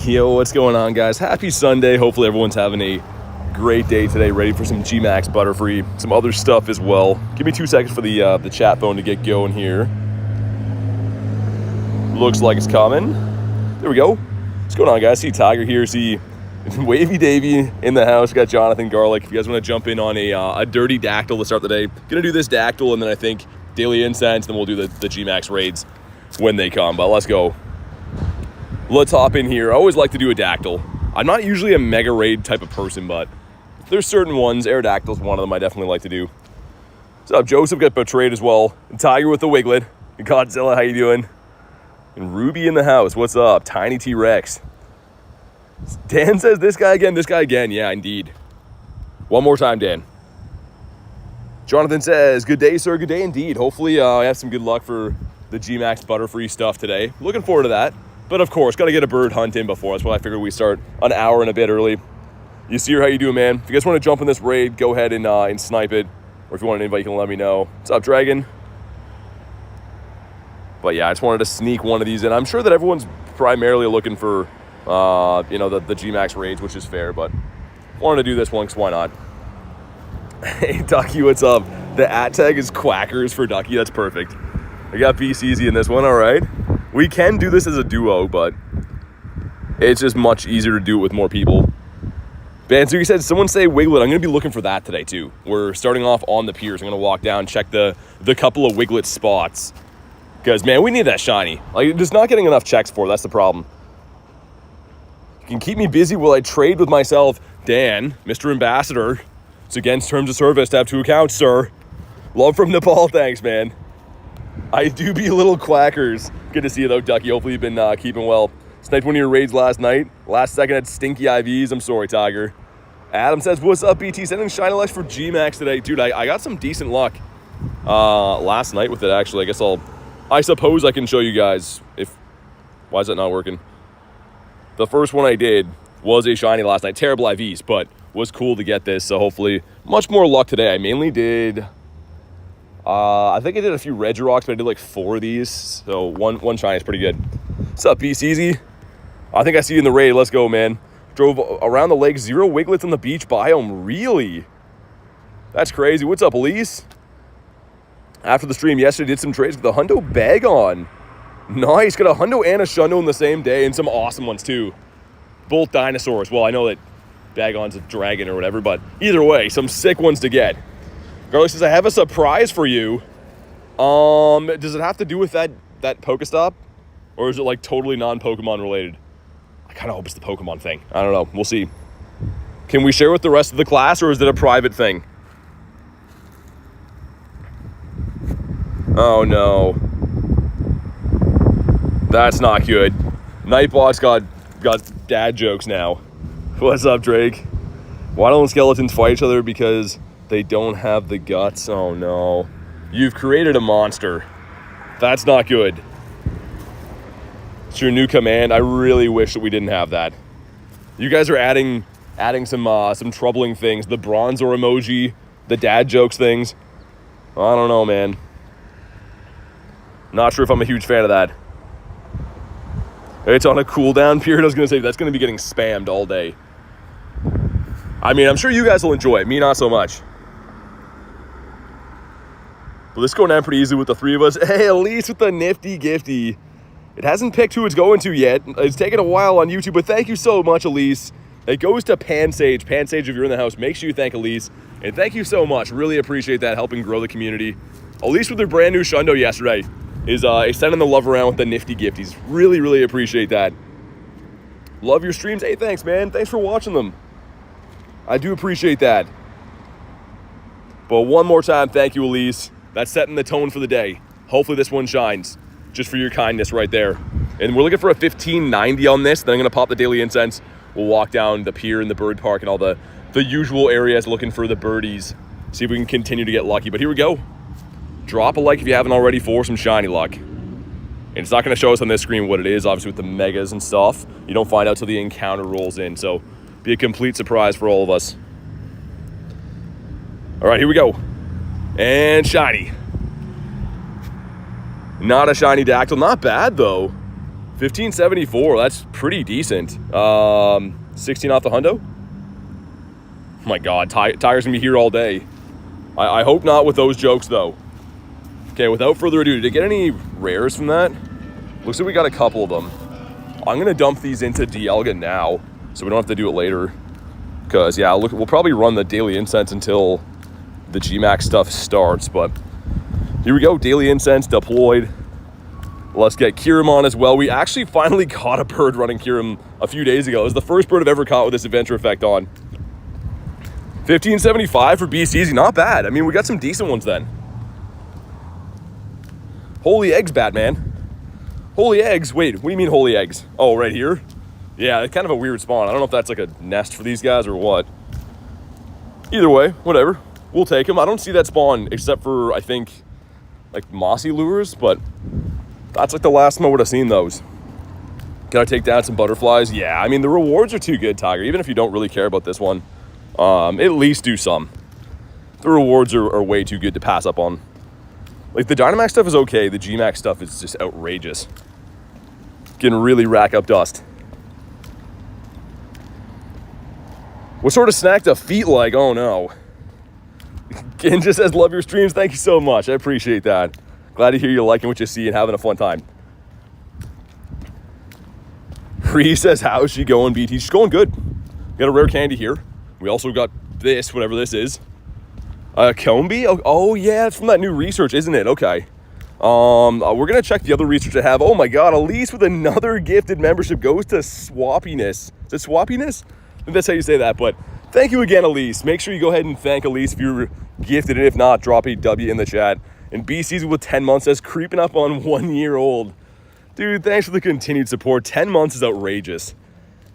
Yo, what's going on, guys? Happy Sunday. Hopefully everyone's having a great day today, ready for some G-Max Butterfree, some other stuff as well. Give me 2 seconds for the chat phone to get going here. Looks like it's coming. There we go. What's going on, guys? See Tiger here. See Wavy Davy in the house. Got Jonathan Garlic. If you guys want to jump in on a dirty dactyl to start the day, gonna do this dactyl, and then I think daily incense, then we'll do the G-Max raids when they come. But let's go. Let's hop in here. I always like to do a dactyl. I'm not usually a mega raid type of person, but there's certain ones. Aerodactyl's one of them I definitely like to do. What's up, Joseph? Got betrayed as well. And Tiger with the Wiglet. And Godzilla, how you doing? And Ruby in the house. What's up? Tiny T-Rex. Dan says this guy again, this guy again. Yeah, indeed. One more time, Dan. Jonathan says, good day, sir. Good day indeed. Hopefully I have some good luck for the G-Max Butterfree stuff today. Looking forward to that. But of course, got to get a bird hunt in before. That's why I figured we start an hour and a bit early. You see how you doing, man? If you guys want to jump in this raid, go ahead and snipe it. Or if you want an invite, you can let me know. What's up, Dragon? But yeah, I just wanted to sneak one of these in. I'm sure that everyone's primarily looking for, the G-Max raids, which is fair. But wanted to do this one, because why not? Hey, Ducky, what's up? The @ tag is Quackers for Ducky. That's perfect. I got BCZ in this one, all right. We can do this as a duo, but it's just much easier to do it with more people. Bansuki said, someone say Wiglet. I'm going to be looking for that today, too. We're starting off on the piers. I'm going to walk down, check the couple of Wiglet spots. Because, man, we need that shiny. Like, just not getting enough checks for it. That's the problem. You can keep me busy while I trade with myself. Dan, Mr. Ambassador. It's against terms of service to have 2 accounts, sir. Love from Nepal. Thanks, man. I do be little Quackers. Good to see you, though, Ducky. Hopefully you've been keeping well. Sniped one of your raids last night. Last second had stinky IVs. I'm sorry, Tiger. Adam says, what's up, BT? Sending Shiny Lex for G-Max today. Dude, I got some decent luck last night with it, actually. I suppose I can show you guys if... Why is that not working? The first one I did was a Shiny last night. Terrible IVs, but was cool to get this. So hopefully much more luck today. I mainly did... I think I did a few Regiroks, but I did like 4 of these. So one shiny is pretty good. What's up, BCZ? I think I see you in the raid. Let's go, man. Drove around the lake. 0 Wiglets on the beach biome. Really? That's crazy. What's up, Elise? After the stream yesterday, did some trades with the Hundo Bagon. Nice. Got a Hundo and a Shundo in the same day, and some awesome ones, too. Both dinosaurs. Well, I know that Bagon's a dragon or whatever, but either way, some sick ones to get. Garlic says, I have a surprise for you. Does it have to do with that Pokestop? Or is it like totally non-Pokemon related? I kind of hope it's the Pokemon thing. I don't know. We'll see. Can we share with the rest of the class, or is it a private thing? Oh no. That's not good. Nightbot's got dad jokes now. What's up, Drake? Why don't skeletons fight each other? Because they don't have the guts. Oh no. You've created a monster. That's not good. It's your new command. I really wish that we didn't have that. You guys are adding some troubling things. The Bronzor emoji, the dad jokes things. I don't know, man. Not sure if I'm a huge fan of that. It's on a cooldown period. I was going to say, that's going to be getting spammed all day. I mean, I'm sure you guys will enjoy it. Me, not so much. But this is going down pretty easy with the 3 of us. Hey, Elise with the nifty gifty. It hasn't picked who it's going to yet. It's taken a while on YouTube, but thank you so much, Elise. It goes to Pansage. Pansage, if you're in the house, make sure you thank Elise. And thank you so much. Really appreciate that, helping grow the community. Elise with their brand new Shundo yesterday is sending the love around with the nifty gifties. Really, really appreciate that. Love your streams. Hey, thanks, man. Thanks for watching them. I do appreciate that. But one more time, thank you, Elise. That's setting the tone for the day. Hopefully this one shines. Just for your kindness right there. And we're looking for a 1590 on this. Then I'm going to pop the daily incense. We'll walk down the pier and the bird park and all the usual areas looking for the birdies. See if we can continue to get lucky. But here we go. Drop a like if you haven't already for some shiny luck. And it's not going to show us on this screen what it is, obviously with the megas and stuff. You don't find out till the encounter rolls in. So be a complete surprise for all of us. All right, here we go. And shiny. Not a shiny dactyl. Not bad, though. 1574, that's pretty decent. 16 off the hundo. Oh my God, Tiger's gonna be here all day. I hope not with those jokes though. Okay, without further ado, did I get any rares from that? Looks like we got a couple of them. I'm gonna dump these into Dialga now, so we don't have to do it later. Cause yeah, look, we'll probably run the daily incense until the GMAX stuff starts, but here we go, daily incense deployed. Let's get Kyurem on as well. We actually finally caught a bird running Kyurem a few days ago. It was the first bird I've ever caught with this adventure effect on. 1575 for BCZ, not bad. I mean, we got some decent ones then. Holy eggs, Batman. Holy eggs, wait, what do you mean holy eggs? Oh, right here? Yeah, it's kind of a weird spawn. I don't know if that's like a nest for these guys or what. Either way, whatever. We'll take them. I don't see that spawn except for, I think, like mossy lures, but that's like the last time I would have seen those. Gotta take down some butterflies. Yeah, I mean, the rewards are too good, Tiger. Even if you don't really care about this one, at least do some. The rewards are way too good to pass up on. Like, the Dynamax stuff is okay. The GMAX stuff is just outrageous. Can really rack up dust. What sort of snack do feet like? Oh, no. Genja says, love your streams. Thank you so much. I appreciate that. Glad to hear you liking what you see and having a fun time. Free says, how's she going, BT? She's going good. Got a rare candy here. We also got this, whatever this is. Combi? Oh, yeah, it's from that new research, isn't it? Okay. We're going to check the other research I have. Oh, my God. Elise with another gifted membership goes to Swappiness. Is it Swappiness? I think that's how you say that, but thank you again, Elise. Make sure you go ahead and thank Elise if you're gifted, and if not, drop a W in the chat. And BC's with 10 months says, creeping up on 1 year old. Dude, thanks for the continued support. 10 months is outrageous.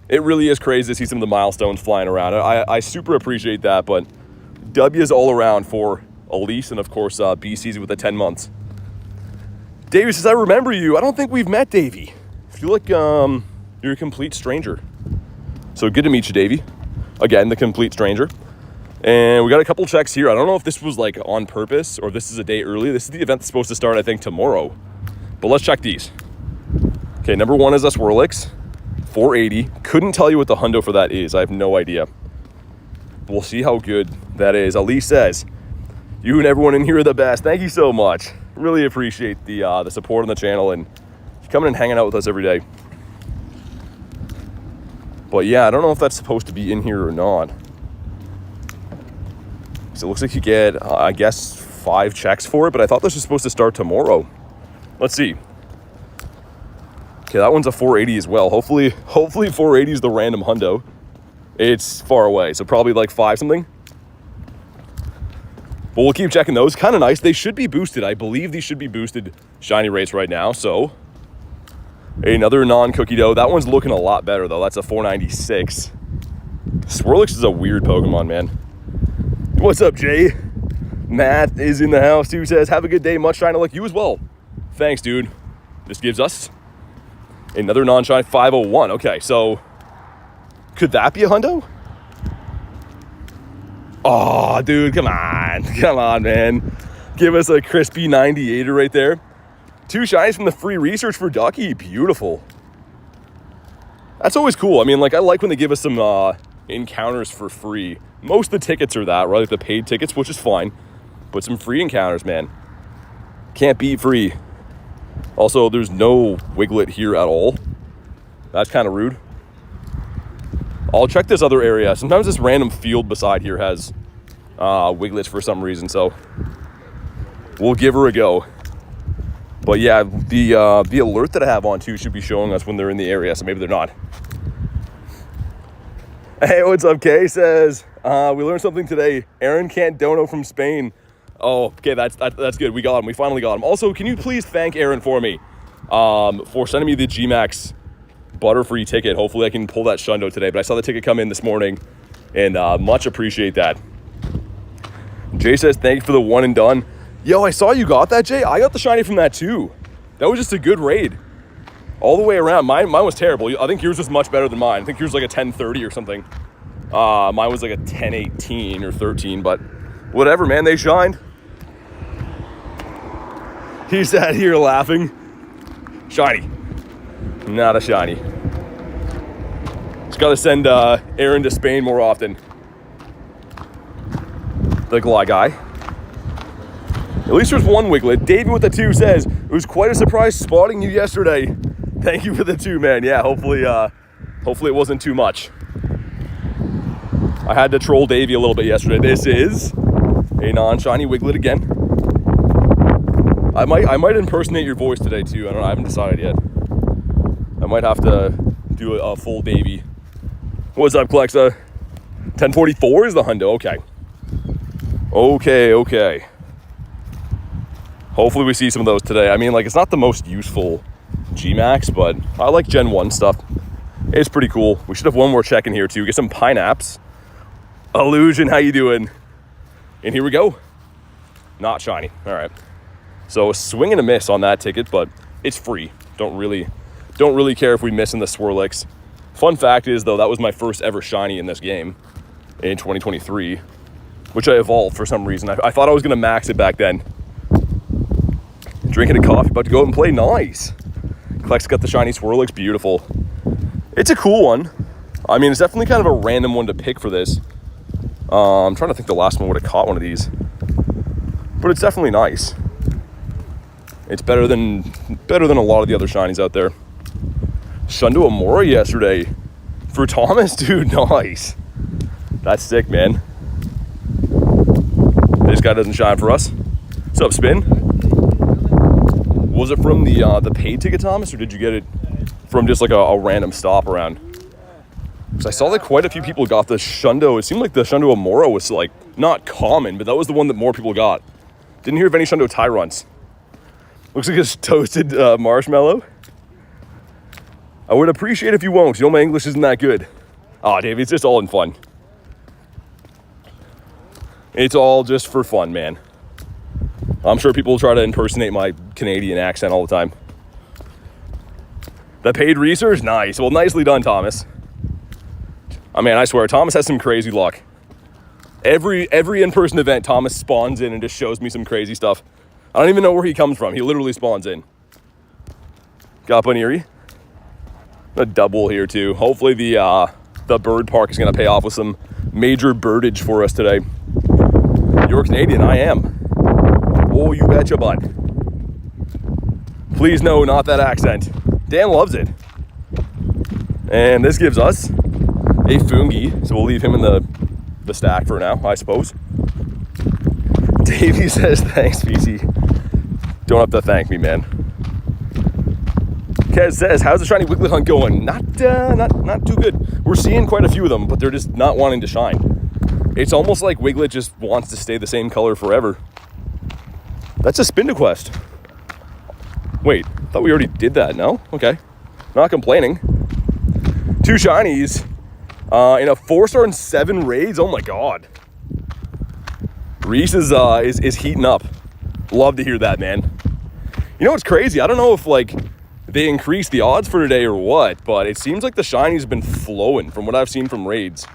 It really is crazy to see some of the milestones flying around. I super appreciate that, but W's all around for Elise and, of course, BC's with the 10 months. Davey says, I remember you. I don't think we've met, Davey. I feel like you're a complete stranger. So good to meet you, Davey. Again, the complete stranger. And we got a couple checks here. I don't know if this was like on purpose or if this is a day early. This is the event that's supposed to start, I think, tomorrow. But let's check these. Okay, number one is a Swirlix. 480. Couldn't tell you what the hundo for that is. I have no idea. We'll see how good that is. Ali says, you and everyone in here are the best. Thank you so much. Really appreciate the support on the channel and coming and hanging out with us every day. But yeah, I don't know if that's supposed to be in here or not. So it looks like you get, I guess, 5 checks for it, but I thought this was supposed to start tomorrow. Let's see. Okay, that one's a 480 as well. Hopefully 480 is the random hundo. It's far away, so probably like 5 something. But we'll keep checking those. Kind of nice. They should be boosted. I believe these should be boosted shiny rates right now, so another non-cookie dough. That one's looking a lot better, though. That's a 496. Swirlix is a weird Pokemon, man. What's up, Jay? Matt is in the house, too. Says, have a good day. Much shine like you as well. Thanks, dude. This gives us another non-shine 501. Okay, so could that be a hundo? Oh, dude, come on. Come on, man. Give us a crispy 98er right there. 2 shinies from the free research for Ducky. Beautiful. That's always cool. I mean, like, I like when they give us some encounters for free. Most of the tickets are that, right? Like the paid tickets, which is fine. But some free encounters, man. Can't beat free. Also, there's no Wiglet here at all. That's kind of rude. I'll check this other area. Sometimes this random field beside here has Wiglets for some reason, so we'll give her a go. But yeah, the alert that I have on too should be showing us when they're in the area, so maybe they're not. Hey, what's up, Kay? Says, we learned something today. Aaron can't dono from Spain. Oh, okay, that's good. We got him. We finally got him. Also, can you please thank Aaron for me for sending me the GMAX Butterfree ticket. Hopefully I can pull that shundo today, but I saw the ticket come in this morning and much appreciate that. Jay says, thank you for the one and done. Yo, I saw you got that, Jay. I got the shiny from that too. That was just a good raid. All the way around. Mine was terrible. I think yours was much better than mine. I think yours was like a 1030 or something. Mine was like a 1018 or 13, but whatever, man. They shined. He sat here laughing. Shiny. Not a shiny. Just got to send Aaron to Spain more often. The Gly guy. At least there's one Wiglet. Davey with the 2 says, it was quite a surprise spotting you yesterday. Thank you for the 2, man. Yeah, hopefully it wasn't too much. I had to troll Davey a little bit yesterday. This is a non-shiny Wiglet again. I might impersonate your voice today too. I don't know. I haven't decided yet. I might have to do a full Davey. What's up, Clexa? 1044 is the hundo. Okay. Hopefully we see some of those today. I mean, like, it's not the most useful G-Max, but I like Gen 1 stuff. It's pretty cool. We should have one more check in here too. Get some Pineapps. Illusion, how you doing? And here we go. Not shiny. All right. So a swing and a miss on that ticket, but it's free. Don't really care if we miss in the Swirlix. Fun fact is, though, that was my first ever shiny in this game in 2023, which I evolved for some reason. I thought I was going to max it back then. Drinking a coffee, about to go out and play. Nice. Clex got the shiny Swirlix. Beautiful. It's a cool one. I mean, it's definitely kind of a random one to pick for this. I'm trying to think the last one would have caught one of these. But it's definitely nice. It's better than a lot of the other shinies out there. Shundo Amora yesterday for Thomas, dude. Nice. That's sick, man. This guy doesn't shine for us. What's up, Spin? Was it from the paid ticket, Thomas, or did you get it from just like a random stop around? Because I saw that quite a few people got the Shundo. It seemed like the Shundo Amora was like not common, but that was the one that more people got. Didn't hear of any Shundo Tyrants. Looks like it's toasted marshmallow. I would appreciate if you won't. You know my English isn't that good. Aw, Dave, it's just all in fun. It's all just for fun, man. I'm sure people try to impersonate my Canadian accent all the time. The paid research? Nice. Well, nicely done, Thomas. I mean, I swear, Thomas has some crazy luck. Every in-person event, Thomas spawns in and just shows me some crazy stuff. I don't even know where he comes from. He literally spawns in. Got Baniri. A double here, too. Hopefully the bird park is going to pay off with some major birdage for us today. You're Canadian. I am. Oh, you betcha, bud. Please no, not that accent. Dan loves it. And this gives us a Fungi, so we'll leave him in the stack for now, I suppose. Davey says, thanks, PC. Don't have to thank me, man. Kez says, how's the shiny Wiglet hunt going? Not too good. We're seeing quite a few of them, but they're just not wanting to shine. It's almost like Wiglet just wants to stay the same color forever. That's a spin to quest. Wait, I thought we already did that, no? Okay. Not complaining. 2 shinies in a 4-star and 7 raids. Oh my god. Reese is heating up. Love to hear that, man. You know what's crazy? I don't know if like they increased the odds for today or what, but it seems like the shinies have been flowing from what I've seen from raids.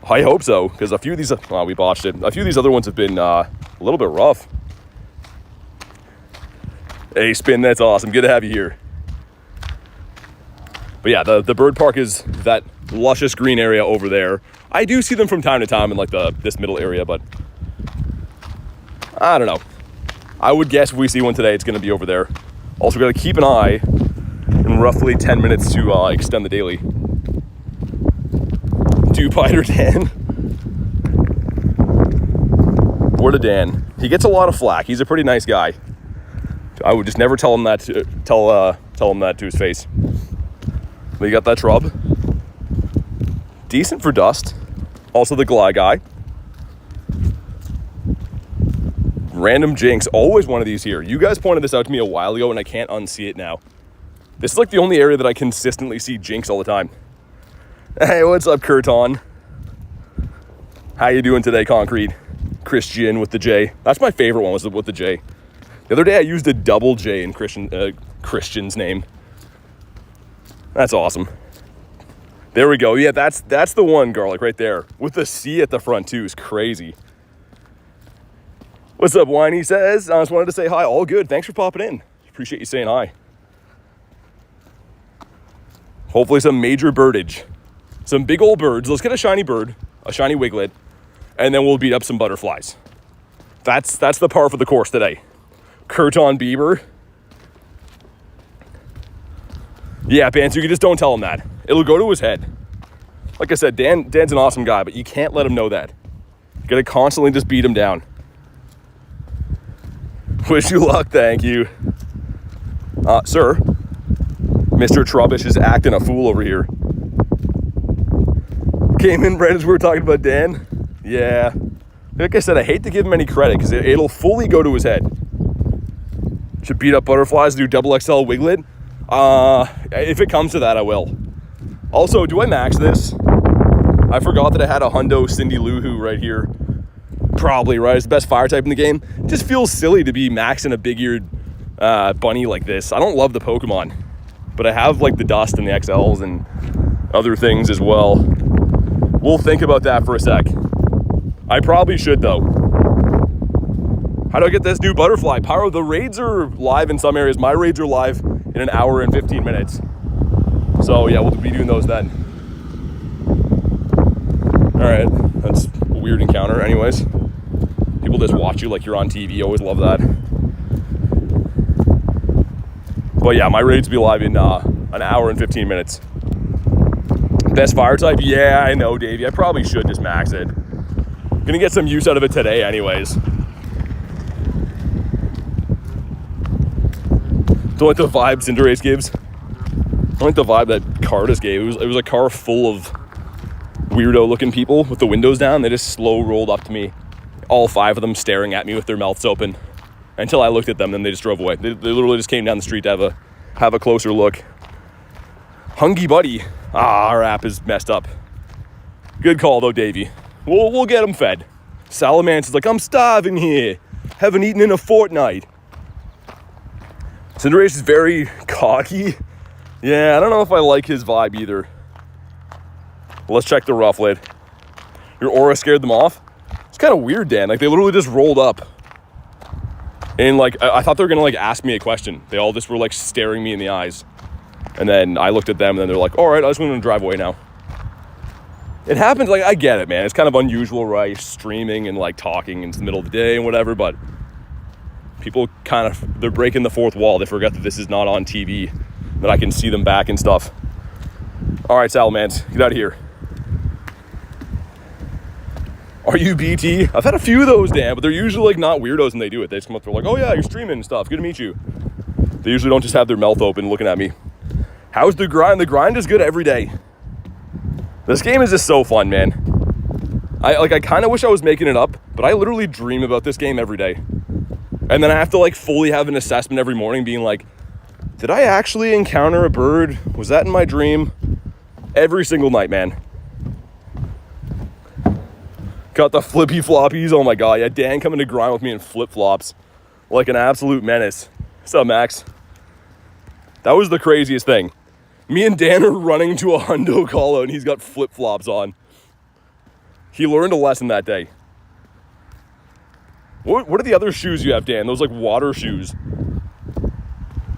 I hope so, because a few of these, we botched it. A few of these other ones have been a little bit rough. Hey, Spin, that's awesome. Good to have you here. But yeah, the bird park is that luscious green area over there. I do see them from time to time in like this middle area, but I don't know. I would guess if we see one today, it's going to be over there. Also, got to keep an eye in roughly 10 minutes to extend the daily. Two-Piter Dan. Word of Dan. He gets a lot of flack. He's a pretty nice guy. I would just never tell him that to, tell him that to his face. But you got that shrub. Decent for dust. Also the Gly guy. Random Jinx. Always one of these here. You guys pointed this out to me a while ago and I can't unsee it now. This is like the only area that I consistently see Jinx all the time. Hey, what's up, Kurton? How you doing today, Concrete? Christian with the J. That's my favorite one, was with the J. The other day I used a double J in Christian's name. That's awesome. There we go. Yeah, that's the one, Garlic, right there. With the C at the front, too, is crazy. What's up, Whiny says? I just wanted to say hi. All good. Thanks for popping in. Appreciate you saying hi. Hopefully some major birdage. Some big old birds. Let's get a shiny bird, a shiny wiglet, and then we'll beat up some butterflies. That's the par for the course today. Curton Bieber. Yeah, Bantu, you just don't tell him that. It'll go to his head. Like I said, Dan's an awesome guy, but you can't let him know that. You gotta constantly just beat him down. Wish you luck, thank you. Sir, Mr. Trubbish is acting a fool over here. Came in right as we were talking about Dan. Yeah. Like I said, I hate to give him any credit because it'll fully go to his head. Should beat up butterflies, do double XL wiglet. If it comes to that, I will. Also, do I max this? I forgot that I had a Hundo Cindy Lou Who right here. Probably, right? It's the best fire type in the game. It just feels silly to be maxing a big-eared bunny like this. I don't love the Pokemon, but I have like the dust and the XLs and other things as well. We'll think about that for a sec. I probably should though. How do I get this new butterfly? Pyro, the raids are live in some areas. My raids are live in an hour and 15 minutes. So yeah, we'll be doing those then. All right, that's a weird encounter anyways. People just watch you like you're on TV, always love that. But yeah, my raids will be live in an hour and 15 minutes. Best fire type? Yeah, I know, Davey. I probably should just max it. Gonna get some use out of it today anyways. Don't like the vibe Cinderace gives. Don't like the vibe that car just gave. It was a car full of weirdo looking people with the windows down. They just slow rolled up to me. All 5 of them staring at me with their mouths open until I looked at them, then they just drove away. They literally just came down the street to have a closer look. Hungy Buddy. Our app is messed up. Good call though, Davey. We'll get him fed. Salamence is like, I'm starving here. Haven't eaten in a fortnight. Cinderace is very cocky. Yeah, I don't know if I like his vibe either. Let's check the Rufflet. Your aura scared them off? It's kind of weird, Dan. Like, they literally just rolled up. And, like, I thought they were going to, like, ask me a question. They all just were, like, staring me in the eyes. And then I looked at them, and then they're like, all right, I just want to drive away now. It happens. Like, I get it, man. It's kind of unusual, right? Streaming and, like, talking in the middle of the day and whatever, but people kind of, they're breaking the fourth wall. They forget that this is not on TV, that I can see them back and stuff. All right, Salamence, get out of here. Are you BT? I've had a few of those, Dan, but they're usually like not weirdos when they do it. They just come up, they're like, oh yeah, you're streaming and stuff. Good to meet you. They usually don't just have their mouth open looking at me. How's the grind? The grind is good every day. This game is just so fun, man. I kind of wish I was making it up, but I literally dream about this game every day. And then I have to like fully have an assessment every morning being like, did I actually encounter a bird? Was that in my dream? Every single night, man. Got the flippy floppies. Oh my god, yeah, Dan coming to grind with me in flip-flops like an absolute menace. What's up, Max? That was the craziest thing. Me and Dan are running to a hundo call out and he's got flip-flops on. He learned a lesson that day. What are the other shoes you have, Dan? Those like water shoes.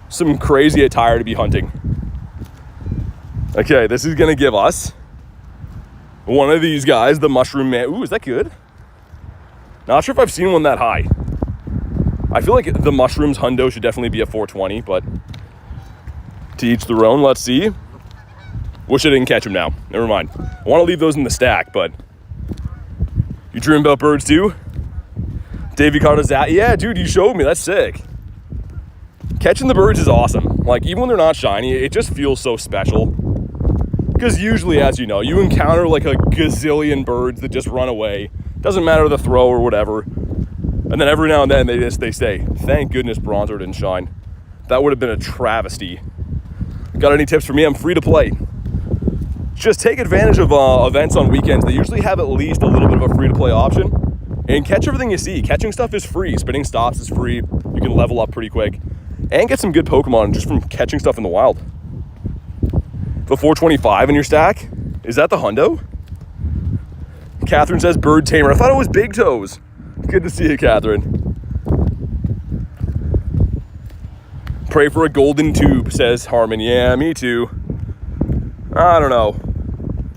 Some crazy attire to be hunting. Okay, this is gonna give us one of these guys, the mushroom man. Ooh, is that good? Not sure if I've seen one that high. I feel like the mushrooms hundo should definitely be a 420, but to each their own. Let's see. Wish I didn't catch him now. Never mind. I want to leave those in the stack, but you dream about birds too? Davey caught a zat. Yeah, dude, you showed me. That's sick. Catching the birds is awesome. Like, even when they're not shiny, it just feels so special. Because usually, as you know, you encounter like a gazillion birds that just run away. Doesn't matter the throw or whatever. And then every now and then they say, thank goodness Bronzer didn't shine. That would have been a travesty. Got any tips for me? I'm free to play. Just take advantage of events on weekends. They usually have at least a little bit of a free to play option. And catch everything you see. Catching stuff is free. Spinning stops is free. You can level up pretty quick. And get some good Pokemon just from catching stuff in the wild. The 425 in your stack? Is that the hundo? Catherine says bird tamer. I thought it was big toes. Good to see you, Catherine. Pray for a golden tube, says Harmon. Yeah, me too. I don't know.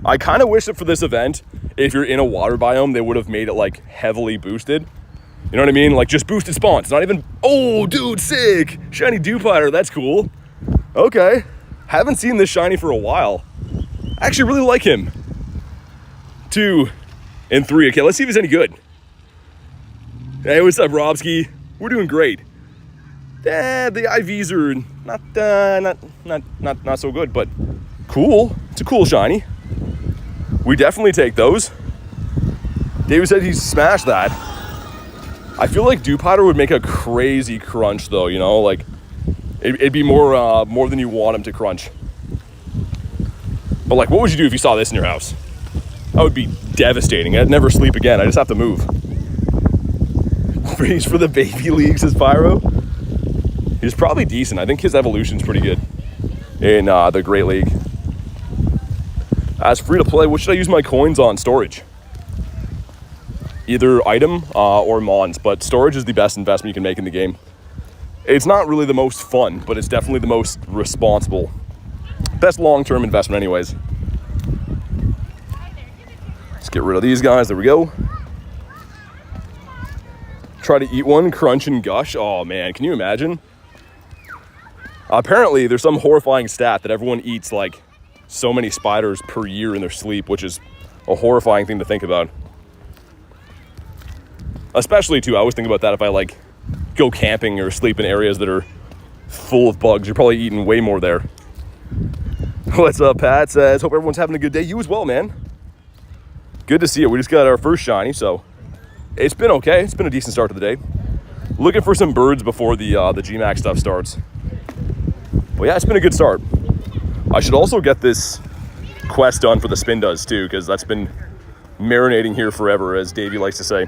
I kind of wish that for this event, if you're in a water biome, they would have made it like heavily boosted. You know what I mean? Like just boosted spawns. Not even, oh dude, sick. Shiny Dewpider, that's cool. Okay. Haven't seen this shiny for a while. I actually really like him. 2 and 3. Okay, let's see if he's any good. Hey, what's up, Robski? We're doing great. The IVs are not so good, but cool. It's a cool shiny. We definitely take those. David said he smashed that. I feel like Dewpider would make a crazy crunch though, you know, like it'd be more than you want him to crunch. But like, what would you do if you saw this in your house? That would be devastating. I'd never sleep again. I just have to move. Freeze for the baby league, says Pyro. He's probably decent. I think his evolution's pretty good in the Great League. As free to play, what should I use my coins on? Storage. Either item or mons, but storage is the best investment you can make in the game. It's not really the most fun, but it's definitely the most responsible. Best long-term investment anyways. Let's get rid of these guys. There we go. Try to eat one, crunch and gush. Oh man, can you imagine? Apparently, there's some horrifying stat that everyone eats like so many spiders per year in their sleep, which is a horrifying thing to think about. Especially too, I always think about that if I like go camping or sleep in areas that are full of bugs. You're probably eating way more there. What's up, Pat? Says, hope everyone's having a good day. You as well, man. Good to see it. We just got our first shiny, so it's been okay. It's been a decent start to the day. Looking for some birds before the GMAX stuff starts. But yeah, it's been a good start. I should also get this quest done for the spin does too, because that's been marinating here forever, as Davey likes to say.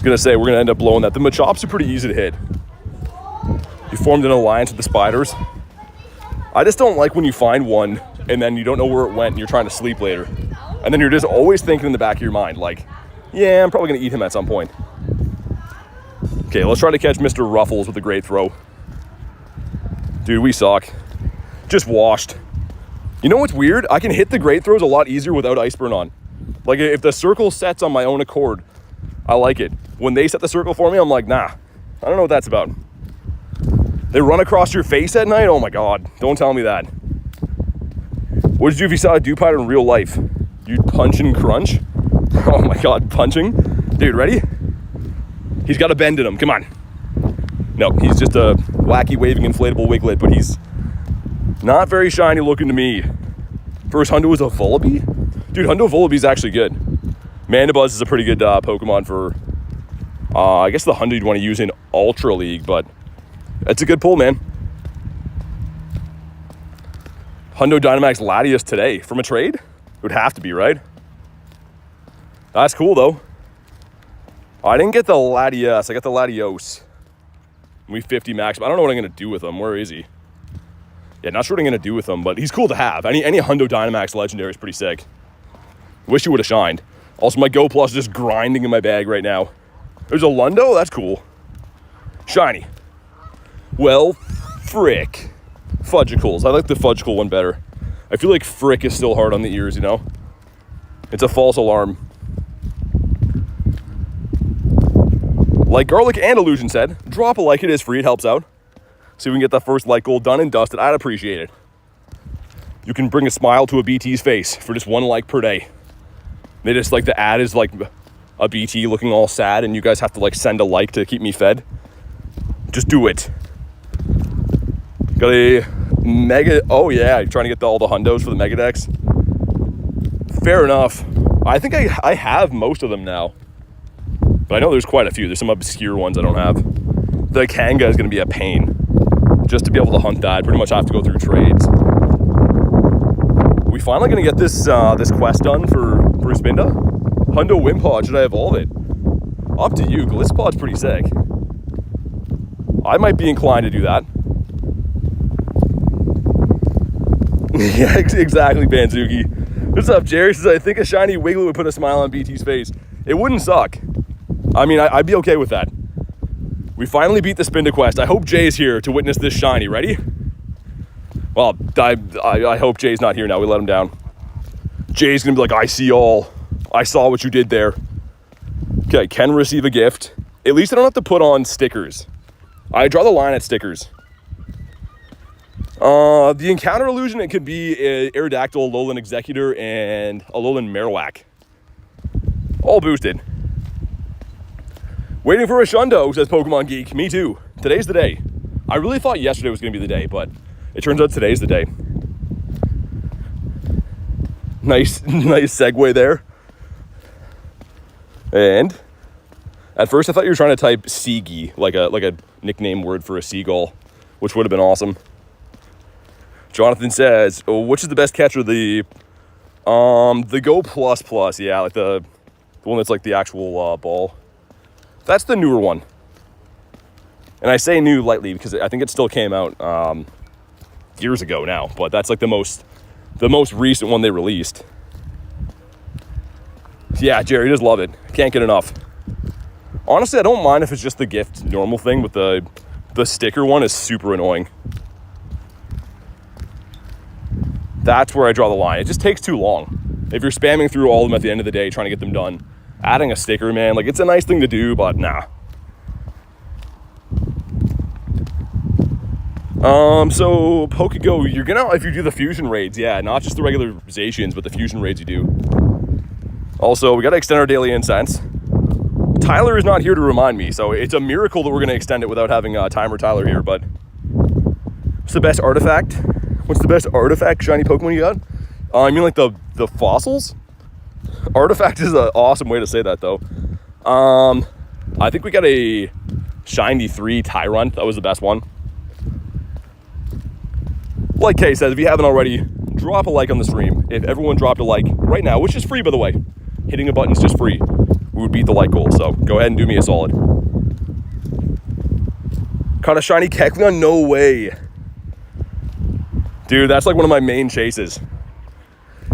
Gonna say we're gonna end up blowing that. The Machops are pretty easy to hit. You formed an alliance with the spiders. I just don't like when you find one and then you don't know where it went and you're trying to sleep later. And then you're just always thinking in the back of your mind, like, yeah, I'm probably gonna eat him at some point. Okay, let's try to catch Mr. Ruffles with a great throw. Dude, we suck. Just washed. You know what's weird? I can hit the great throws a lot easier without Iceburn on. Like if the circle sets on my own accord, I like it. When they set the circle for me, I'm like, nah, I don't know what that's about. They run across your face at night? Oh my God, don't tell me that. What would you do if you saw a Dewpider in real life? You'd punch and crunch? Oh my God, punching? Dude, ready? He's got a bend in him, come on. No, he's just a wacky waving inflatable wiglet, but he's not very shiny looking to me. First Hundo is a Vullaby? Dude, Hundo Vullaby's actually good. Mandibuzz is a pretty good Pokemon for, I guess the Hundo you'd want to use in Ultra League, but it's a good pull, man. Hundo Dynamax Latios today from a trade? It would have to be, right? That's cool, though. I didn't get the Latios. I got the Latios. We 50 max, but I don't know what I'm going to do with him. Where is he? Yeah, not sure what I'm going to do with him, but he's cool to have. Any Hundo Dynamax Legendary is pretty sick. Wish he would have shined. Also, my Go Plus is just grinding in my bag right now. There's a Lundo? That's cool. Shiny. Well, frick. Fudgicles. I like the Fudgicle one better. I feel like frick is still hard on the ears, you know? It's a false alarm. Like Garlic and Illusion said, drop a like, it is free, it helps out. See if we can get that first light goal done and dusted. I'd appreciate it. You can bring a smile to a BT's face for just 1 like per day. They just like the ad is like a BT looking all sad and you guys have to like send a like to keep me fed. Just do it. Got a mega, oh yeah, you're trying to get all the Hundos for the Mega Dex. Fair enough. I think I have most of them now. But I know there's quite a few. There's some obscure ones I don't have. The Kanga is going to be a pain. Just to be able to hunt that, I pretty much have to go through trades. We finally going to get this this quest done for Spinda? Hundo Wimpod, should I evolve it? Up to you. Glisspod's pretty sick. I might be inclined to do that. Yeah, exactly, Banzuki. What's up, Jerry? Says, I think a shiny Wiggly would put a smile on BT's face. It wouldn't suck. I mean, I'd be okay with that. We finally beat the Spinda quest. I hope Jay's here to witness this shiny. Ready? Well, I hope Jay's not here now. We let him down. Jay's gonna be like, I see all. I saw what you did there. Okay, can receive a gift. At least I don't have to put on stickers. I draw the line at stickers. The encounter illusion, it could be a Aerodactyl, Alolan Executor, and Alolan Marowak. All boosted. Waiting for a Shundo, says Pokemon Geek. Me too. Today's the day. I really thought yesterday was going to be the day, but it turns out today's the day. Nice segue there. And at first I thought you were trying to type Seagy, like a nickname word for a seagull, which would have been awesome. Jonathan says, oh, which is the best catcher? The Go Plus, yeah, like the one that's like the actual ball. That's the newer one. And I say new lightly because I think it still came out years ago now, but that's like the most recent one they released. Yeah, Jerry does love it. Can't get enough. Honestly, I don't mind if it's just the gift normal thing, but the sticker one is super annoying. That's where I draw the line. It just takes too long. If you're spamming through all of them at the end of the day trying to get them done, adding a sticker, man, like it's a nice thing to do, but nah. So PokeGo, you're gonna, if you do the fusion raids, yeah, not just the regular Zacians, but the fusion raids you do. Also, we gotta extend our daily incense. Tyler is not here to remind me, so it's a miracle that we're gonna extend it without having Timer Tyler here, but what's the best artifact? What's the best artifact shiny Pokemon you got? I mean like the fossils? Artifact is an awesome way to say that though. I think we got a shiny 3 Tyrunt. That was the best one. Like Kay says, if you haven't already, drop a like on the stream. If everyone dropped a like right now, which is free by the way, hitting a button is just free, we would beat the like goal. So go ahead and do me a solid. Caught a shiny Kecleon? No way. Dude, that's like one of my main chases.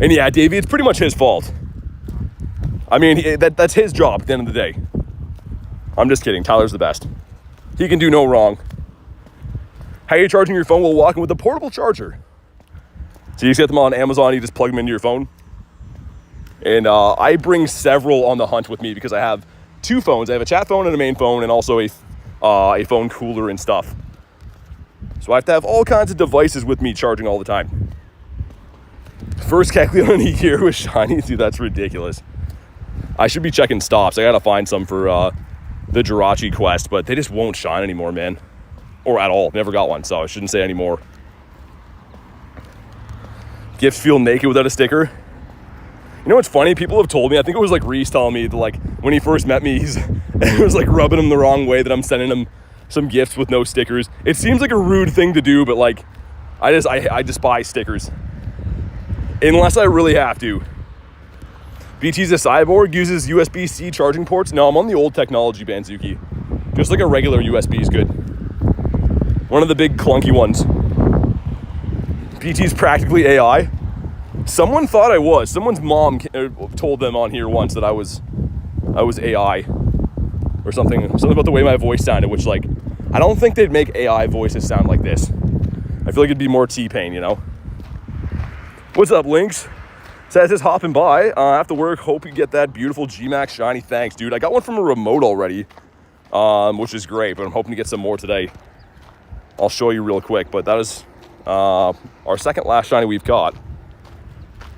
And yeah, Davey, it's pretty much his fault. I mean, that's his job at the end of the day. I'm just kidding. Tyler's the best. He can do no wrong. How are you charging your phone while walking? With a portable charger? So you just get them on Amazon, you just plug them into your phone. And I bring several on the hunt with me because I have 2 phones. I have a chat phone and a main phone, and also a phone cooler and stuff. So I have to have all kinds of devices with me charging all the time. First Kecleon in a year with shiny. Dude, that's ridiculous. I should be checking stops. I gotta find some for the Jirachi quest, but they just won't shine anymore, man. Or at all. Never got one, so I shouldn't say anymore. Gifts feel naked without a sticker. You know what's funny? People have told me, I think it was like Reese telling me that like when he first met me, it was like rubbing him the wrong way that I'm sending him some gifts with no stickers. It seems like a rude thing to do, but like I despise stickers. Unless I really have to. BT's a cyborg, uses USB-C charging ports. No, I'm on the old technology, Banzuki. Just like a regular USB is good. One of the big clunky ones. BT's practically AI. Someone thought I was. Someone's mom told them on here once that I was AI. Or something about the way my voice sounded, which like, I don't think they'd make AI voices sound like this. I feel like it'd be more T-Pain, you know? What's up, Lynx? Says just hopping by after work. Hope you get that beautiful G-Max shiny. Thanks, dude. I got one from a remote already, which is great, but I'm hoping to get some more today. I'll show you real quick, but that is our second last shiny we've got.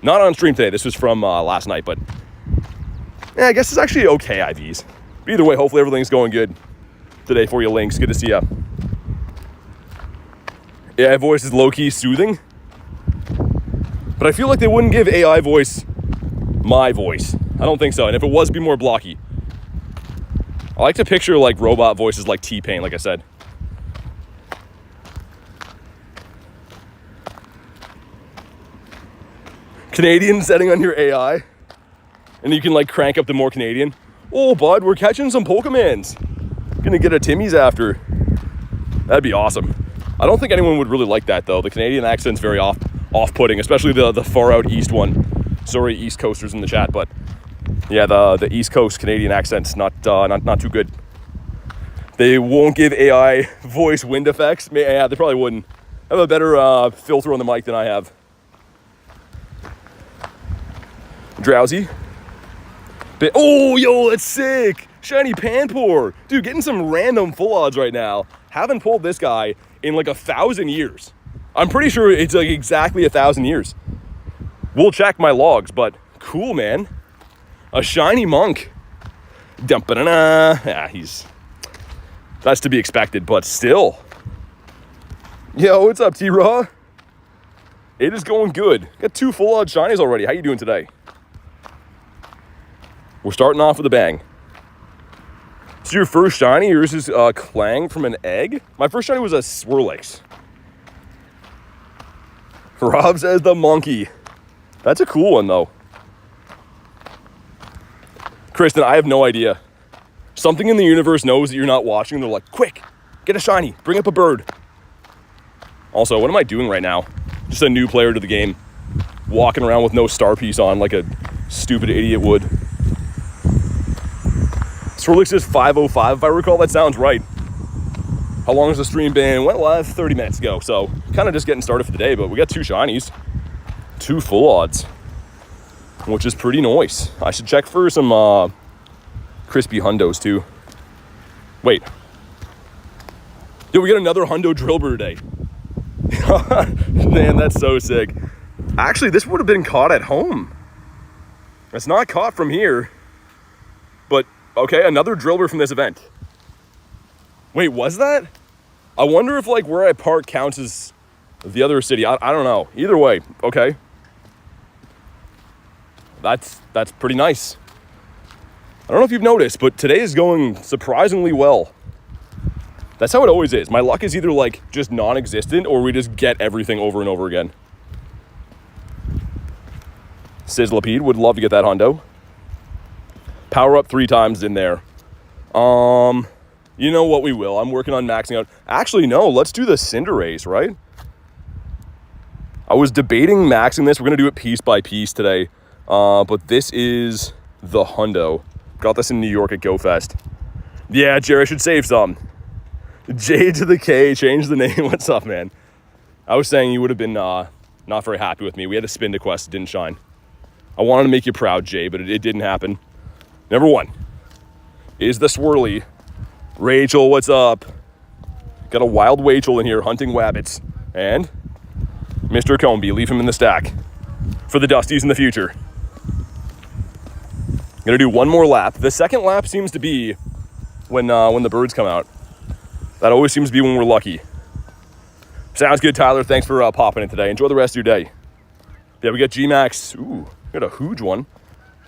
Not on stream today. This was from last night, but yeah, I guess it's actually okay IVs. But either way, hopefully everything's going good today for you, Lynx. Good to see ya. AI voice is low-key soothing, but I feel like they wouldn't give AI voice my voice. I don't think so. And if it was, it'd be more blocky. I like to picture like robot voices like T-Pain, like I said. Canadian setting on your AI, and you can like crank up the more Canadian. Oh, bud, we're catching some Pokemons. Gonna get a Timmy's after. That'd be awesome. I don't think anyone would really like that though. The Canadian accent's very off-putting, especially the far out east one. Sorry, East Coasters in the chat, but yeah, the East Coast Canadian accent's not too good. They won't give AI voice wind effects. Yeah, they probably wouldn't. I have a better filter on the mic than I have. Drowsy. Oh, yo, that's sick. Shiny Panpour. Dude, getting some random full odds right now. Haven't pulled this guy in like 1,000 years. I'm pretty sure it's like exactly 1,000 years. We'll check my logs, but cool, man. A shiny monk. Yeah, that's to be expected, but still. Yo, what's up, T-Raw? It is going good. Got 2 full odds shinies already. How you doing today? We're starting off with a bang. This is your first shiny? Yours is Clang from an egg? My first shiny was a Swirlix. Rob says the monkey. That's a cool one, though. Kristen, I have no idea. Something in the universe knows that you're not watching. They're like, quick, get a shiny. Bring up a bird. Also, what am I doing right now? Just a new player to the game. Walking around with no star piece on like a stupid idiot would. Swirlix is 5:05, if I recall. That sounds right. How long has the stream been? Went live 30 minutes ago, so kind of just getting started for the day, but we got 2 shinies. 2 full odds, which is pretty nice. I should check for some crispy hundos too. Wait. Dude, we got another hundo drillbur today. Man, that's so sick. Actually, this would have been caught at home. It's not caught from here. But, okay, another drillbur from this event. Wait, was that? I wonder if, like, where I park counts as the other city. I don't know. Either way, okay. That's pretty nice. I don't know if you've noticed, but today is going surprisingly well. That's how it always is. My luck is either like just non-existent or we just get everything over and over again. Sizzlapede would love to get that hundo. Power up 3 times in there. You know what, we will. I'm working on maxing out. Actually, no, let's do the Cinderace, right? I was debating maxing this. We're going to do it piece by piece today. But this is the hundo. Got this in New York at GoFest. Yeah, Jerry, I should save some. J to the K, change the name. What's up, man? I was saying you would have been not very happy with me. We had a spin to quest, it didn't shine. I wanted to make you proud, Jay, but it didn't happen. Number 1 is the Swirly. Rachel, what's up? Got a wild Rachel in here hunting wabbits. And Mr. Comby, leave him in the stack for the Dusties in the future. Gonna do 1 more lap. The second lap seems to be when the birds come out. That always seems to be when we're lucky. Sounds good, Tyler. Thanks for popping in today. Enjoy the rest of your day. Yeah, we got G-Max. Ooh, we got a huge one.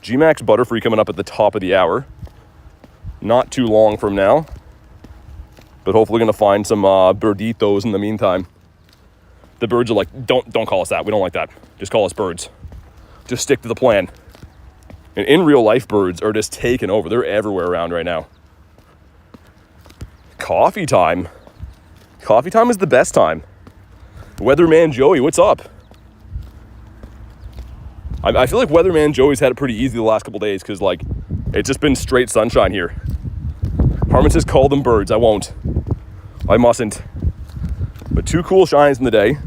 G-Max Butterfree coming up at the top of the hour. Not too long from now. But hopefully gonna find some birditos in the meantime. The birds are like, don't call us that. We don't like that. Just call us birds. Just stick to the plan. And in real life, birds are just taking over. They're everywhere around right now. Coffee time. Coffee time is the best time. Weatherman Joey, what's up? I feel like Weatherman Joey's had it pretty easy the last couple days because, like, it's just been straight sunshine here. Harmon says call them birds. I won't. I mustn't. But 2 cool shines in the day.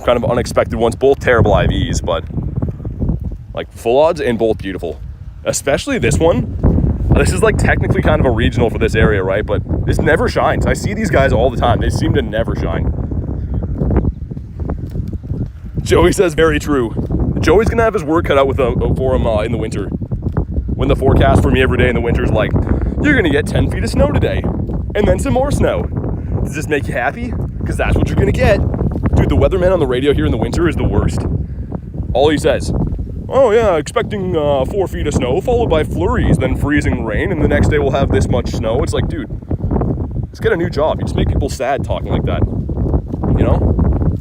Kind of unexpected ones. Both terrible IVs, but like full odds and both beautiful. Especially this one. This is like technically kind of a regional for this area, right? But this never shines. I see these guys all the time. They seem to never shine. Joey says very true. Joey's gonna have his work cut out for him in the winter. When the forecast for me every day in the winter is like, you're gonna get 10 feet of snow today. And then some more snow. Does this make you happy? Because that's what you're gonna get. Dude, the weatherman on the radio here in the winter is the worst. All he says, oh yeah, expecting 4 feet of snow, followed by flurries, then freezing rain, and the next day we'll have this much snow. It's like, dude, let's get a new job. You just make people sad talking like that. You know?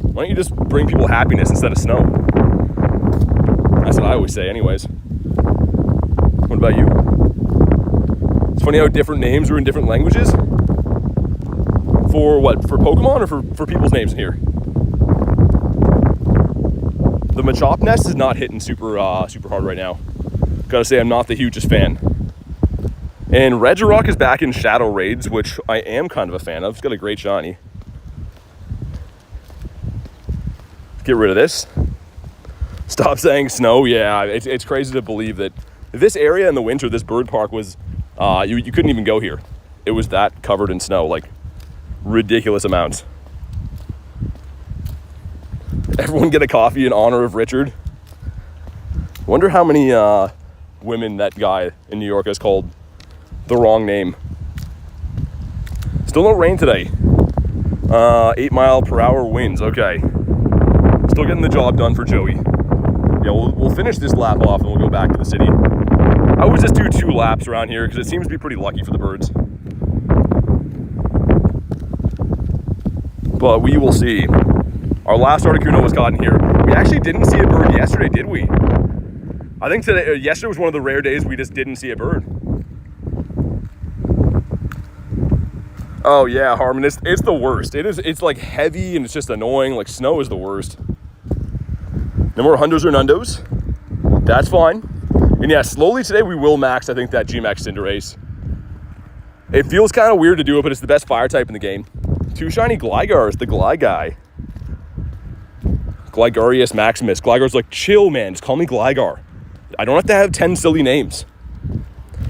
Why don't you just bring people happiness instead of snow? That's what I always say anyways. What about you? It's funny how different names are in different languages. For what? For Pokemon or for people's names in here? The Machop Nest is not hitting super hard right now. Gotta say, I'm not the hugest fan. And Regirock is back in Shadow Raids, which I am kind of a fan of. It's got a great shiny. Get rid of this. Stop saying snow. Yeah, it's crazy to believe that this area in the winter, this bird park was, you couldn't even go here. It was that covered in snow, like ridiculous amounts. Everyone get a coffee in honor of Richard. Wonder how many women that guy in New York has called the wrong name. Still no rain today. 8-mile-per-hour winds. Okay. Still getting the job done for Joey. Yeah, we'll finish this lap off and we'll go back to the city. I would just do 2 laps around here because it seems to be pretty lucky for the birds. But we will see. Our last Articuno was caught in here. We actually didn't see a bird yesterday, did we? I think yesterday was one of the rare days we just didn't see a bird. Oh yeah, Harmon, it's the worst. It's like heavy and it's just annoying. Like snow is the worst. No more hundos or nundos. That's fine. And yeah, slowly today we will max, I think, that GMAX Cinderace. It feels kind of weird to do it, but it's the best fire type in the game. 2 shiny Glygars, the Gly guy. Glygarius Maximus. Gligar's like, chill, man. Just call me Gligar. I don't have to have 10 silly names.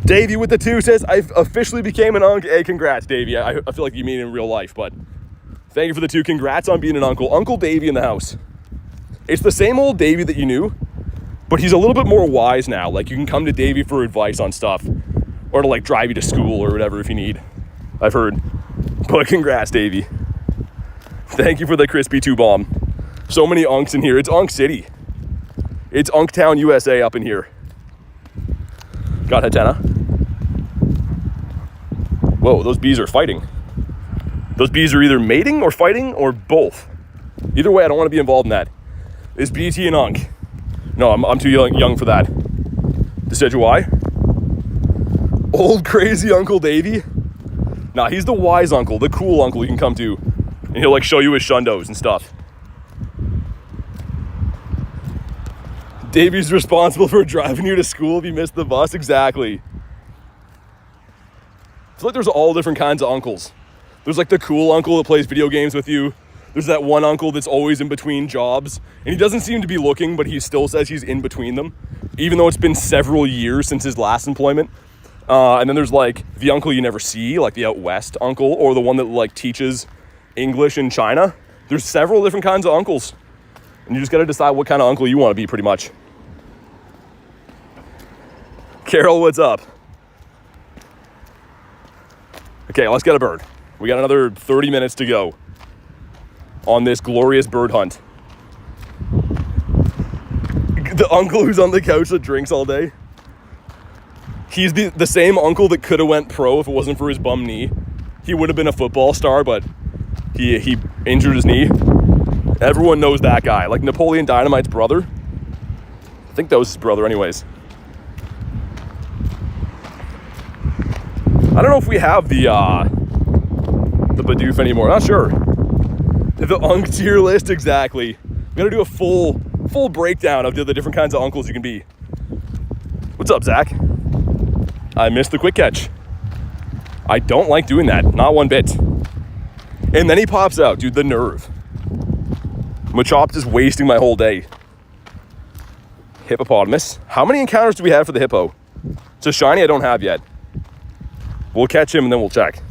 Davey with the 2 says, I officially became an uncle. Hey, congrats, Davey. I feel like you mean it in real life, but thank you for the 2. Congrats on being an uncle. Uncle Davey in the house. It's the same old Davey that you knew, but he's a little bit more wise now. Like, you can come to Davey for advice on stuff or to, like, drive you to school or whatever if you need. I've heard. But congrats, Davey. Thank you for the crispy 2 bomb. So many unks in here. It's Unk City. It's Unktown, USA up in here. Got Hatena. Whoa, those bees are fighting. Those bees are either mating or fighting or both. Either way, I don't want to be involved in that. Is BT an Unk? No, I'm too young for that. Decidueye. Old crazy Uncle Davey. Nah, he's the wise uncle, the cool uncle you can come to. And he'll like show you his shundos and stuff. Davey's responsible for driving you to school if you missed the bus. Exactly. I feel like there's all different kinds of uncles. There's like the cool uncle that plays video games with you. There's that one uncle that's always in between jobs. And he doesn't seem to be looking, but he still says he's in between them. Even though it's been several years since his last employment. And then there's like the uncle you never see, like the out west uncle. Or the one that like teaches English in China. There's several different kinds of uncles. And you just got to decide what kind of uncle you want to be pretty much. Carol, what's up? Okay, let's get a bird. We got another 30 minutes to go on this glorious bird hunt. The uncle who's on the couch that drinks all day. He's the same uncle that could have went pro if it wasn't for his bum knee. He would have been a football star, but he injured his knee. Everyone knows that guy. Like Napoleon Dynamite's brother. I think that was his brother anyways. I don't know if we have the Bidoof anymore. Not sure. The Unk tier list, exactly. We gotta do a full breakdown of the different kinds of uncles you can be. What's up, Zach? I missed the quick catch. I don't like doing that, not one bit. And then he pops out, dude, the nerve. Machop just wasting my whole day. Hippopotamus. How many encounters do we have for the hippo? It's a shiny I don't have yet. We'll catch him and then we'll check.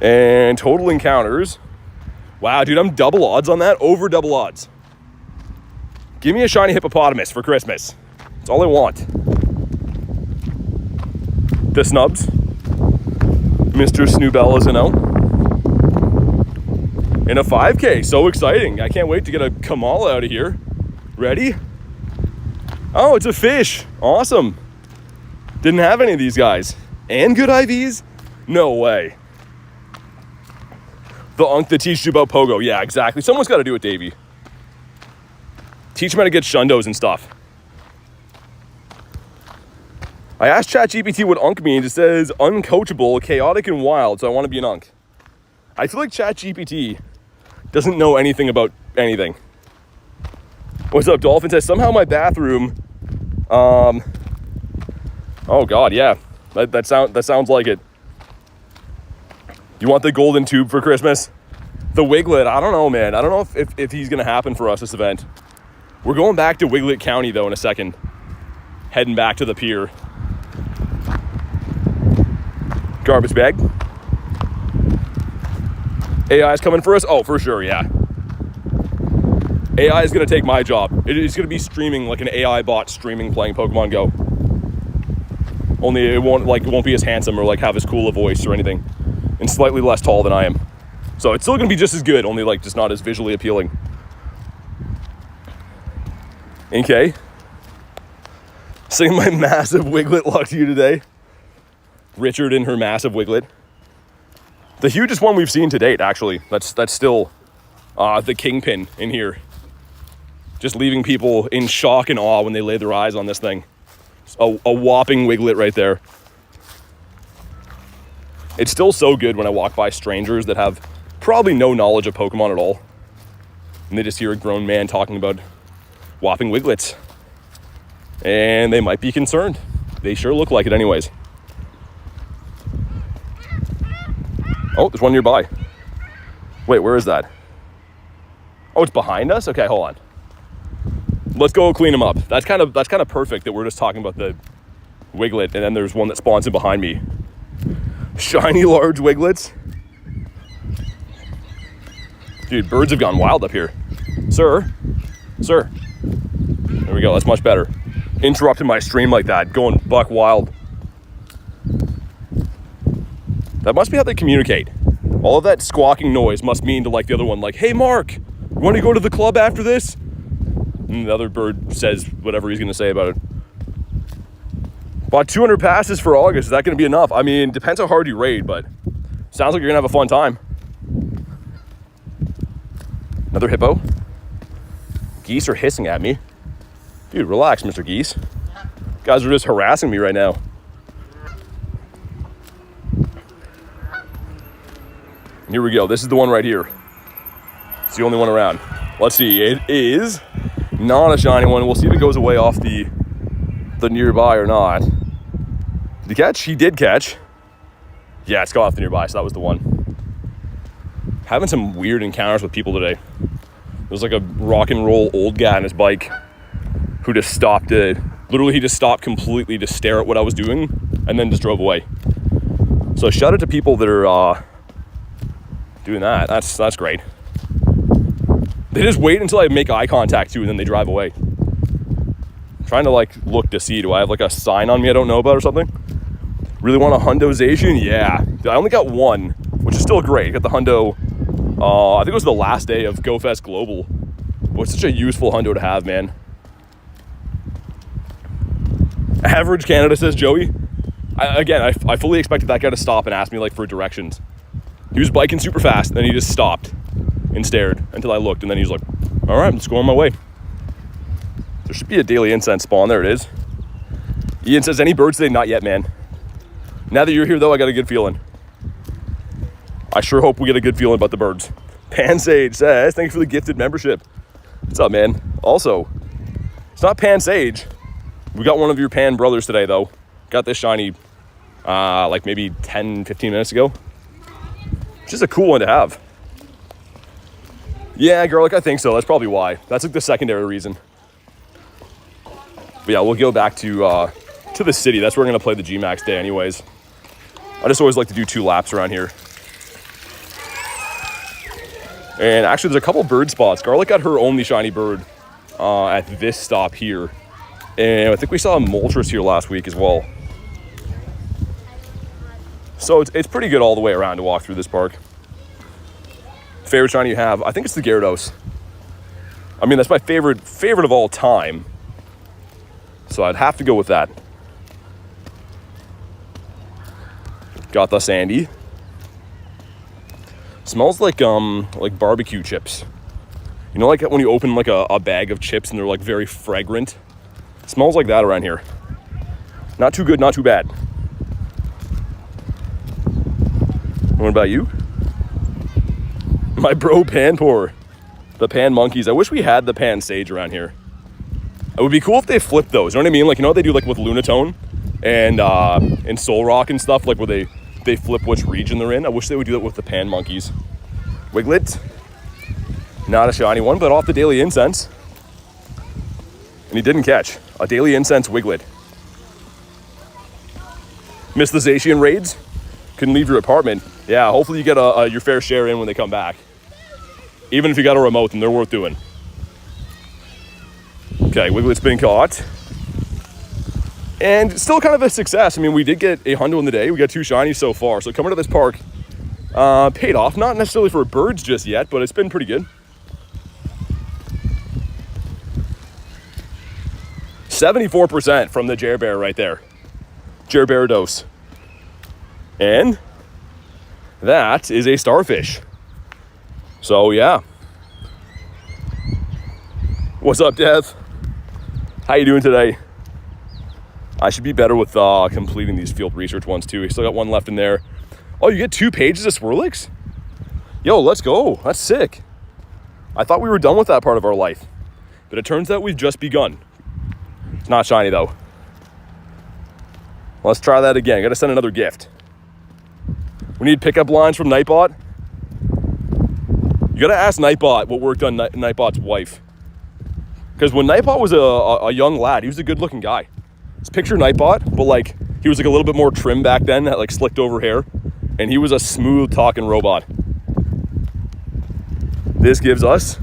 And total encounters. Wow, dude, I'm double odds on that. Over double odds. Give me a shiny hippopotamus for Christmas. That's all I want. The snubs. Mr. Snoobell is a no. And a 5K. So exciting. I can't wait to get a Kamala out of here. Ready? Oh, it's a fish. Awesome. Didn't have any of these guys. And good IVs? No way. The Unk that teaches you about Pogo. Yeah, exactly. Someone's got to do it, Davey. Teach him how to get shundos and stuff. I asked ChatGPT what Unk means. It says uncoachable, chaotic, and wild, so I want to be an Unk. I feel like ChatGPT doesn't know anything about anything. What's up, Dolphin? Says, somehow my bathroom Oh God, yeah. That sounds like it. You want the golden tube for Christmas? The Wiglet, I don't know, man. I don't know if he's gonna happen for us this event. We're going back to Wiglet County though in a second. Heading back to the pier. Garbage bag. AI is coming for us? Oh, for sure, yeah. AI is gonna take my job. It's gonna be streaming like an AI bot streaming playing Pokemon Go. Only it won't be as handsome or like have as cool a voice or anything. And slightly less tall than I am. So it's still gonna be just as good, only like just not as visually appealing. Okay. Sing my massive Wiglet luck to you today. Richard and her massive Wiglet. The hugest one we've seen to date, actually. That's still the kingpin in here. Just leaving people in shock and awe when they lay their eyes on this thing. A whopping Wiglet right there. It's still so good when I walk by strangers that have probably no knowledge of Pokemon at all. And they just hear a grown man talking about whopping Wiglets. And they might be concerned. They sure look like it anyways. Oh, there's one nearby. Wait, where is that? Oh, it's behind us? Okay, hold on. Let's go clean them up. That's kind of perfect that we're just talking about the Wiglet and then there's one that spawns in behind me. Shiny large Wiglets. Dude, birds have gone wild up here. Sir. There we go, that's much better. Interrupting my stream like that, going buck wild. That must be how they communicate. All of that squawking noise must mean to like the other one, like, hey Mark, you want to go to the club after this? And the other bird says whatever he's gonna say about it. Bought 200 passes for August, is that gonna be enough? I mean, depends how hard you raid, but sounds like you're gonna have a fun time. Another hippo. Geese are hissing at me. Dude, relax, Mr. Geese. Guys are just harassing me right now. Here we go. This is the one right here. It's the only one around. Let's see. It is not a shiny one. We'll see if it goes away off the nearby or not. Did he catch? He did catch. Yeah, it's gone off the nearby, so that was the one. Having some weird encounters with people today. There's like a rock and roll old guy on his bike who just stopped it. Literally, he just stopped completely to stare at what I was doing and then just drove away. So shout out to people that are doing that. That's great. They just wait until I make eye contact too and then they drive away. I'm trying to like look to see, do I have like a sign on me I don't know about or something? Really want a Hundozation? Yeah. I only got one, which is still great. Got the Hundo, I think it was the last day of GoFest Global. Well, it's such a useful Hundo to have, man. Average Canada, says Joey. I fully expected that guy to stop and ask me like for directions. He was biking super fast, and then he just stopped and stared until I looked, and then he's like, all right, let's go on my way. There should be a daily incense spawn. There it is. Ian says, any birds today? Not yet, man. Now that you're here, though, I got a good feeling. I sure hope we get a good feeling about the birds. Pansage says, thank you for the gifted membership. What's up, man? Also, it's not Pansage. We got one of your Pan brothers today, though. Got this shiny, like maybe 10, 15 minutes ago. Which is a cool one to have. Yeah, garlic, I think so. That's probably why. That's like the secondary reason. But yeah, we'll go back to the city. That's where we're going to play the G-Max day anyways. I just always like to do 2 laps around here. And actually, there's a couple bird spots. Garlic got her only shiny bird at this stop here. And I think we saw a Moltres here last week as well. So it's pretty good all the way around to walk through this park. Favorite shiny you have? I think it's the Gyarados. I mean, that's my favorite of all time. So I'd have to go with that. Got the Sandy. Smells like barbecue chips. You know, like when you open like a bag of chips and they're like very fragrant. It smells like that around here. Not too good, not too bad. What about you? My bro Panpour. The Pan Monkeys. I wish we had the Pan Sage around here. It would be cool if they flipped those. You know what I mean? Like, you know what they do like with Lunatone? and Soul Rock and stuff, like where they flip which region they're in. I wish they would do that with the Pan Monkeys. Wiglet, not a shiny one, but off the Daily Incense. And he didn't catch. A Daily Incense Wiglet. Missed the Zacian raids? Couldn't leave your apartment. Yeah, hopefully you get your fair share in when they come back. Even if you got a remote, then they're worth doing. Okay, Wiglet's been caught. And still kind of a success. I mean, we did get a hundo in the day. We got 2 shinies so far. So coming to this park paid off. Not necessarily for birds just yet, but it's been pretty good. 74% from the Jer Bear right there. Jer Bear dose. And that is a starfish. So yeah. What's up, Dev? How you doing today? I should be better with completing these field research ones too. We still got one left in there. Oh, you get 2 pages of Swirlix? Yo, let's go. That's sick. I thought we were done with that part of our life, but it turns out we've just begun. It's not shiny though. Let's try that again. Gotta send another gift. We need pickup lines from Nightbot. You gotta ask Nightbot what worked on Nightbot's wife. Because when Nightbot was a young lad, he was a good looking guy. Just picture Nightbot, but like he was like a little bit more trim back then, had like slicked over hair, and he was a smooth talking robot. This gives us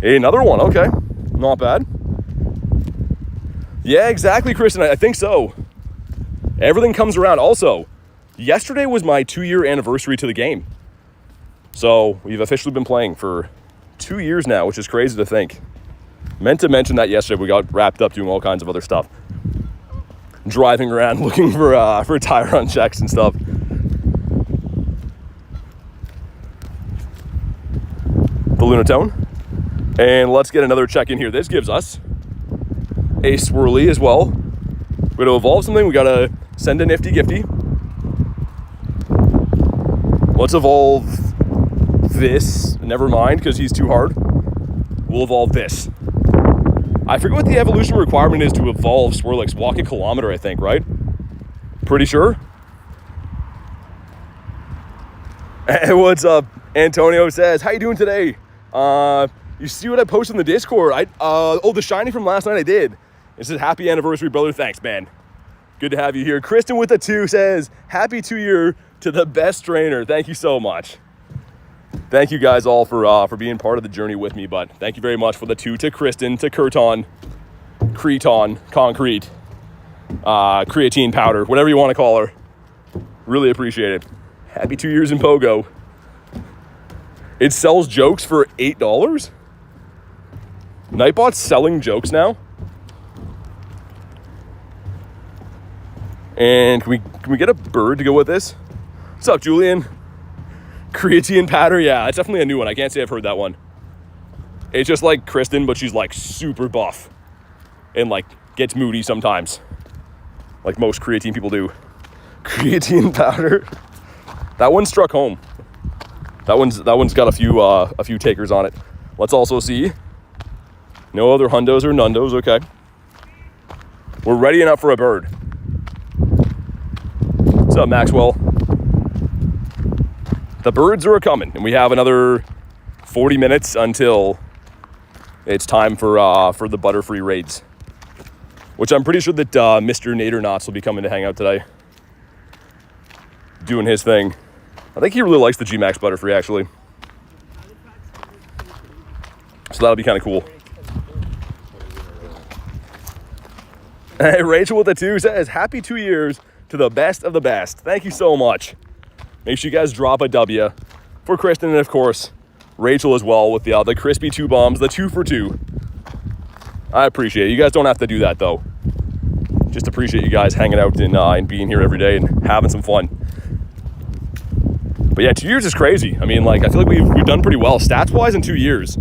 another one. Okay, not bad. Yeah, exactly, Kristen. I think so. Everything comes around. Also, yesterday was my 2-year anniversary to the game. So we've officially been playing for 2 years now, which is crazy to think. Meant to mention that yesterday. We got wrapped up doing all kinds of other stuff. Driving around looking for tire run checks and stuff. The Lunatone. And let's get another check in here. This gives us a Swirly as well. We're gonna evolve something. We gotta send a Nifty Gifty. Let's evolve this. Never mind, because he's too hard. We'll evolve this. I forget what the evolution requirement is to evolve Swirlix. Walk a kilometer, I think, right? Pretty sure. And what's up? Antonio says, how you doing today? You see what I posted in the Discord? Oh, the shiny from last night I did. It says, happy anniversary, brother. Thanks, man. Good to have you here. Kristen with the 2 says, happy 2-year to the best trainer. Thank you so much. Thank you guys all for being part of the journey with me, but thank you very much for the 2 to Kristen, to Kurton, Creton, Concrete, Creatine Powder, whatever you want to call her. Really appreciate it. Happy 2 years in Pogo. It sells jokes for $8? Nightbot's selling jokes now? And can we get a bird to go with this? What's up, Julian? Creatine Powder, yeah, it's definitely a new one. I can't say I've heard that one. It's just like Kristen, but she's like super buff and like gets moody sometimes, like most creatine people do. Creatine Powder. That one struck home. That one's got a few takers on it. Let's also see. No other hundos or nundos. Okay, we're ready enough for a bird. What's up, Maxwell? The birds are coming, and we have another 40 minutes until it's time for the Butterfree raids, which I'm pretty sure that Mr. Nadernots will be coming to hang out today, doing his thing. I think he really likes the G-Max Butterfree, actually. So that'll be kind of cool. Hey, Rachel with the 2 says, happy 2 years to the best of the best. Thank you so much. Make sure you guys drop a W for Kristen, and of course, Rachel as well with the crispy 2 bombs, the 2 for 2. I appreciate it. You guys don't have to do that though. Just appreciate you guys hanging out and being here every day and having some fun. But yeah, 2 years is crazy. I mean, like, I feel like we've done pretty well stats wise in 2 years.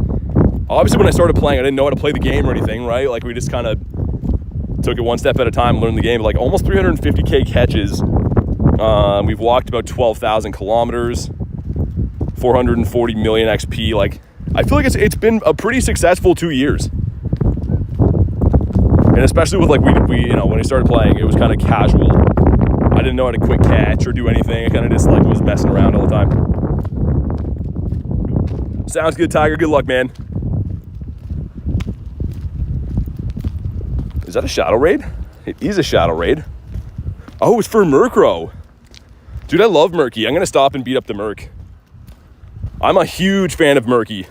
Obviously, when I started playing, I didn't know how to play the game or anything, right? Like, we just kind of took it one step at a time, learned the game. But like almost 350K catches. We've walked about 12,000 kilometers, 440 million XP. Like, I feel like it's been a pretty successful 2 years. And especially with like we you know, when I started playing, it was kind of casual. I didn't know how to quick catch or do anything. I kind of just like was messing around all the time. Sounds good, Tiger. Good luck, man. Is that a shadow raid? It is a shadow raid. Oh, it's for Murkrow. Dude, I love Murky. I'm gonna stop and beat up the Murk. I'm a huge fan of Murky.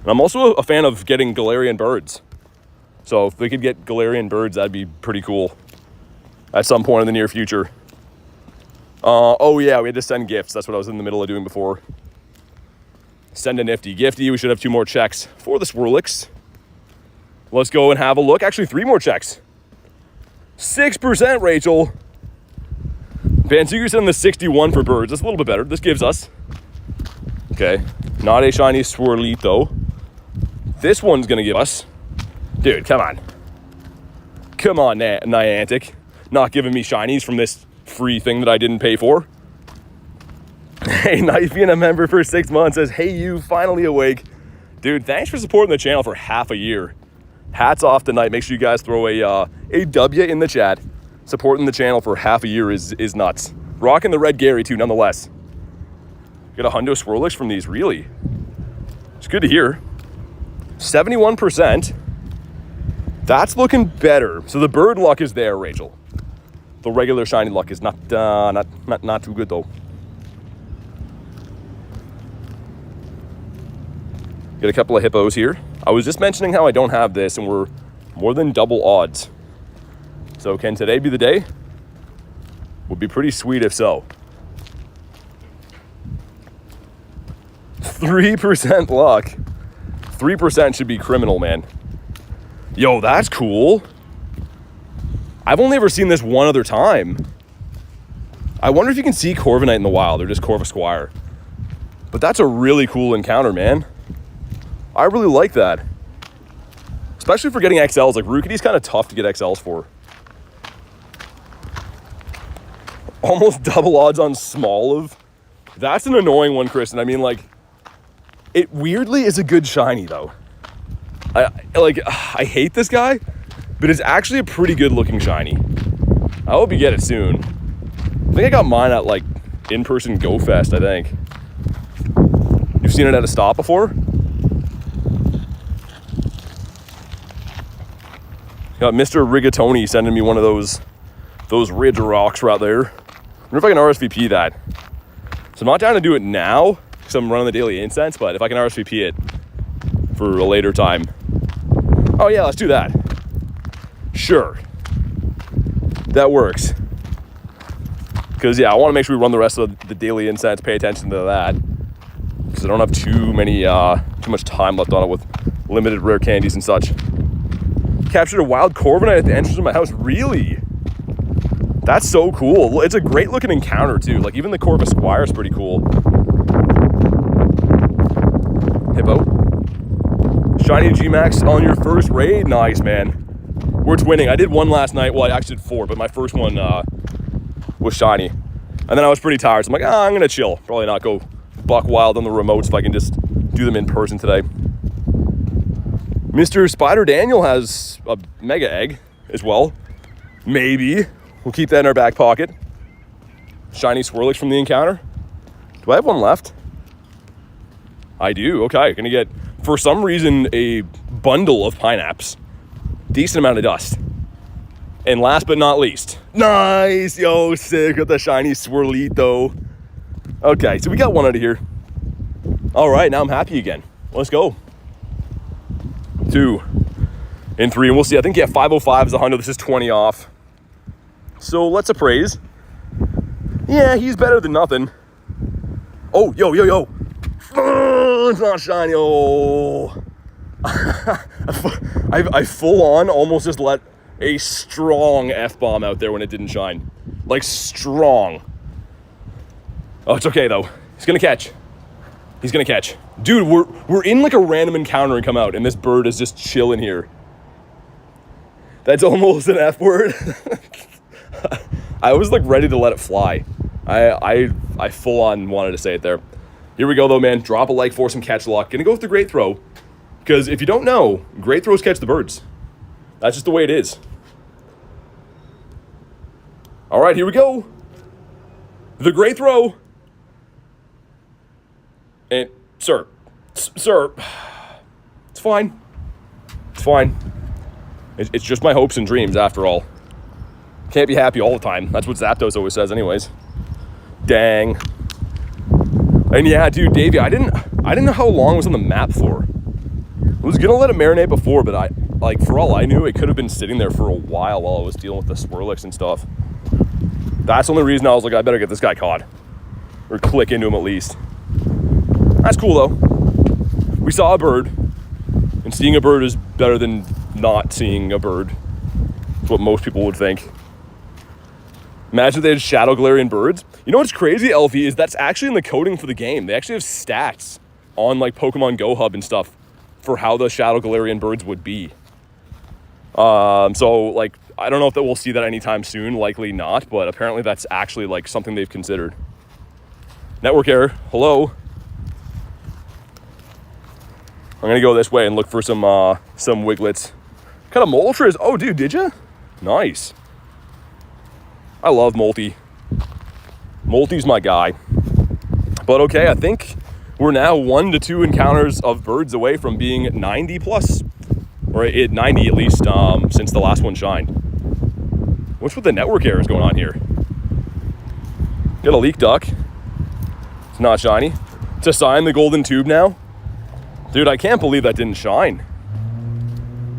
And I'm also a fan of getting Galarian birds. So if we could get Galarian birds, that'd be pretty cool at some point in the near future. Oh yeah, we had to send gifts. That's what I was in the middle of doing before. Send a nifty. Gifty, we should have 2 more checks for the Swirlix. Let's go and have a look. Actually, 3 more checks. 6%, Rachel. Bansugu sent the 61 for birds. That's a little bit better. This gives us. Okay, not a shiny Swirlito. This one's gonna give us. Dude, come on. Come on, Niantic. Not giving me shinies from this free thing that I didn't pay for. Hey, Knife being a member for 6 months says, hey, you finally awake. Dude, thanks for supporting the channel for half a year. Hats off tonight. Make sure you guys throw a W in the chat. Supporting the channel for half a year is nuts. Rocking the red Gary too, nonetheless. Get a hundo Swirlix from these, really. It's good to hear. 71%. That's looking better. So the bird luck is there, Rachel. The regular shiny luck is not too good though. Get a couple of hippos here. I was just mentioning how I don't have this and we're more than double odds. So can today be the day? Would be pretty sweet if so. 3% luck. 3% should be criminal, man. Yo, that's cool. I've only ever seen this one other time. I wonder if you can see Corviknight in the wild or just Corvisquire. But that's a really cool encounter, man. I really like that. Especially for getting XLs. Like, Rookity's kind of tough to get XLs for. Almost double odds on Smoliv. That's an annoying one, Kristen. I mean, like, it weirdly is a good shiny, though. I hate this guy, but it's actually a pretty good looking shiny. I hope you get it soon. I think I got mine at, like, in-person Go Fest, I think. You've seen it at a stop before? Got Mr. Rigatoni sending me one of those Ridge Rocks right there. I wonder if I can RSVP that. So I'm not down to do it now, because I'm running the daily incense, but if I can RSVP it for a later time. Oh yeah, let's do that. Sure. That works. Because yeah, I want to make sure we run the rest of the daily incense, pay attention to that. Because I don't have too much time left on it with limited rare candies and such. Captured a wild Corviknight at the entrance of my house. Really? That's so cool. It's a great looking encounter too. Like even the Corvisquire is pretty cool. Hippo. Shiny G-Max on your first raid. Nice, man. We're twinning. I did one last night. Well, I actually did 4, but my first one was shiny. And then I was pretty tired, so I'm like, I'm gonna chill. Probably not go buck wild on the remotes if I can just do them in person today. Mr. Spider Daniel has a mega egg as well. Maybe. We'll keep that in our back pocket. Shiny Swirlix from the encounter. Do I have one left? I do. Okay. Gonna get, for some reason, a bundle of Pineapps. Decent amount of dust. And last but not least. Nice. Yo, sick with the shiny Swirlito. Okay. So we got one out of here. All right. Now I'm happy again. Let's go. 2 and 3, and we'll see. I think, yeah, 505 is a hundo. This is 20 off. So let's appraise. Yeah, he's better than nothing. Oh, yo. Oh, it's not shiny. Oh. I full on almost just let a strong F-bomb out there when it didn't shine. Like, strong. Oh, it's okay, though. He's gonna catch. He's gonna catch. Dude, we're in like a random encounter and come out, and this bird is just chilling here. That's almost an F word. I was like ready to let it fly. I full on wanted to say it there. Here we go though, man. Drop a like for some catch luck. Gonna go with the great throw. Because if you don't know, great throws catch the birds. That's just the way it is. All right, here we go. The great throw. And, sir, it's fine. It's fine. It's just my hopes and dreams, after all. Can't be happy all the time. That's what Zapdos always says anyways. Dang. And yeah, dude, Davey, I didn't know how long it was on the map for. I was gonna let it marinate before, but for all I knew, it could have been sitting there for a while I was dealing with the Swirlix and stuff. That's the only reason I was like, I better get this guy caught. Or click into him at least. That's cool though. We saw a bird. And seeing a bird is better than not seeing a bird. That's what most people would think. Imagine if they had Shadow Galarian birds. You know what's crazy, Elfie, is that's actually in the coding for the game. They actually have stats on like Pokemon Go Hub and stuff for how the Shadow Galarian birds would be. So like, I don't know if that we'll see that anytime soon, likely not, but apparently that's actually like something they've considered. Network error, hello. I'm gonna go this way and look for some Wigglets. What kind of Moltres? Oh, dude, did ya? Nice. I love Molty. Molty's my guy. But okay, I think we're now 1 to 2 encounters of birds away from being 90 plus. Or at 90 at least, since the last one shined. What's with the network errors going on here? Got a leak duck. It's not shiny. To sign the golden tube now? Dude, I can't believe that didn't shine.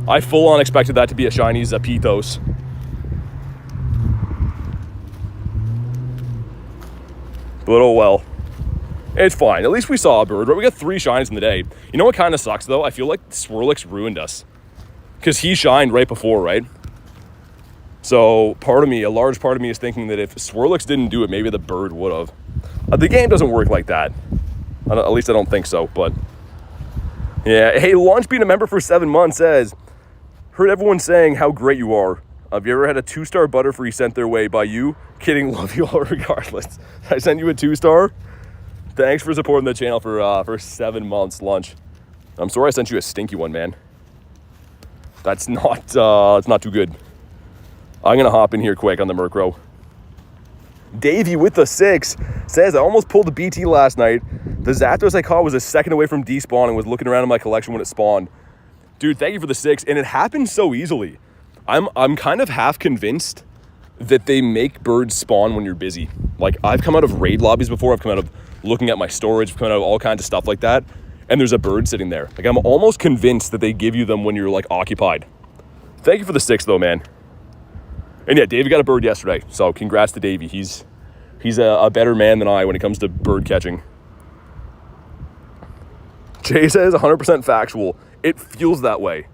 I full on expected that to be a shiny Zapdos. But oh well. It's fine. At least we saw a bird, right? We got 3 shinies in the day. You know what kind of sucks though? I feel like Swirlix ruined us. Because he shined right before, right? So a large part of me is thinking that if Swirlix didn't do it, maybe the bird would have. The game doesn't work like that. At least I don't think so, but... Yeah, hey, Launch being a member for 7 months says, heard everyone saying how great you are. Have you ever had a 2-star Butterfree sent their way by you? Kidding, love you all regardless. I sent you a 2-star. Thanks for supporting the channel for 7 months, Lunch. I'm sorry I sent you a stinky one, man. That's not, it's not too good. I'm gonna hop in here quick on the Murkrow. Davey with the 6 says, I almost pulled a BT last night. The Zapdos I caught was a second away from despawning, was looking around in my collection when it spawned. Dude, thank you for the 6, and it happened so easily. I'm kind of half convinced that they make birds spawn when you're busy. Like, I've come out of raid lobbies before, I've come out of looking at my storage, I've come out of all kinds of stuff like that, and there's a bird sitting there. Like, I'm almost convinced that they give you them when you're, like, occupied. Thank you for the 6, though, man. And yeah, Davey got a bird yesterday, so congrats to Davey. He's a better man than I when it comes to bird catching. Jay says 100% factual. It feels that way.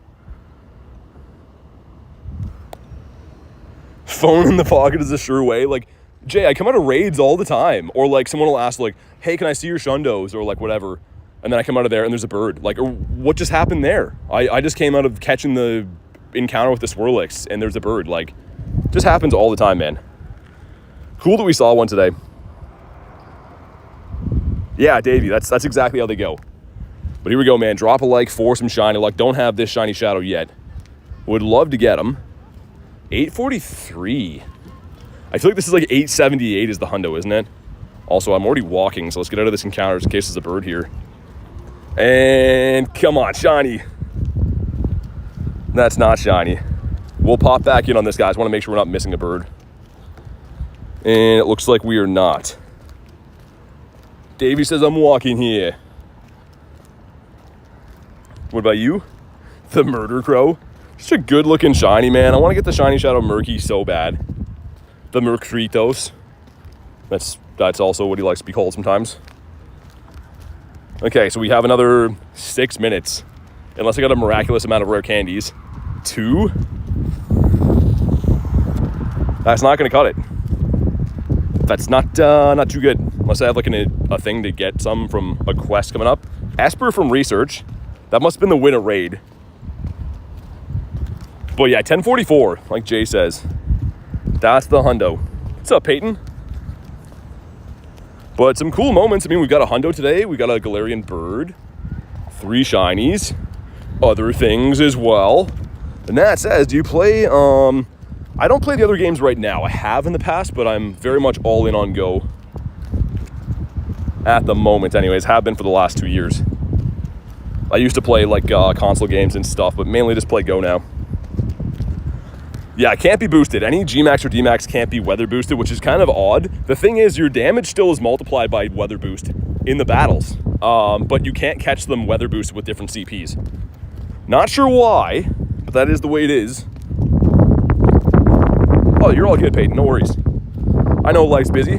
Phone in the pocket is a sure way. Like, Jay, I come out of raids all the time. Or like someone will ask like, hey, can I see your Shundos? Or like whatever. And then I come out of there and there's a bird. Like, or what just happened there? I just came out of catching the encounter with the Swirlix and there's a bird. Like, just happens all the time, man. Cool that we saw one today. Yeah, Davey, that's exactly how they go. But here we go, man. Drop a like for some shiny luck. Don't have this shiny shadow yet. Would love to get them. 843. I feel like this is like 878 is the hundo, isn't it? Also, I'm already walking, so let's get out of this encounter just in case there's a bird here. And come on, shiny. That's not shiny. We'll pop back in on this, guys. Want to make sure we're not missing a bird. And it looks like we are not. Davey says I'm walking here. What about you? The Murder Crow. Just a good looking shiny, man. I want to get the shiny shadow Murky so bad. The Murkritos. That's also what he likes to be called sometimes. Okay, so we have another 6 minutes. Unless I got a miraculous amount of rare candies. 2. That's not going to cut it. That's not too good. Unless I have like a thing to get some from a quest coming up. Esper from Research. That must have been the winner raid. But yeah, 1044, like Jay says. That's the hundo. What's up, Peyton? But some cool moments. I mean, we've got a hundo today. We got a Galarian bird. 3 shinies. other things as well. And that says, do you play, I don't play the other games right now. I have in the past, but I'm very much all in on Go. At the moment, anyways, have been for the last 2 years. I used to play like console games and stuff, but mainly just play Go now. Yeah, it can't be boosted. Any G-Max or D-Max can't be weather boosted, which is kind of odd. The thing is, your damage still is multiplied by weather boost in the battles, but you can't catch them weather boosted with different CPs. Not sure why, but that is the way it is. Oh, you're all good, Peyton. No worries. I know life's busy.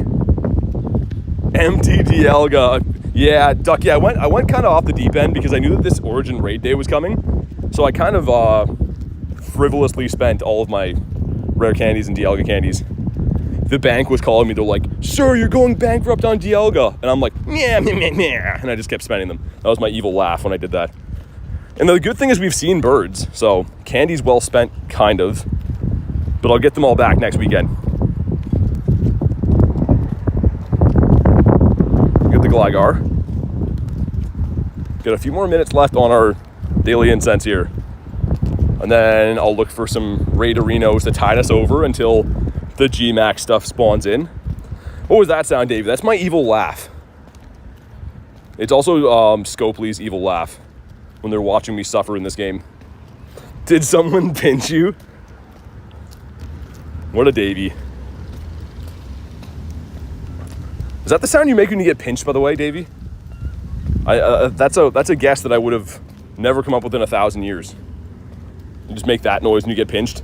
MTG Elga. Yeah, Duck, yeah, I went kind of off the deep end because I knew that this Origin raid day was coming. So I kind of frivolously spent all of my rare candies and Dialga candies. The bank was calling me. They're like, "Sir, you're going bankrupt on Dialga." And I'm like, "Meh, meh, meh, meh." And I just kept spending them. That was my evil laugh when I did that. And the good thing is we've seen birds. So candy's well spent, kind of. But I'll get them all back next weekend. Get the Gligar. Got a few more minutes left on our daily incense here. And then I'll look for some raid arenas to tide us over until the G-Max stuff spawns in. What was that sound, Davey? That's my evil laugh. It's also Scopely's evil laugh when they're watching me suffer in this game. Did someone pinch you? What a Davey. Is that the sound you make when you get pinched, by the way, Davey? That's a guess that I would have never come up with in 1,000 years. You just make that noise when you get pinched.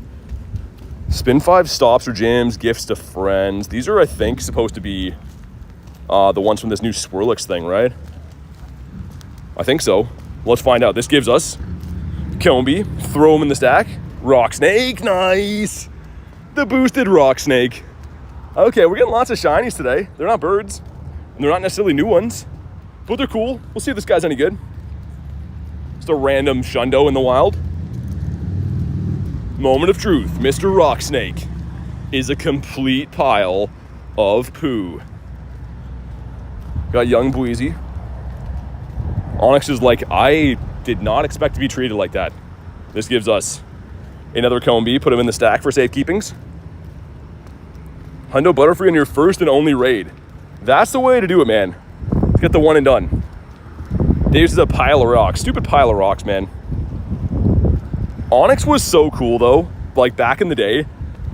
Spin 5 stops or jams, gifts to friends. These are, I think, supposed to be the ones from this new Swirlix thing, right? I think so. Let's find out. This gives us Combi, throw him in the stack. Rock Snake, nice. The boosted Rock Snake. Okay, we're getting lots of shinies today. They're not birds, and they're not necessarily new ones, but they're cool. We'll see if this guy's any good. Just a random Shundo in the wild. Moment of truth. Mr. Rock Snake is a complete pile of poo. Got young Bweezy. Onyx is like, I did not expect to be treated like that. This gives us another Combi. Put him in the stack for safekeepings. Hundo Butterfree in your first and only raid. That's the way to do it, man. Let's get the one and done. Dave's is a pile of rocks. Stupid pile of rocks, man. Onyx was so cool, though. Like, back in the day,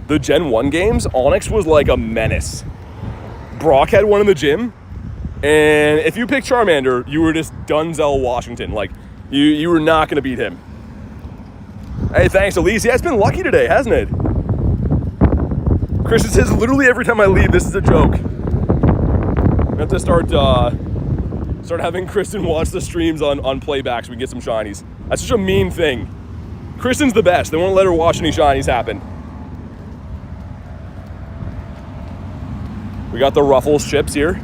the Gen 1 games, Onyx was like a menace. Brock had one in the gym, and if you picked Charmander, you were just Denzel Washington. Like, you were not going to beat him. Hey, thanks, Elise. Yeah, it's been lucky today, hasn't it? Christian says, literally every time I leave, this is a joke. I have to start having Kristen watch the streams on playback so we can get some shinies. That's such a mean thing. Kristen's the best. They won't let her watch any shinies happen. We got the Ruffles chips here.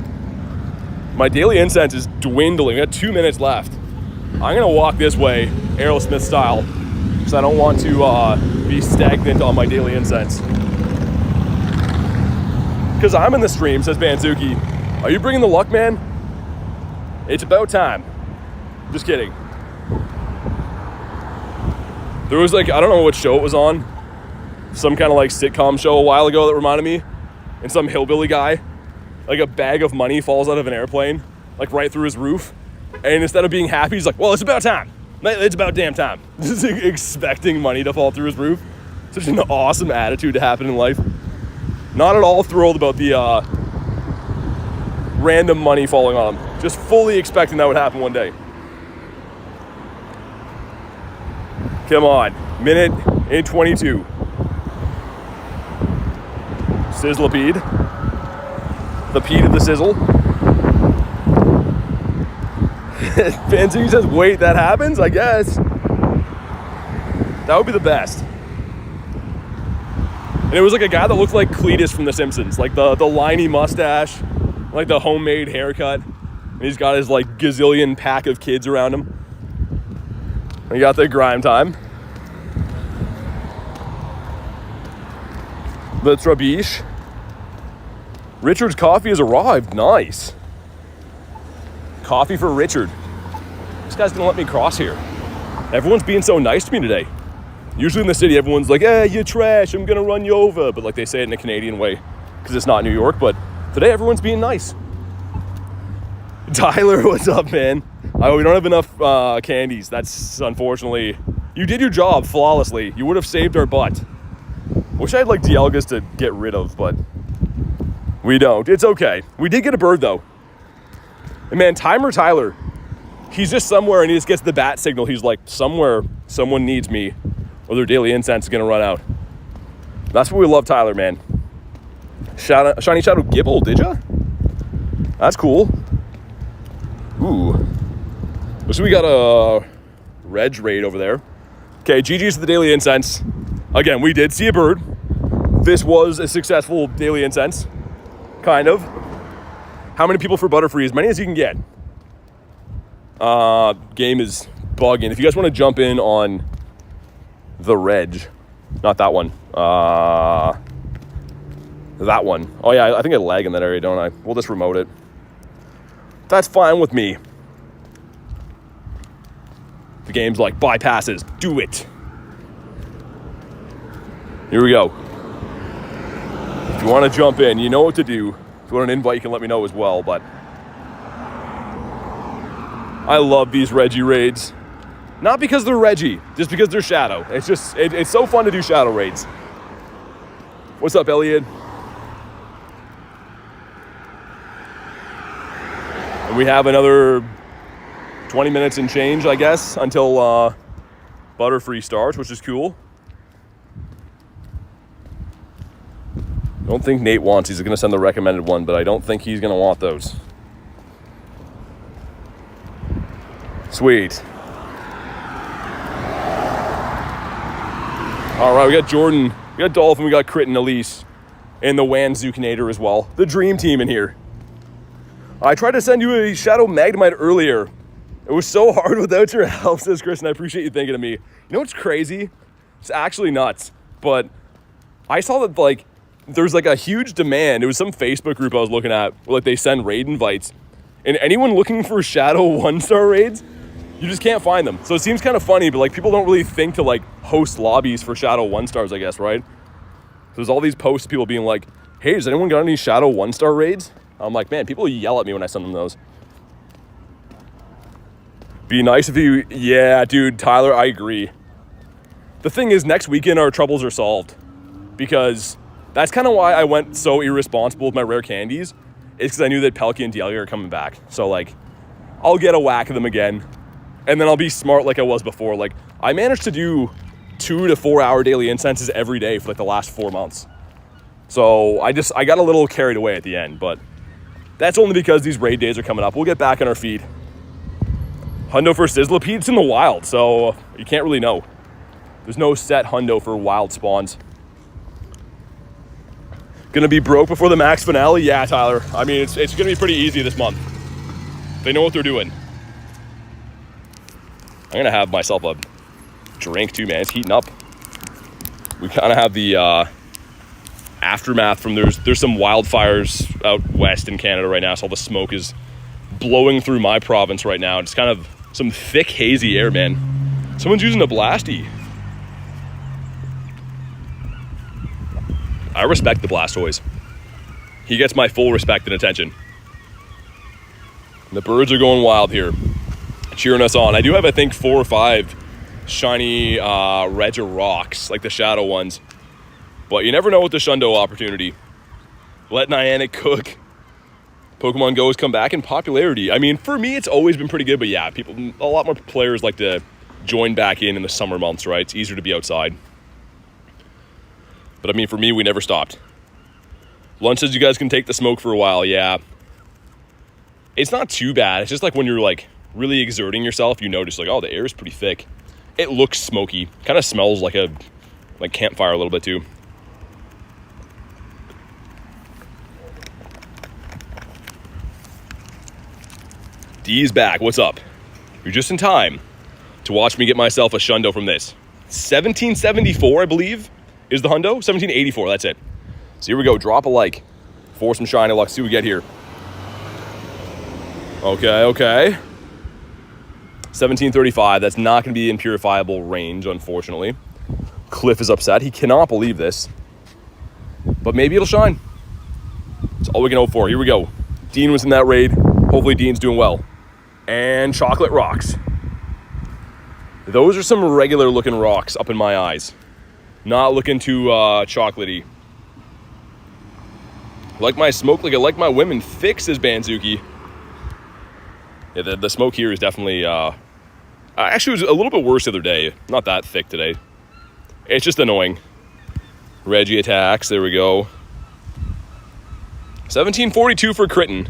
My daily incense is dwindling. I got 2 minutes left. I'm gonna walk this way, Aerosmith style, because I don't want to be stagnant on my daily incense. Because I'm in the stream, says Banzuki. Are you bringing the luck, man? It's about time. Just kidding. There was like, I don't know what show it was on. Some kind of like sitcom show a while ago that reminded me. And some hillbilly guy, like a bag of money falls out of an airplane, like right through his roof. And instead of being happy, he's like, well, it's about time. It's about damn time. Just expecting money to fall through his roof. Such an awesome attitude to happen in life. Not at all thrilled about the random money falling on him. Just fully expecting that would happen one day. Come on, minute and 22. Sizzlipede. The Pede of the Sizzle. Fancy says, wait, that happens? I guess. That would be the best. And it was like a guy that looked like Cletus from The Simpsons. Like the liney mustache, like the homemade haircut. And he's got his like gazillion pack of kids around him. We got the grime time. The Trabiche. Richard's coffee has arrived. Nice. Coffee for Richard. This guy's gonna let me cross here. Everyone's being so nice to me today. Usually in the city, everyone's like, "Eh, you're trash, I'm gonna run you over." But like they say it in a Canadian way because it's not New York. But today, everyone's being nice. Tyler, what's up, man? Oh, we don't have enough candies. That's unfortunately, you did your job flawlessly. You would have saved our butt. Wish I had like Dialgas to get rid of, but we don't. It's okay. We did get a bird though. And man, Timer Tyler, he's just somewhere and he just gets the bat signal. He's like, somewhere someone needs me or their daily incense is gonna run out. That's what we love, Tyler, man. Shiny Shadow Gibble, did ya? That's cool. Ooh. So we got a Reg raid over there. Okay, GG's to the daily incense. Again, we did see a bird. This was a successful daily incense. Kind of. How many people for Butterfree? As many as you can get. Game is bugging. If you guys want to jump in on the Reg. Not that one. That one. Oh yeah, I think I lag in that area, don't I? We'll just remote it. That's fine with me. The game's like, bypasses, do it. Here we go. If you want to jump in, you know what to do. If you want an invite, you can let me know as well, but I love these Reggie raids. Not because they're Reggie, just because they're Shadow. It's just, it's so fun to do Shadow raids. What's up, Elliot? And we have another 20 minutes and change, I guess, until Butterfree starts, which is cool. I don't think Nate wants. He's going to send the recommended one, but I don't think he's going to want those. Sweet. All right, we got Jordan, we got Dolphin, we got Crit and Elise, and the Wanzukinator as well. The dream team in here. I tried to send you a Shadow Magnemite earlier. It was so hard without your help, says Chris, and I appreciate you thinking of me. You know what's crazy? It's actually nuts, but I saw that, like, there's, like, a huge demand. It was some Facebook group I was looking at where, like, they send raid invites, and anyone looking for Shadow 1-star raids, you just can't find them. So it seems kind of funny, but, like, people don't really think to, like, host lobbies for Shadow 1-stars, I guess, right? There's all these posts of people being like, hey, has anyone got any Shadow 1-star raids? I'm like, man, people yell at me when I send them those. Be nice if you... Yeah, dude, Tyler, I agree. The thing is, next weekend our troubles are solved. Because that's kind of why I went so irresponsible with my rare candies. Is because I knew that Pelkey and Delia are coming back. So, like, I'll get a whack of them again. And then I'll be smart like I was before. Like, I managed to do 2 to 4 hour daily incenses every day for, like, the last 4 months. So, I got a little carried away at the end. But that's only because these raid days are coming up. We'll get back on our feet. Hundo for Sizzlipede's in the wild, so you can't really know. There's no set hundo for wild spawns. Gonna be broke before the max finale? Yeah, Tyler. I mean, it's gonna be pretty easy this month. They know what they're doing. I'm gonna have myself a drink too, man. It's heating up. We kind of have the aftermath from there's some wildfires out west in Canada right now, so all the smoke is blowing through my province right now. It's kind of some thick, hazy air, man. Someone's using a blasty. I respect the Blastoise. He gets my full respect and attention. The birds are going wild here, cheering us on. I do have, I think, 4 or 5 shiny Regirox, like the shadow ones. But you never know with the Shundo opportunity. Let Niantic cook. Pokemon GO has come back in popularity. I mean, for me, it's always been pretty good, but yeah, a lot more players like to join back in the summer months, right? It's easier to be outside. But I mean, for me, we never stopped. Lunch says you guys can take the smoke for a while. Yeah. It's not too bad. It's just like when you're like really exerting yourself, you notice like, oh, the air is pretty thick. It looks smoky. Kind of smells like a campfire a little bit too. D's back. What's up? You're just in time to watch me get myself a Shundo from this. 1774, I believe, is the hundo. 1784, that's it. So here we go. Drop a like for some shiny luck. See what we get here. Okay. 1735. That's not going to be in purifiable range, unfortunately. Cliff is upset. He cannot believe this. But maybe it'll shine. That's all we can hope for. Here we go. Dean was in that raid. Hopefully Dean's doing well. And chocolate rocks. Those are some regular looking rocks up in my eyes. Not looking too chocolatey. Like my smoke, like I like my women thick, says Banzuki. Yeah, the smoke here is definitely, actually it was a little bit worse the other day. Not that thick today. It's just annoying. Reggie attacks, there we go. 1742 for Critton.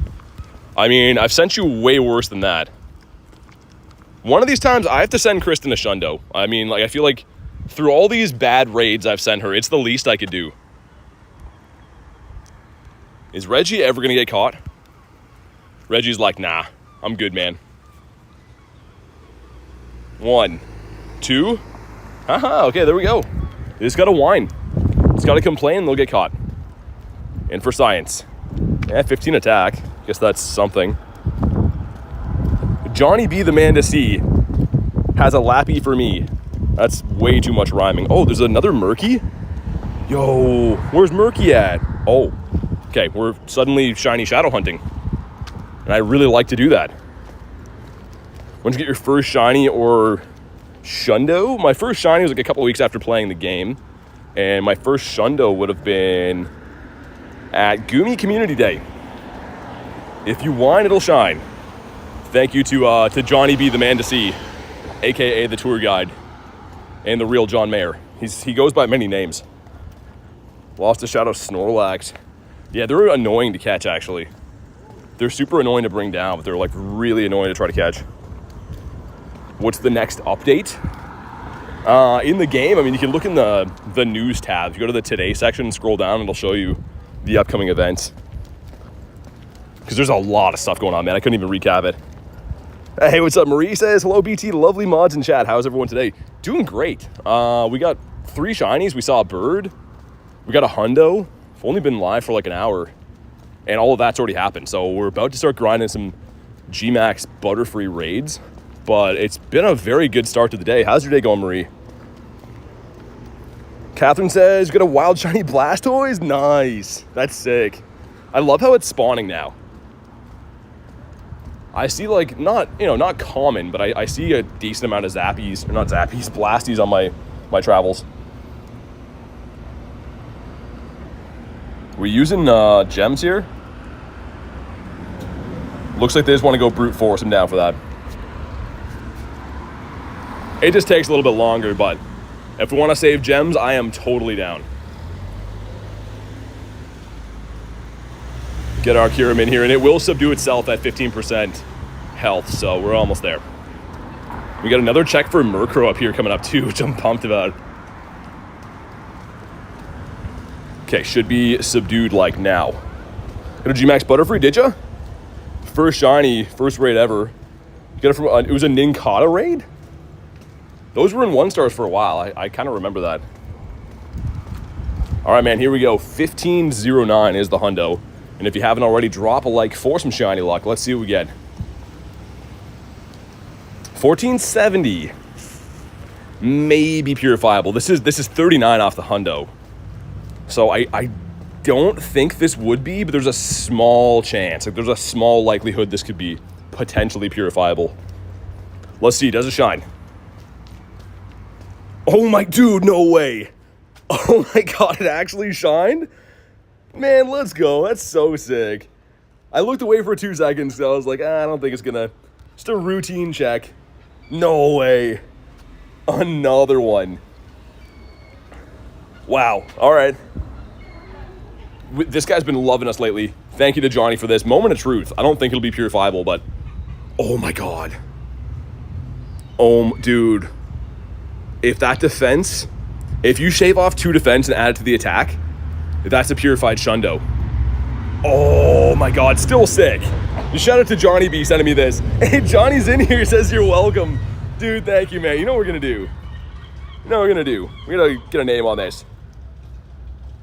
I mean, I've sent you way worse than that. One of these times, I have to send Kristen a Shundo. I mean, like, I feel like through all these bad raids I've sent her, it's the least I could do. Is Reggie ever going to get caught? Reggie's like, nah, I'm good, man. 1, 2. Haha, okay, there we go. They just got to whine. Just got to complain, they'll get caught. And for science. Yeah, 15 attack. Guess that's something. Johnny B, the man to see, has a lappy for me. That's way too much rhyming. Oh, there's another Murky? Yo, where's Murky at? Oh, okay, we're suddenly shiny shadow hunting. And I really like to do that. When did you get your first shiny or Shundo? My first shiny was like a couple weeks after playing the game. And my first Shundo would have been at Gumi Community Day. If you whine, it'll shine. Thank you to Johnny B, the man to see, aka the tour guide, and the real John Mayer. He goes by many names. Lost to Shadow Snorlax. Yeah, they're annoying to catch, actually. They're super annoying to bring down, but they're like really annoying to try to catch. What's the next update? In the game, I mean, you can look in the news tab. If you go to the Today section and scroll down, it'll show you the upcoming events. Because there's a lot of stuff going on, man. I couldn't even recap it. Hey, what's up? Marie says, hello, BT. Lovely mods in chat. How's everyone today? Doing great. We got 3 shinies. We saw a bird. We got a hundo. We've only been live for like an hour. And all of that's already happened. So we're about to start grinding some G-Max Butterfree raids. But it's been a very good start to the day. How's your day going, Marie? Catherine says, you got a wild shiny Blastoise? Nice. That's sick. I love how it's spawning now. I see, like, not common, but I see a decent amount of Zappies, or not Zappies, Blasties on my travels. We using gems here? Looks like they just want to go brute force him down for that. It just takes a little bit longer, but if we want to save gems, I am totally down. Get our Kyurem in here, and it will subdue itself at 15% health, so we're almost there. We got another check for Murkrow up here coming up too, which I'm pumped about. Okay, should be subdued like now. Got a G-Max Butterfree, did ya? First shiny, first raid ever. You got it from, it was a Nincada raid? Those were in 1-stars for a while. I kind of remember that. All right, man, here we go. 1509 is the hundo. And if you haven't already, drop a like for some shiny luck. Let's see what we get. 1470. Maybe purifiable. This is 39 off the hundo. So I don't think this would be, but there's a small chance. Like, there's a small likelihood this could be potentially purifiable. Let's see, does it shine? Oh my, dude, no way. Oh my God, it actually shined? Man, let's go. That's so sick. I looked away for 2 seconds, so I was like, I don't think it's gonna. Just a routine check. No way. Another one. Wow. All right. This guy's been loving us lately. Thank you to Johnny for this. Moment of truth. I don't think it'll be purifiable, but oh my God. Oh, dude. If that defense, if you shave off 2 defense and add it to the attack, that's a purified Shundo. Oh my God, still sick. Shout out to Johnny B sending me this. Hey, Johnny's in here, says you're welcome. Dude, thank you, man. You know what we're gonna do? You know what we're gonna do? We're gonna get a name on this.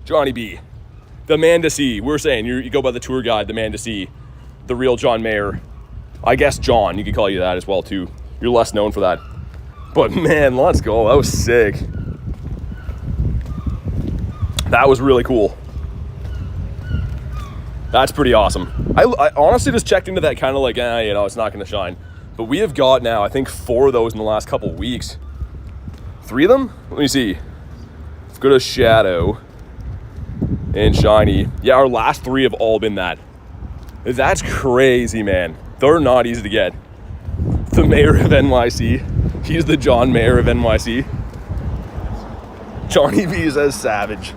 Johnny B. The man to see. We're saying you go by the tour guide, the man to see. The real John Mayer. I guess John, you could call you that as well too. you're less known for that. But man, let's go. That was sick. That was really cool. That's pretty awesome. I honestly just checked into that kind of like, you know, it's not going to shine. But we have got now, I think 4 of those in the last couple weeks. 3 of them? Let me see. Let's go to Shadow and Shiny. Yeah, our last 3 have all been that. That's crazy, man. They're not easy to get. The mayor of NYC. He's the John Mayer of NYC. Johnny B says savage.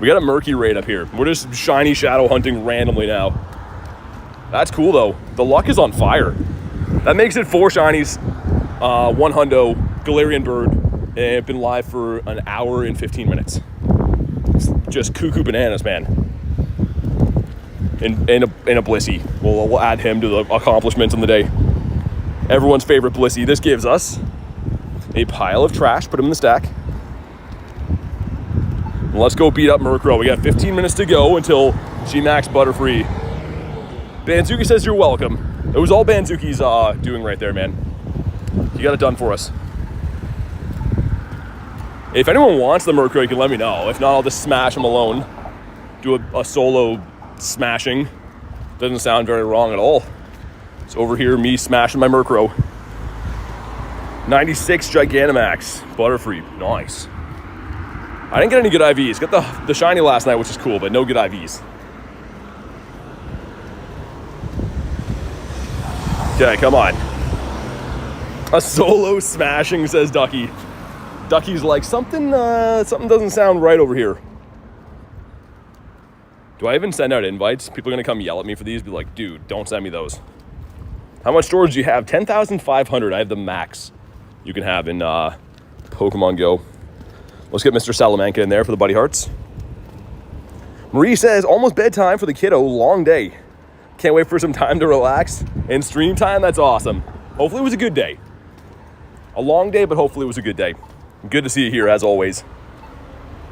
We got a murky raid up here. We're just shiny shadow hunting randomly now. That's cool though. The luck is on fire. That makes it 4 shinies, 1 hundo, Galarian Bird, and been live for an hour and 15 minutes. It's just cuckoo bananas, man. And a Blissey. We'll add him to the accomplishments in the day. Everyone's favorite Blissey. This gives us a pile of trash. Put him in the stack. Let's go beat up Murkrow. We got 15 minutes to go until G-Max Butterfree. Banzuki says you're welcome. It was all Banzuki's doing right there, man. You got it done for us. If anyone wants the Murkrow, you can let me know. If not, I'll just smash him alone. Do a solo smashing. Doesn't sound very wrong at all. It's over here, me smashing my Murkrow. 96 Gigantamax Butterfree. Nice. I didn't get any good IVs. Got the shiny last night, which is cool, but no good IVs. Okay, come on. A solo smashing, says Ducky. Ducky's like, something doesn't sound right over here. Do I even send out invites? People are gonna come yell at me for these, be like, dude, don't send me those. How much storage do you have? 10,500. I have the max you can have in Pokemon GO. Let's get Mr. Salamanca in there for the buddy hearts. Marie says, almost bedtime for the kiddo, long day. Can't wait for some time to relax. And stream time, that's awesome. Hopefully it was a good day. A long day, but hopefully it was a good day. Good to see you here, as always.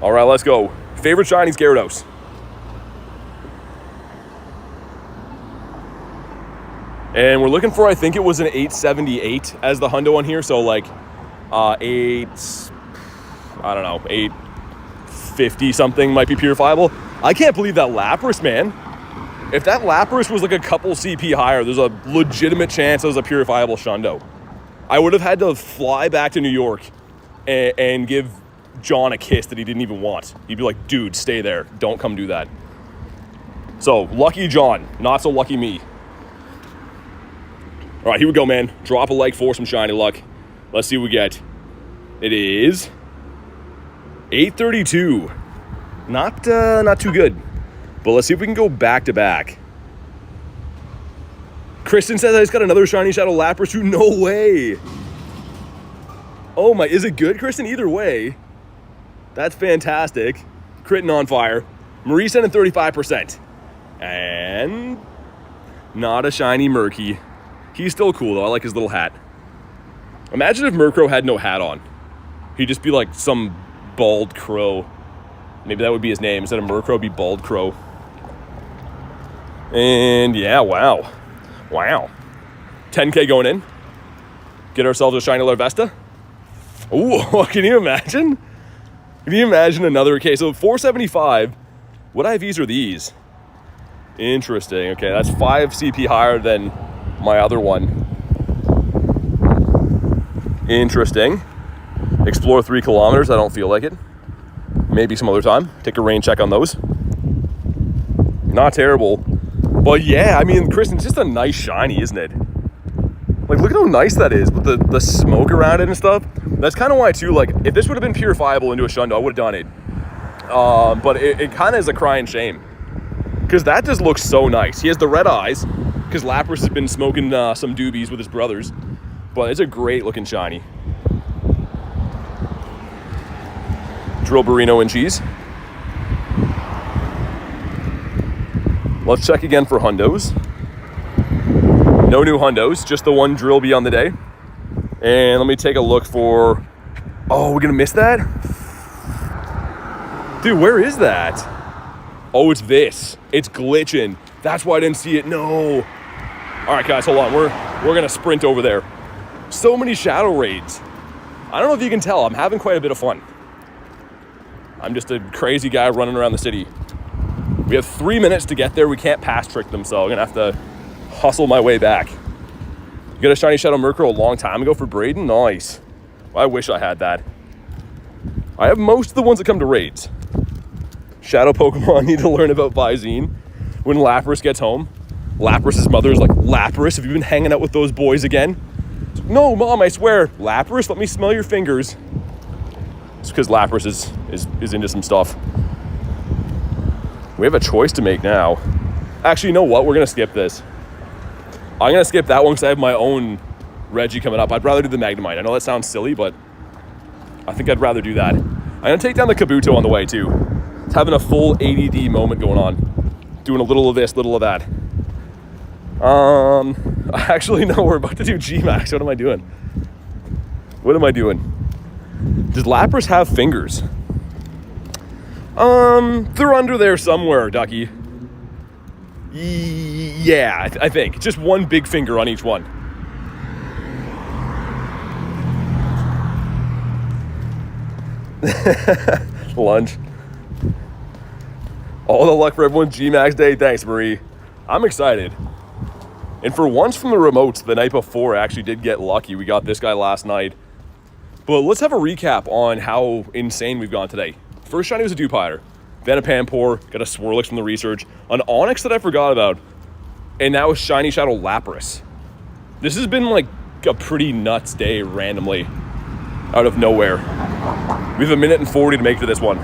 All right, let's go. Favorite shinies, Gyarados. And we're looking for, I think it was an 878 as the hundo on here. So like 850 something might be purifiable. I can't believe that Lapras, man. If that Lapras was like a couple CP higher, there's a legitimate chance it was a purifiable Shundo. I would have had to fly back to New York and give John a kiss that he didn't even want. He'd be like, dude, stay there. Don't come do that. So, lucky John, not so lucky me. All right, here we go, man. Drop a like for some shiny luck. Let's see what we get. It is 832. Not too good. But let's see if we can go back to back. Kristen says I just got another shiny shadow Lapras too. No way. Oh my, is it good, Kristen? Either way. That's fantastic. Critting on fire. Marie sending 35%. And not a shiny Murky. He's still cool though. I like his little hat. Imagine if Murkrow had no hat on. He'd just be like some bald crow. Maybe that would be his name. Instead of Murkrow, be Bald Crow. And yeah, wow. Wow. 10K going in. Get ourselves a shiny Larvesta. Ooh, can you imagine? Can you imagine another case? So 475. What IVs are these? Interesting. Okay, that's 5 CP higher than my other one. Interesting. Explore 3 kilometers. I don't feel like it. Maybe some other time. Take a rain check on those. Not terrible. But yeah, I mean, Kristen, it's just a nice shiny, isn't it? Like, look at how nice that is with the smoke around it and stuff. That's kind of why, too, like, if this would have been purifiable into a Shundo, I would have done it. But it kind of is a crying shame. Because that just looks so nice. He has the red eyes, because Lapras has been smoking some doobies with his brothers. But it's a great looking shiny. Drill Burrino and cheese. Let's check again for hundos. No new hundos, just the one drill bee on the day. And let me take a look for... Oh, we're gonna miss that? Dude, where is that? Oh, it's this. It's glitching. That's why I didn't see it. No. All right, guys, hold on. We're gonna sprint over there. So many shadow raids. I don't know if you can tell, I'm having quite a bit of fun. I'm just a crazy guy running around the city. We have 3 minutes to get there. We can't pass trick them, so I'm gonna have to hustle my way back. You got a shiny Shadow Murkrow a long time ago for Braden? Nice. Well, I wish I had that. I have most of the ones that come to raids. Shadow Pokemon need to learn about Visine. When Lapras gets home, Lapras's mother is like, Lapras, have you been hanging out with those boys again? No, Mom, I swear. Lapras, let me smell your fingers. It's because Lapras is into some stuff. We have a choice to make now. Actually, you know what? We're going to skip this. I'm going to skip that one because I have my own Reggie coming up. I'd rather do the Magnemite. I know that sounds silly, but I think I'd rather do that. I'm going to take down the Kabuto on the way, too. It's having a full ADD moment going on. Doing a little of this, little of that. Actually, no, we're about to do G-Max. What am I doing? What am I doing? Does Lapras have fingers? They're under there somewhere, Ducky. Yeah, I think. Just one big finger on each one. Lunch. All the luck for everyone's G-Max day. Thanks, Marie. I'm excited. And for once from the remotes, the night before, I actually did get lucky. We got this guy last night. But let's have a recap on how insane we've gone today. First shiny was a Dewpider. Then a Panpour. Got a Swirlix from the research. An Onix that I forgot about. And now a shiny Shadow Lapras. This has been like a pretty nuts day randomly. Out of nowhere. We have 1 minute and 40 to make to this one.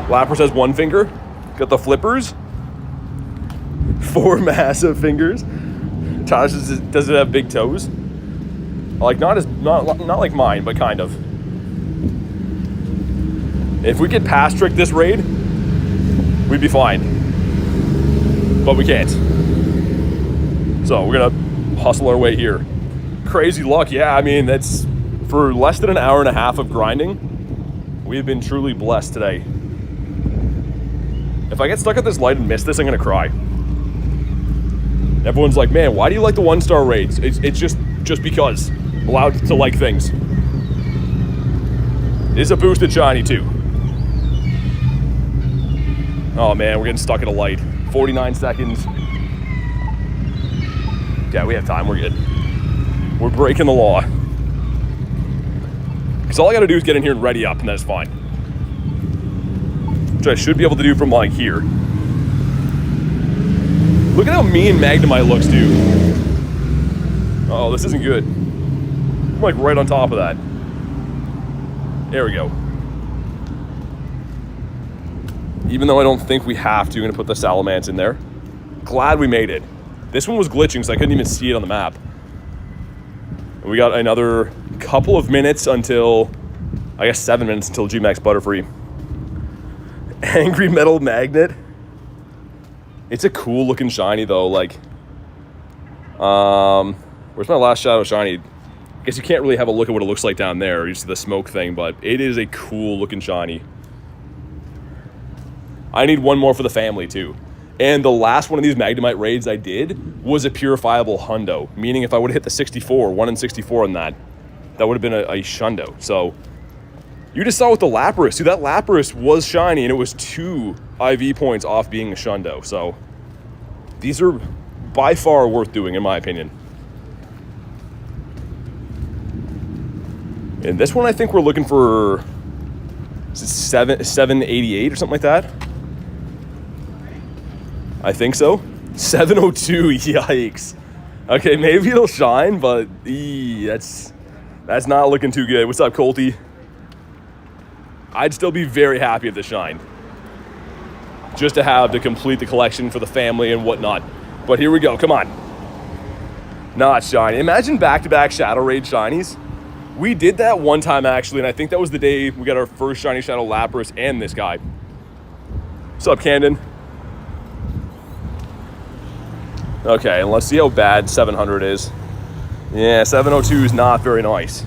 Lapras has one finger. Got the flippers. 4 massive fingers. Tosh, does it have big toes? Like not like mine, but kind of. If we could pass trick this raid, we'd be fine. But we can't. So we're gonna hustle our way here. Crazy luck, yeah. I mean, that's for less than an hour and a half of grinding. We have been truly blessed today. If I get stuck at this light and miss this, I'm gonna cry. Everyone's like, man, why do you like the 1-star raids? It's just because. I'm allowed to like things. It is a boosted shiny too. Oh man, we're getting stuck at a light. 49 seconds. Yeah, we have time, we're good. We're breaking the law. Because all I gotta do is get in here and ready up and that's fine. Which I should be able to do from like here. Look at how mean Magnemite looks, dude. Oh, this isn't good. I'm like right on top of that. There we go. Even though I don't think we have to, I'm gonna put the Salamence in there. Glad we made it. This one was glitching, so I couldn't even see it on the map. And we got another couple of minutes until, I guess 7 minutes until G-Max Butterfree. Angry Metal Magnet. It's a cool looking shiny though, like, where's my last Shadow Shiny? I guess you can't really have a look at what it looks like down there, you see the smoke thing, but it is a cool looking shiny. I need one more for the family too. And the last one of these Magnemite raids I did was a purifiable hundo, meaning if I would have hit the 64, 1 in 64 on that, that would have been a shundo. So you just saw with the Lapras, dude, that Lapras was shiny and it was 2 IV points off being a shundo. So these are by far worth doing in my opinion. And this one I think we're looking for 788 or something like that. I think so. 702, yikes. Okay, maybe it'll shine, but that's not looking too good. What's up, Colty? I'd still be very happy if this shined. Just to have to complete the collection for the family and whatnot. But here we go, come on. Not shiny. Imagine back-to-back Shadow Raid shinies. We did that one time actually, and I think that was the day we got our first shiny Shadow Lapras and this guy. What's up, Camden? Okay, and let's see how bad 700 is. Yeah, 702 is not very nice.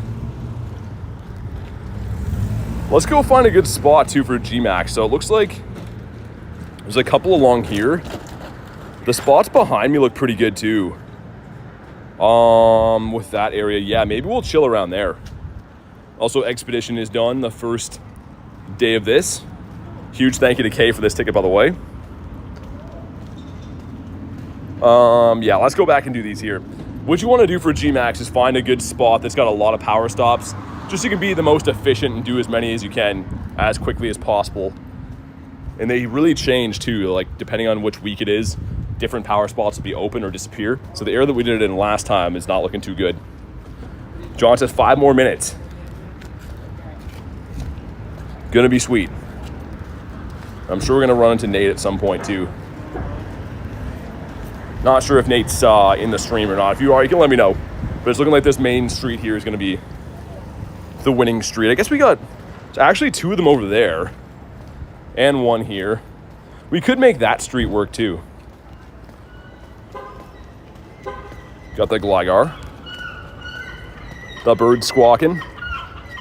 Let's go find a good spot too for G-Max. So it looks like there's a couple along here. The spots behind me look pretty good too. With that area, yeah, maybe we'll chill around there. Also, Expedition is done, the first day of this. Huge thank you to Kay for this ticket, by the way. Yeah, let's go back and do these here. What you want to do for G-Max is find a good spot that's got a lot of power stops, just so you can be the most efficient and do as many as you can as quickly as possible. And they really change too, like depending on which week it is, different power spots will be open or disappear. So the area that we did it in last time is not looking too good. John says 5 more minutes. Gonna be sweet. I'm sure we're gonna run into Nate at some point too. Not sure if Nate's in the stream or not. If you are, you can let me know. But it's looking like this main street here is gonna be the winning street. I guess we got actually 2 of them over there and 1 here. We could make that street work too. Got the Gligar. The bird squawking.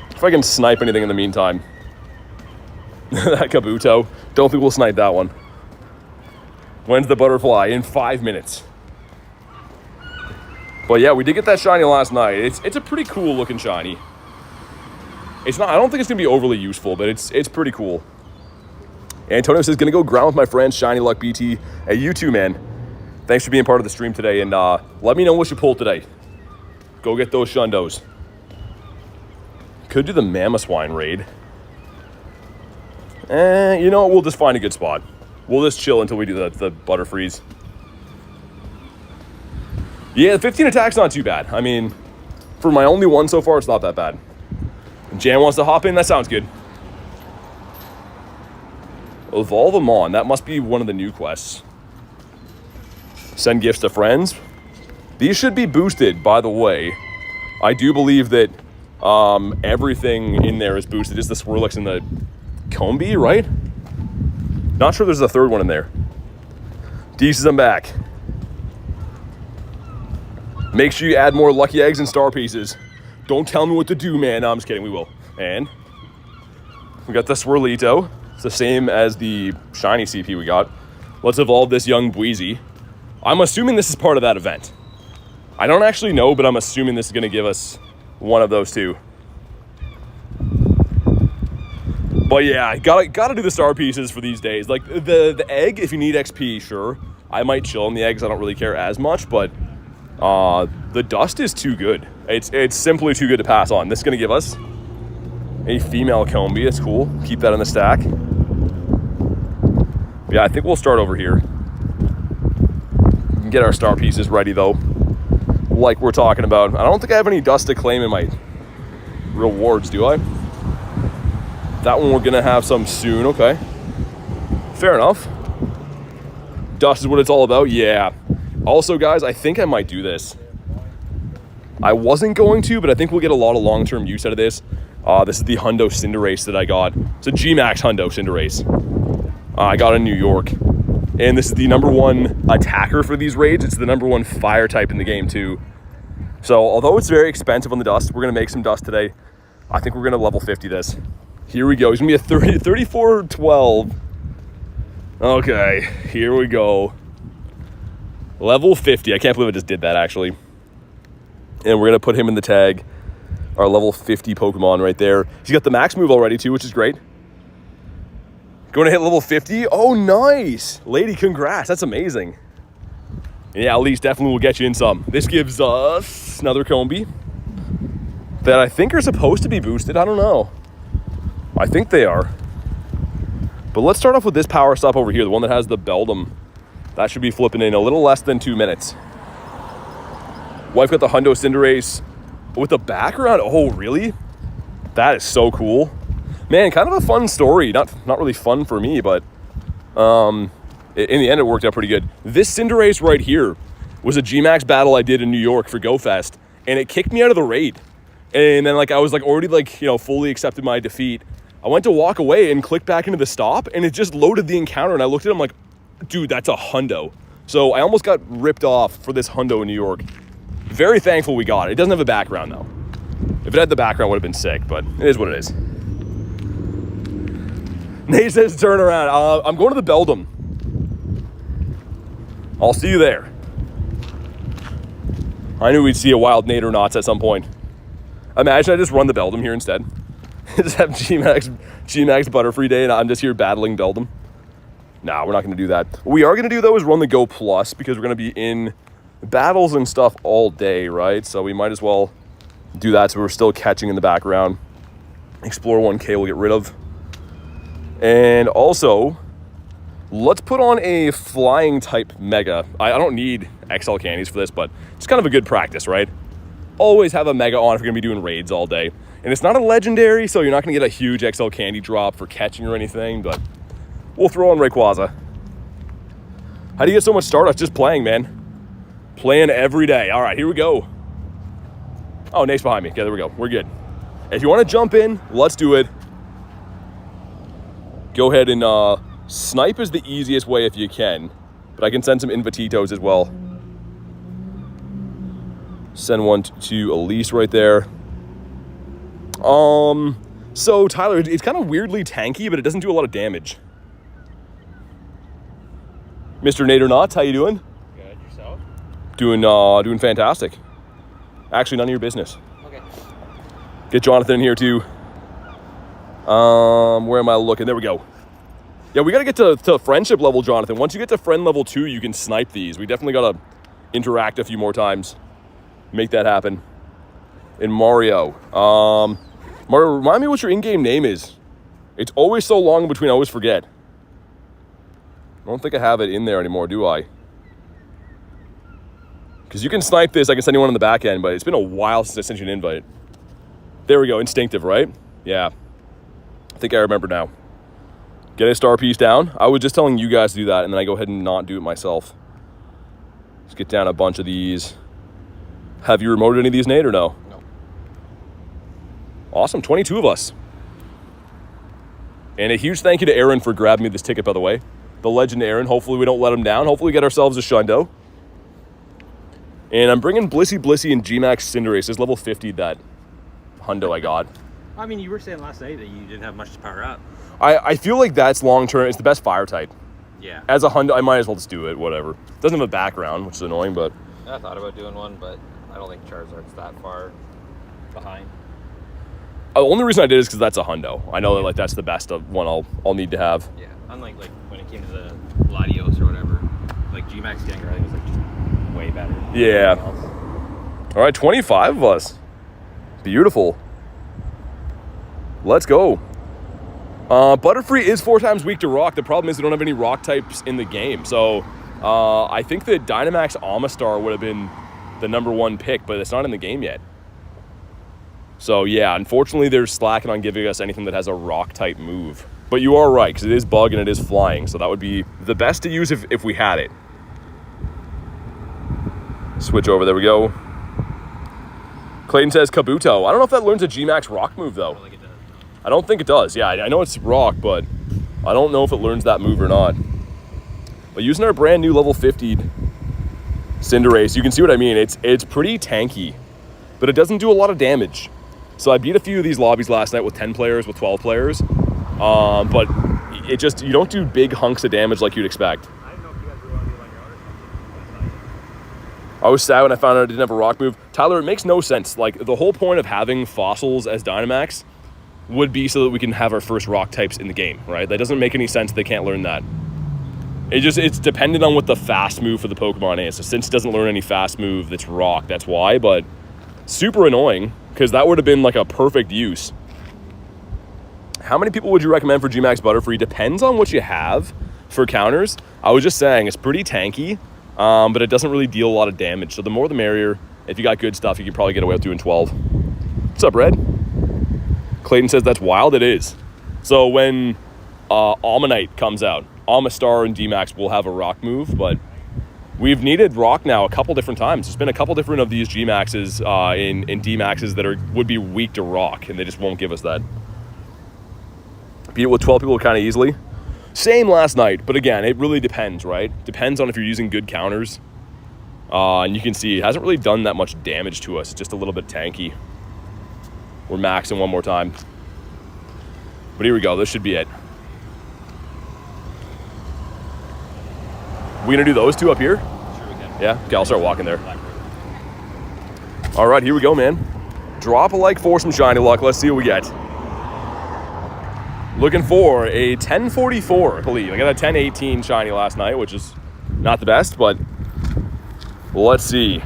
If I can snipe anything in the meantime. That Kabuto. Don't think we'll snipe that one. When's the butterfly? In 5 minutes. But yeah, we did get that shiny last night. It's a pretty cool looking shiny. It's not, I don't think it's gonna be overly useful, but it's pretty cool. Antonio says, gonna go ground with my friend Shiny Luck BT. Hey, you too, man. Thanks for being part of the stream today, and let me know what you pull today. Go get those shundos. Could do the Mamoswine raid. You know what? We'll just find a good spot. We'll just chill until we do the Butterfrees. Yeah, the 15 attack's not too bad. I mean, for my only one so far, it's not that bad. Jan wants to hop in. That sounds good. Evolve them on. That must be one of the new quests. Send gifts to friends. These should be boosted, by the way. I do believe that everything in there is boosted. Just the Swirlix and the Combi, right? Not sure there's a third one in there. Deez says I'm back. Make sure you add more lucky eggs and star pieces. Don't tell me what to do, man. No, I'm just kidding. We will. And we got the Swirlito. It's the same as the shiny CP we got. Let's evolve this young Bweezy. I'm assuming this is part of that event. I don't actually know, but I'm assuming this is going to give us one of those two. But yeah, gotta do the star pieces for these days. Like the egg, if you need XP, sure. I might chill on the eggs. I don't really care as much, but the dust is too good. It's simply too good to pass on. This is gonna give us a female Combi. That's cool. Keep that in the stack. Yeah, I think we'll start over here. Get our star pieces ready though, like we're talking about. I don't think I have any dust to claim in my rewards, do I? That one we're gonna have some soon. Okay, fair enough. Dust is what it's all about. Yeah. Also, guys, I think I might do this. I wasn't going to, but I think we'll get a lot of long-term use out of this. This is the Hundo Cinderace that I got. It's a G-Max Hundo Cinderace. I got in New York. And this is the #1 attacker for these raids. It's the #1 fire type in the game too. So although it's very expensive on the dust, we're gonna make some dust today. I think we're gonna level 50 this. Here we go. He's gonna be a 34-12. Okay, here we go. Level 50. I can't believe I just did that actually. And we're gonna put him in the tag. Our level 50 Pokemon right there. He's got the max move already too, which is great. Going to hit level 50? Oh, nice. Lady, congrats. That's amazing. Yeah, at least definitely will get you in some. This gives us another Combi that I think are supposed to be boosted. I don't know. I think they are. But let's start off with this power stop over here, the one that has the Beldum. That should be flipping in a little less than 2 minutes. Wife got the Hundo Cinderace with the background. Oh, really? That is so cool. Man, kind of a fun story. Not really fun for me, but in the end, it worked out pretty good. This Cinderace right here was a G-Max battle I did in New York for GoFest, and it kicked me out of the raid. And then I was already fully accepted my defeat. I went to walk away and clicked back into the stop, and it just loaded the encounter, and I looked at him like, dude, that's a Hundo. So I almost got ripped off for this Hundo in New York. Very thankful we got it. It doesn't have a background though. If it had the background, it would have been sick, but it is what it is. Nate says turn around. I'm going to the Beldum. I'll see you there. I knew we'd see a wild Nader Knots at some point. Imagine I just run the Beldum here instead. Just have GMAX Butterfree day and I'm just here battling Beldum. Nah, we're not going to do that. What we are going to do, though, is run the Go Plus because we're going to be in battles and stuff all day, right? So we might as well do that so we're still catching in the background. Explore 1K we'll get rid of. And also, let's put on a flying type Mega. I don't need XL candies for this, but it's kind of a good practice, right? Always have a Mega on if you're going to be doing raids all day. And it's not a legendary, so you're not going to get a huge XL candy drop for catching or anything, but we'll throw on Rayquaza. How do you get so much Stardust? Just playing, man. Playing every day. All right, here we go. Oh, Nate's behind me. Okay, there we go. We're good. If you want to jump in, let's do it. Go ahead and snipe is the easiest way if you can, but I can send some Invititos as well. Send one to Elise right there. So Tyler, it's kind of weirdly tanky, but it doesn't do a lot of damage. Mr. Nader Knots, how you doing? Good, yourself? Doing fantastic. Actually, none of your business. Okay. Get Jonathan in here too. Where am I looking? There we go. Yeah, we got to get to friendship level, Jonathan. Once you get to friend level 2, you can snipe these. We definitely got to interact a few more times. Make that happen. In Mario. Mario, remind me what your in-game name is. It's always so long in between, I always forget. I don't think I have it in there anymore, do I? Because you can snipe this, I can send you one on the back end, but it's been a while since I sent you an invite. There we go, instinctive, right? Yeah. I think I remember now. Get a star piece down. I was just telling you guys to do that, and then I go ahead and not do it myself. Let's get down a bunch of these. Have you remoted any of these, Nate, or no? No. Awesome, 22 of us. And a huge thank you to Aaron for grabbing me this ticket, by the way. The legend Aaron. Hopefully we don't let him down. Hopefully we get ourselves a Shundo. And I'm bringing Blissey and G-Max Cinderace. This level 50 that hundo I got. I mean, you were saying last night that you didn't have much to power up. I feel like that's long-term. It's the best fire type. Yeah. As a hundo, I might as well just do it, whatever. Doesn't have a background, which is annoying, but... I thought about doing one, but I don't think Charizard's that far behind. The only reason I did is because that's a hundo. I know that like that's the best of one I'll need to have. Yeah, unlike like when it came to the Latios or whatever, like G-Max Gengar, I think was like just way better. Yeah. All right, 25 of us. Beautiful. Let's go. Butterfree is 4 times weak to rock. The problem is we don't have any rock types in the game. So I think that Dynamax Amistar would have been the #1 pick, but it's not in the game yet. So yeah, unfortunately they're slacking on giving us anything that has a rock type move. But you are right, because it is bug and it is flying. So that would be the best to use if we had it. Switch over, there we go. Clayton says Kabuto. I don't know if that learns a G-Max rock move though. I don't think it does. Yeah, I know it's rock, but I don't know if it learns that move or not. But using our brand new level 50 Cinderace, you can see what I mean. It's pretty tanky, but it doesn't do a lot of damage. So I beat a few of these lobbies last night with 10 players, with 12 players. But it just, you don't do big hunks of damage like you'd expect. I didn't know if you guys were going to do like your other. I was sad when I found out I didn't have a rock move. Tyler, it makes no sense. Like, the whole point of having fossils as Dynamax would be so that we can have our first rock types in the game, right? That doesn't make any sense. They can't learn that. It's dependent on what the fast move for the Pokemon is. So since it doesn't learn any fast move that's rock, that's why. But super annoying, because that would have been like a perfect use. How many people would you recommend for G-Max Butterfree? Depends on what you have for counters. I was just saying, it's pretty tanky, but it doesn't really deal a lot of damage. So the more the merrier. If you got good stuff, you can probably get away with doing 12. What's up, Red? Clayton says that's wild. It is. So when Almanite comes out, Amistar and D-Max will have a rock move, but we've needed rock now a couple different times. There's been a couple different of these G-Maxes in D-Maxes that would be weak to rock, and they just won't give us that. Beat it with 12 people kind of easily. Same last night, but again, it really depends, right? Depends on if you're using good counters. And you can see it hasn't really done that much damage to us. It's just a little bit tanky. We're maxing one more time. But here we go. This should be it. We gonna do those two up here? Sure we can. Yeah? Okay, I'll start walking there. Black Road. All right, here we go, man. Drop a like for some shiny luck. Let's see what we get. Looking for a 1044, I believe. I got a 1018 shiny last night, which is not the best, but let's see.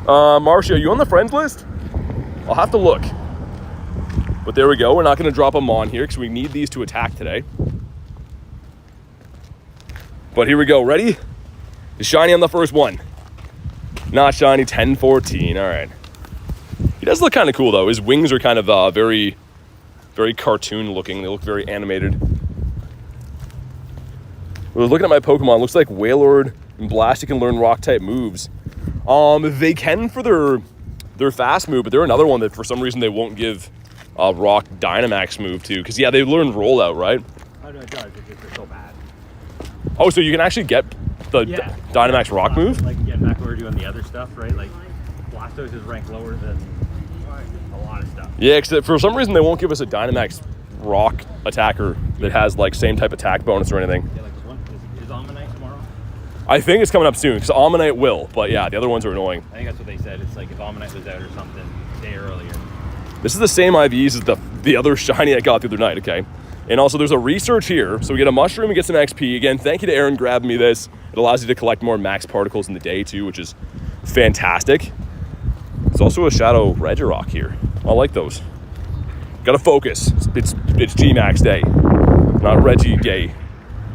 Marcia, are you on the friends list? I'll have to look. But there we go. We're not going to drop them on here because we need these to attack today. But here we go. Ready? Is shiny on the first one. Not shiny, 1014. All right. He does look kind of cool, though. His wings are kind of very, very cartoon looking. They look very animated. I was looking at my Pokemon. Looks like Wailord and Blasty can learn rock-type moves. They can for their fast move, but they're another one that for some reason they won't give a Rock Dynamax move to. Because, yeah, they learned Rollout, right? Oh, no, it does. It's just they're so bad. Oh, so you can actually get the Dynamax Rock move? Like, getting back when we were doing the other stuff, right? Like, Blastoise is ranked lower than a lot of stuff. Yeah, because for some reason they won't give us a Dynamax Rock attacker that has, like, same type attack bonus or anything. Yeah, like, is Omanyte tomorrow? I think it's coming up soon, because Omanyte will. But, yeah, the other ones are annoying. I think that's what they said. It's like if Omanyte was out or something a day earlier. This is the same IVs as the other shiny I got the other night, okay? And also there's a research here. So we get a mushroom and get some XP. Again, thank you to Aaron grabbing me this. It allows you to collect more max particles in the day too, which is fantastic. There's also a Shadow Regirock here. I like those. Gotta focus. It's G-Max day, not Reggie day.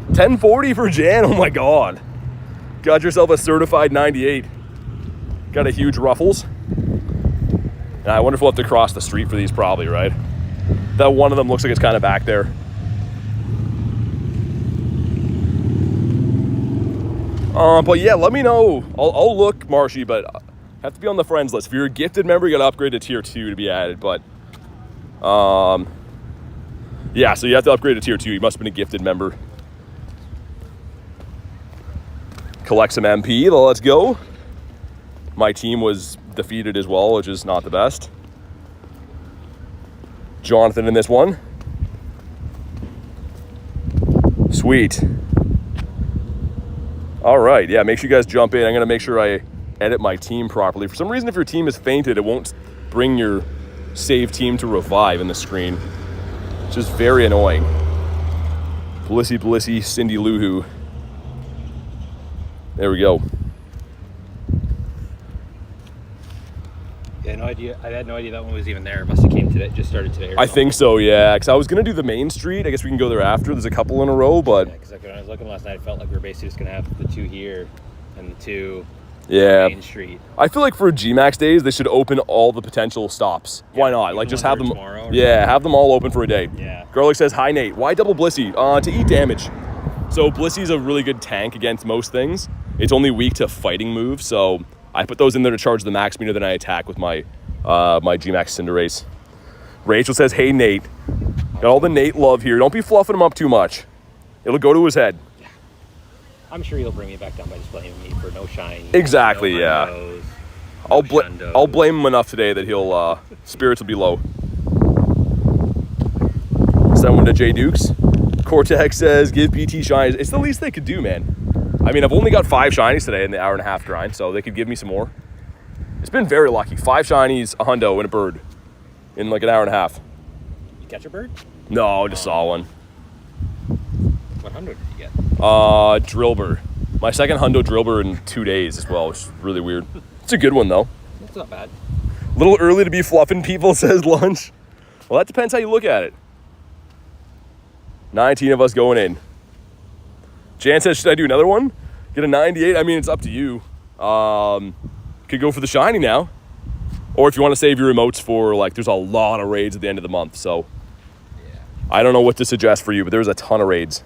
1040 for Jan, oh my God. Got yourself a certified 98. Got a huge Ruffles. And I wonder if we'll have to cross the street for these probably, right? That one of them looks like it's kind of back there. But yeah, let me know. I'll look, Marshy, but have to be on the friends list. If you're a gifted member, you got to upgrade to tier 2 to be added. But yeah, so you have to upgrade to tier 2. You must have been a gifted member. Collect some MP. Let's go. My team was defeated as well, which is not the best. Jonathan in this one. Sweet. All right, yeah, make sure you guys jump in. I'm gonna make sure I edit my team properly. For some reason, if your team is fainted, it won't bring your save team to revive in the screen, which is very annoying. Blissey, Cindy Lou Who. There we go. Yeah, no idea. I had no idea that one was even there. It must have came today. Just started today. Or I think so, yeah. Because I was gonna do the main street. I guess we can go there after. There's a couple in a row, but yeah, because when I was looking last night, I felt like we were basically just gonna have the 2 here and the 2 yeah. Main Street. I feel like for GMAX days, they should open all the potential stops. Yeah, why not? Like just have them. Tomorrow Have them all open for a day. Yeah. Garlic says, "Hi Nate. Why double Blissey? To eat damage. So Blissey's a really good tank against most things. It's only weak to fighting moves, so I put those in there to charge the max meter. Then I attack with my my GMAX Cinderace. Rachel says, "Hey Nate, got all the Nate love here. Don't be fluffing him up too much. It'll go to his head." I'm sure he'll bring me back down by just blaming me for no shine. Exactly, no yeah. Hundos, I'll blame him enough today that he'll spirits will be low. Send one to J Dukes. Cortex says, "Give BT shinies." It's the least they could do, man. I mean, I've only got 5 shinies today in the hour and a half grind, so they could give me some more. It's been very lucky. 5 shinies, a hundo, and a bird in like an hour and a half. You catch a bird? No, I just saw one. What hundo did you get? Drillbur. My second hundo Drillbur in 2 days as well, which is really weird. It's a good one though. It's not bad. A little early to be fluffing people, says Lunch. Well, that depends how you look at it. 19 of us going in. Jan says, should I do another one? Get a 98? I mean, it's up to you. Could go for the shiny now. Or if you want to save your emotes for, like, there's a lot of raids at the end of the month. So, Yeah. I don't know what to suggest for you, but there's a ton of raids.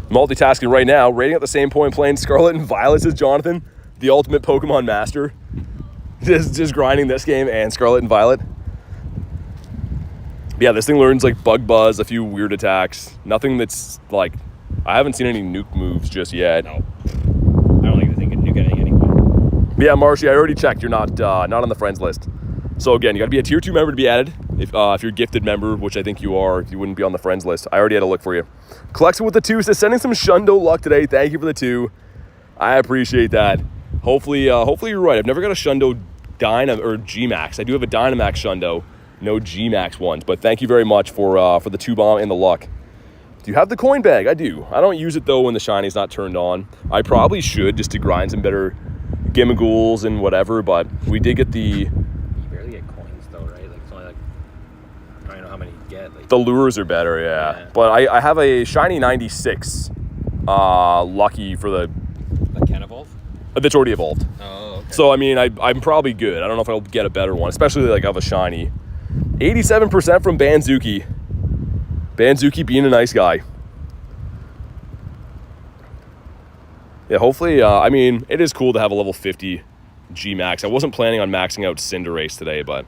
Multitasking right now, raiding at the same point, playing Scarlet and Violet, says Jonathan, the ultimate Pokemon master. Just grinding this game and Scarlet and Violet. Yeah, this thing learns like Bug Buzz, a few weird attacks. Nothing that's like, I haven't seen any nuke moves just yet. No. I don't even think you can nuke anything anyway. Yeah, Marshy, I already checked. You're not on the friends list. So again, you got to be a tier 2 member to be added. If you're a gifted member, which I think you are, if you wouldn't be on the friends list. I already had a look for you. Collection with the 2 says sending some Shundo luck today. Thank you for the 2. I appreciate that. Hopefully you're right. I've never got a Shundo or G-Max. I do have a Dynamax Shundo, no G-Max ones. But thank you very much for the 2 bomb and the luck. Do you have the coin bag? I do. I don't use it though when the shiny's not turned on. I probably should just to grind some better Gimagools and whatever. But we did get the. You barely get coins though, right? Like it's only like I don't know how many you get. Like, the lures are better, yeah. But I have a shiny 96 lucky for the. That can evolve? That's already evolved. Oh, okay. So, I mean, I'm probably good. I don't know if I'll get a better one, especially like of a shiny. 87% from Banzuki. Banzuki being a nice guy. Yeah, hopefully, I mean, it is cool to have a level 50 G-Max. I wasn't planning on maxing out Cinderace today, but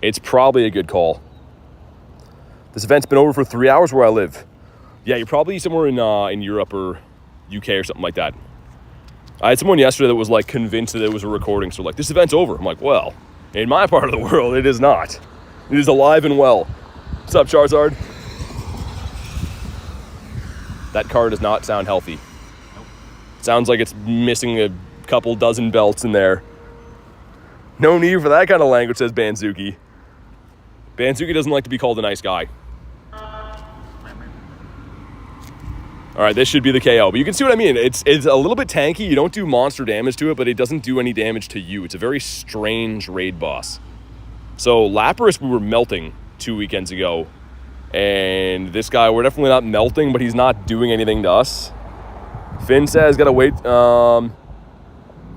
it's probably a good call. This event's been over for 3 hours where I live. Yeah, you're probably somewhere in Europe or UK or something like that. I had someone yesterday that was like convinced that it was a recording, so like, this event's over. I'm like, well, in my part of the world, it is not. It is alive and well. What's up, Charizard? That car does not sound healthy. Nope. Sounds like it's missing a couple dozen belts in there. No need for that kind of language, says Banzuki. Banzuki doesn't like to be called a nice guy. All right, this should be the KO. But you can see what I mean. It's a little bit tanky. You don't do monster damage to it, but it doesn't do any damage to you. It's a very strange raid boss. So Lapras, we were melting 2 weekends ago. And this guy, we're definitely not melting, but he's not doing anything to us. Finn says, gotta wait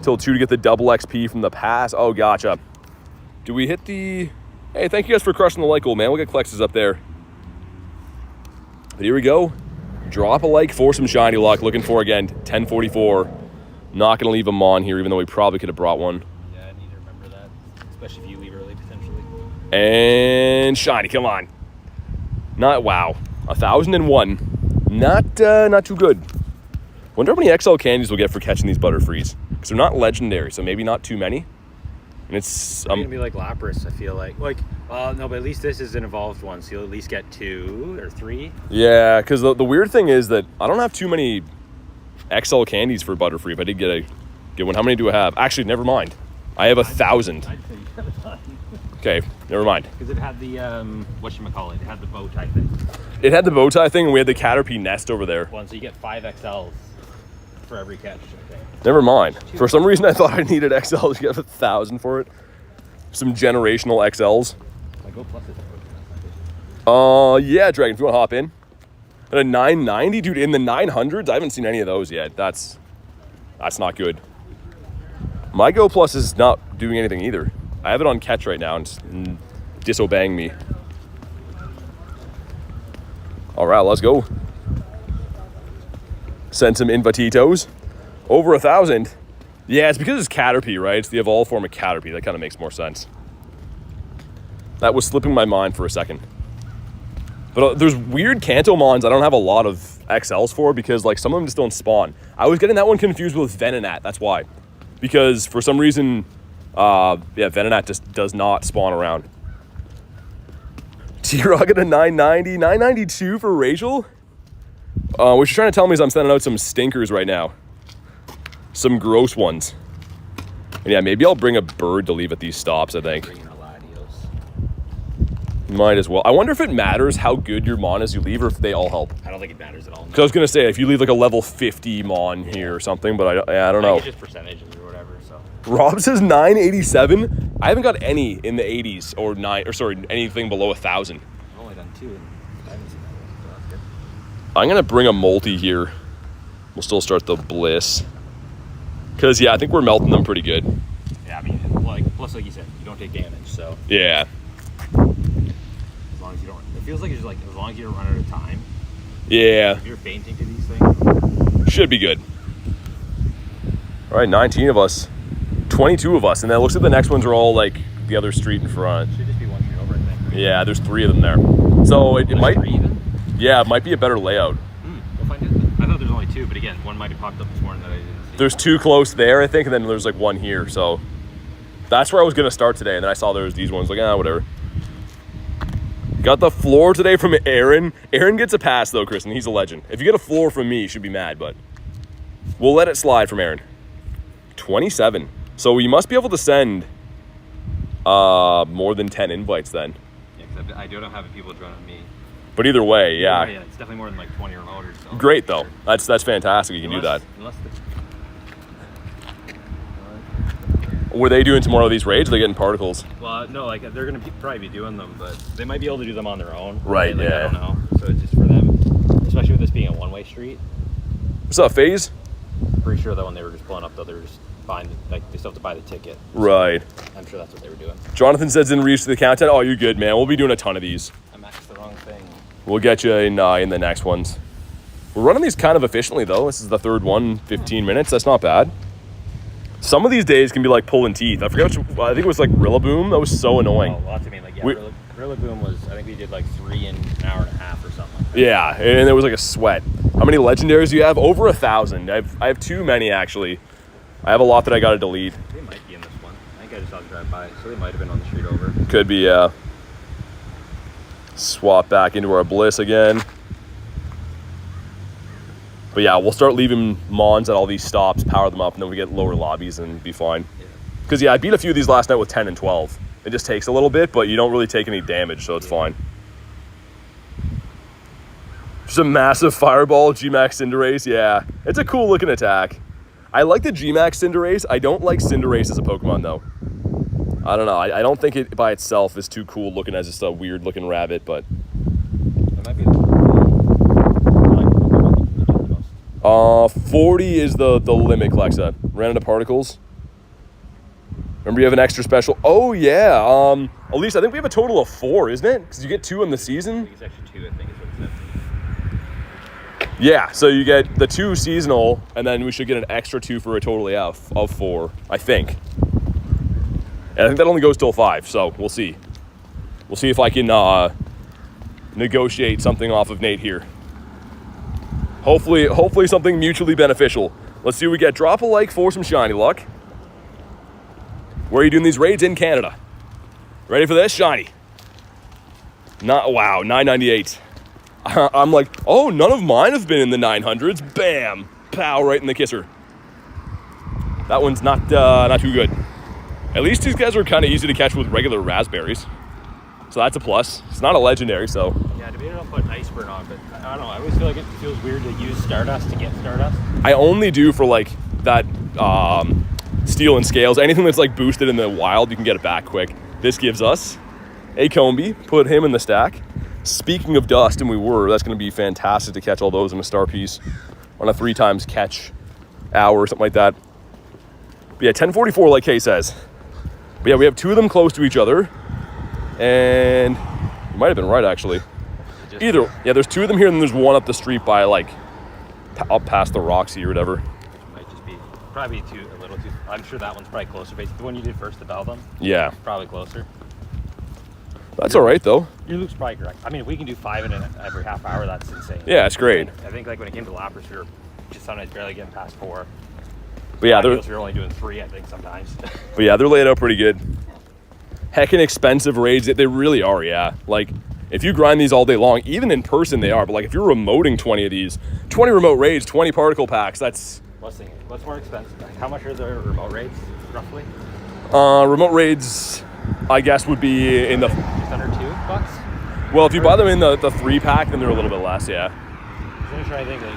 till 2 to get the double XP from the pass. Oh, gotcha. Do we hit the... Hey, thank you guys for crushing the like goal, man. We'll get Klexes up there. But here we go. Drop a like for some shiny luck. Looking for, again, 1044. Not going to leave them on here, even though we probably could have brought one. Yeah, I need to remember that. Especially if you leave early, potentially. And shiny, come on. Not, wow. 1,001. Not too good. Wonder how many XL candies we'll get for catching these Butterfrees. Because they're not legendary, so maybe not too many. And it's... going to be like Lapras, I feel like. No, but at least this is an evolved one, so you'll at least get 2 or 3. Yeah, because the weird thing is that I don't have too many XL candies for Butterfree, but I did get one. How many do I have? Actually, never mind. I have 1,000. I'd say you have a ton. Okay, never mind. Because it had the, whatchamacallit, it had the bow tie thing. It had the bow tie thing, and we had the Caterpie nest over there. Well, so you get 5 XLs for every catch, I think. Never mind. For some reason, I thought I needed XLs. You have 1,000 for it. Some generational XLs. My Go Plus is a Yeah, Dragon, if you want to hop in. At a 990, dude, in the 900s, I haven't seen any of those yet. That's not good. My Go Plus is not doing anything either. I have it on catch right now and it's disobeying me. All right, let's go. Send some Invititos. Over 1,000. Yeah, it's because it's Caterpie, right? It's the evolved form of Caterpie. That kind of makes more sense. That was slipping my mind for a second. But there's weird Kantomons I don't have a lot of XLs for because like some of them just don't spawn. I was getting that one confused with Venonat. That's why. Because for some reason, Venonat just does not spawn around. T-Rocket a 990. 992 for Rachel? What you're trying to tell me is I'm sending out some stinkers right now. Some gross ones. And yeah, maybe I'll bring a bird to leave at these stops, I think. Might as well. I wonder if it matters how good your Mon is you leave or if they all help. I don't think it matters at all. Because I was going to say, if you leave like a level 50 Mon here or something, but I don't know. It's just percentages or whatever, so. Rob says 987. I haven't got any in the 80s or anything below 1,000. I've only done 2 and I haven't seen that one, so that's good. I'm going to bring a multi here. We'll still start the Bliss. Because, yeah, I think we're melting them pretty good. Yeah, I mean, plus like you said, you don't take damage, so. Yeah. As long as you don't, it feels like it's like, as long as you don't run out of time. Yeah. If you're fainting to these things. Should be good. All right, 19 of us. 22 of us. And then it looks like the next ones are all like the other street in front. Should just be one street over, I think. Right? Yeah, there's 3 of them there. So it might. 3 even? Yeah, it might be a better layout. We'll find it. I thought there's only 2, but again, one might have popped up this morning that I didn't see. There's 2 close there, I think, and then there's like 1 here. So that's where I was going to start today. And then I saw there was these ones. Like, whatever. Got the floor today from Aaron. Aaron gets a pass, though, Kristen. He's a legend. If you get a floor from me, you should be mad, but we'll let it slide from Aaron. 27. So you must be able to send more than 10 invites then. Yeah, because I don't have people joining me. But either way, yeah. Yeah, it's definitely more than like 20 remoters. So. Great, though. That's fantastic. You can do that. Were they doing tomorrow these raids? Are they getting particles? Well, no, like they're going to probably be doing them, but they might be able to do them on their own. Right, like, yeah. I don't know. So it's just for them, especially with this being a one-way street. What's up, FaZe? Pretty sure that when they were just pulling up, though, they were just buying, like, they still have to buy the ticket. Right. I'm sure that's what they were doing. Jonathan says didn't reach the content. Oh, you're good, man. We'll be doing a ton of these. I maxed the wrong thing. We'll get you in the next ones. We're running these kind of efficiently, though. This is the third one, 15 minutes. That's not bad. Some of these days can be like pulling teeth. I forget I think it was like Rillaboom. That was so annoying. Oh, well, that's what I mean. Like, yeah, Rillaboom was, I think we did like 3 in an hour and a half or something. Like that. Yeah, and there was like a sweat. How many legendaries do you have? Over 1,000. I have too many, actually. I have a lot that I got to delete. They might be in this one. I think I just saw them drive by, so they might have been on the street over. Could be, yeah. Swap back into our Bliss again. But yeah, we'll start leaving Mons at all these stops, power them up, and then we get lower lobbies and be fine. Because, yeah, I beat a few of these last night with 10 and 12. It just takes a little bit, but you don't really take any damage, so it's fine. Just a massive fireball, G-Max Cinderace, yeah. It's a cool looking attack. I like the G-Max Cinderace. I don't like Cinderace as a Pokemon, though. I don't know. I don't think it by itself is too cool looking as just a weird looking rabbit, but... It might be 40 is the limit, Clexa. Ran into particles. Remember you have an extra special. Oh, yeah. At least I think we have a total of 4, isn't it? Because you get 2 in the season. I think it's actually 2, I think is what it said. Yeah, so you get the 2 seasonal, and then we should get an extra 2 for a total of 4, I think. And I think that only goes till 5, so we'll see. We'll see if I can negotiate something off of Nate here. Hopefully something mutually beneficial. Let's see what we get. Drop a like for some shiny luck. Where are you doing these raids? In Canada. Ready for this? Shiny. Wow, 998. I'm like, oh, none of mine have been in the 900s. Bam. Pow, right in the kisser. That one's not too good. At least these guys are kind of easy to catch with regular raspberries. So that's a plus. It's not a legendary, so. Yeah, I debated on putting Iceburn on, but I don't know. I always feel like it feels weird to use Stardust to get Stardust. I only do for like that Steel and Scales. Anything that's like boosted in the wild, you can get it back quick. This gives us a Combi. Put him in the stack. Speaking of dust, and that's going to be fantastic to catch all those in a star piece on a 3 times catch hour or something like that. But yeah, 1044 like Kay says. But yeah, we have 2 of them close to each other. And you might have been right, actually. Yeah, there's 2 of them here, and there's 1 up the street by, like, up past the Roxy or whatever. Might just be, probably a little too, I'm sure that one's probably closer. Basically, the one you did first, the Beldum. Yeah. Probably closer. That's all right, though. Your Luke's probably correct. I mean, if we can do 5 in every half hour, that's insane. Yeah, it's great. I think, like, when it came to Lapras, we were just sometimes barely getting past 4. But yeah, we were only doing 3, I think, sometimes. But yeah, they're laid out pretty good. Heckin' expensive raids. They really are, yeah. Like, if you grind these all day long, even in person they are, but like if you're remoting 20 of these, 20 remote raids, 20 particle packs, that's... What's more expensive? Like, how much are the remote raids, roughly? Remote raids, I guess, would be in the... Just under $2? Well, if you buy them in the 3-pack, then they're a little bit less, yeah. I'm trying to think, like,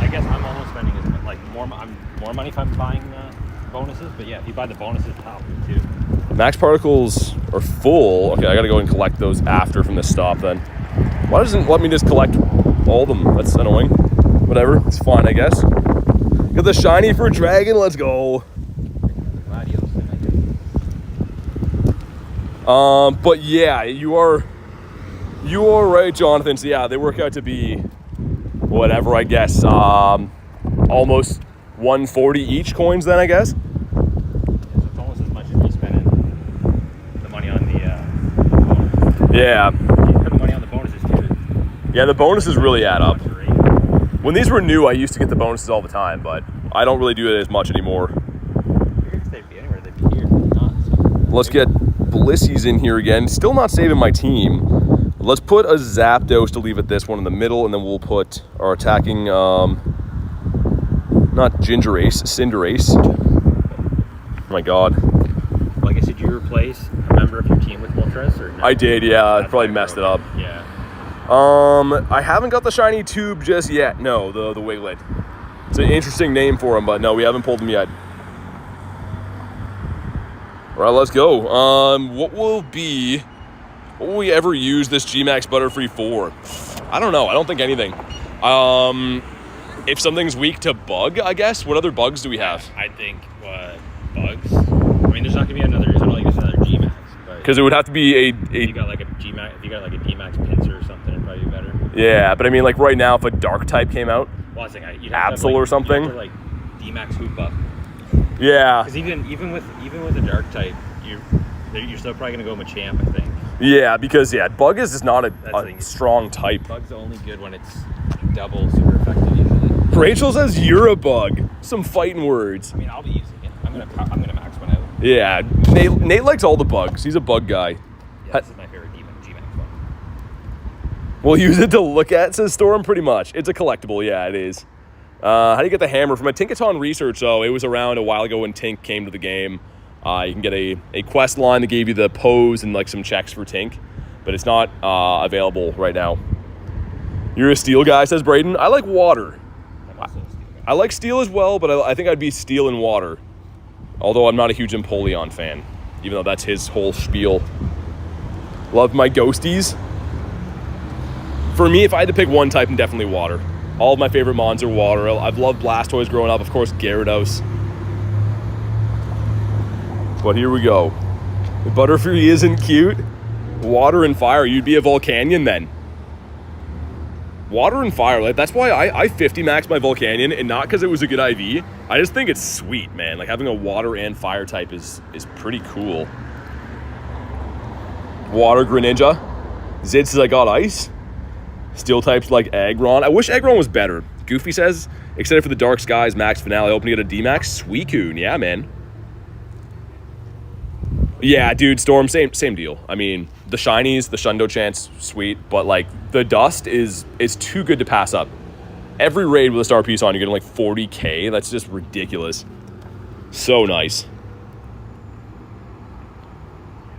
I guess I'm almost spending more money if I'm buying bonuses, but yeah, if you buy the bonuses, I'll do too. Max particles are full. Okay, I gotta go and collect those after from this stop then. Why doesn't it let me just collect all of them? That's annoying. Whatever, it's fine, I guess. Get the shiny for Dragon, let's go. But yeah, you are right, Jonathan. So yeah, they work out to be whatever, I guess. Almost 140 each coins then, I guess. Yeah. The money on the bonuses too. Yeah, the bonuses really add up. When these were new, I used to get the bonuses all the time, but I don't really do it as much anymore. If they'd be anywhere, they'd be here. Not, so. Let's get Blissies in here again. Still not saving my team. Let's put a Zapdos to leave at this one in the middle, and then we'll put our attacking, not Gingerace, Cinderace. Oh my god. Well, I guess did you replace a member of your team with Moltres or no? I did, yeah. I probably messed it up. Yeah. I haven't got the shiny tube just yet. No, the Wiglet. It's an interesting name for him, but no, we haven't pulled him yet. All right, let's go. What will we ever use this G-Max Butterfree for? I don't know. I don't think anything. If something's weak to bug, I guess. What other bugs do we have? I think bugs. I mean, there's not gonna be another. I don't think there's another G-Max. Because it would have to be If you got like a G-Max, if you got like a D-Max pincer or something, it'd probably be better. Yeah, but I mean, like right now, if a dark type came out, Well, I was thinking you'd have to Absol have, or something. You'd have to, like D-Max hoop up. Yeah. Because even with the dark type, you're still probably gonna go Machamp, I think. Yeah, because bug is just not a thing. strong type. Bug's only good when it's double super effective usually. Rachel says you're a bug. Some fighting words. I mean, I'll be using it. I'm gonna max one out. Yeah, Nate likes all the bugs. He's a bug guy. Yeah, this is my favorite G-Max one. We'll use it to look at, says Storm, pretty much. It's a collectible, yeah, it is. How do you get the hammer? From a Tinkaton research, though, it was around a while ago when Tink came to the game. You can get a quest line that gave you the pose and like some checks for Tink, but it's not available right now. You're a steel guy, says Braden. I like water. I'm also a steel guy. I like steel as well, but I think I'd be steel and water. Although I'm not a huge Empoleon fan, even though that's his whole spiel. Love my ghosties. For me, if I had to pick one type, I'm definitely water. All of my favorite mons are water. I've loved Blastoise growing up, of course, Gyarados. But here we go. If Butterfree isn't cute, water and fire, you'd be a Volcanion then. Water and fire, like, that's why I 50 maxed my Volcanion, and not because it was a good IV. I just think it's sweet, man. Like, having a water and fire type is pretty cool. Water Greninja. Zid says I got ice. Steel types like Aggron. I wish Aggron was better. Goofy says, excited for the Dark Skies Max finale. Hoping to get a D-Max. Suicune, yeah, man. Yeah, dude, Storm, same deal. I mean, the shinies, the Shundo chance, sweet, but like the dust is too good to pass up. Every raid with a star piece on, you're getting like 40k. That's just ridiculous. So nice.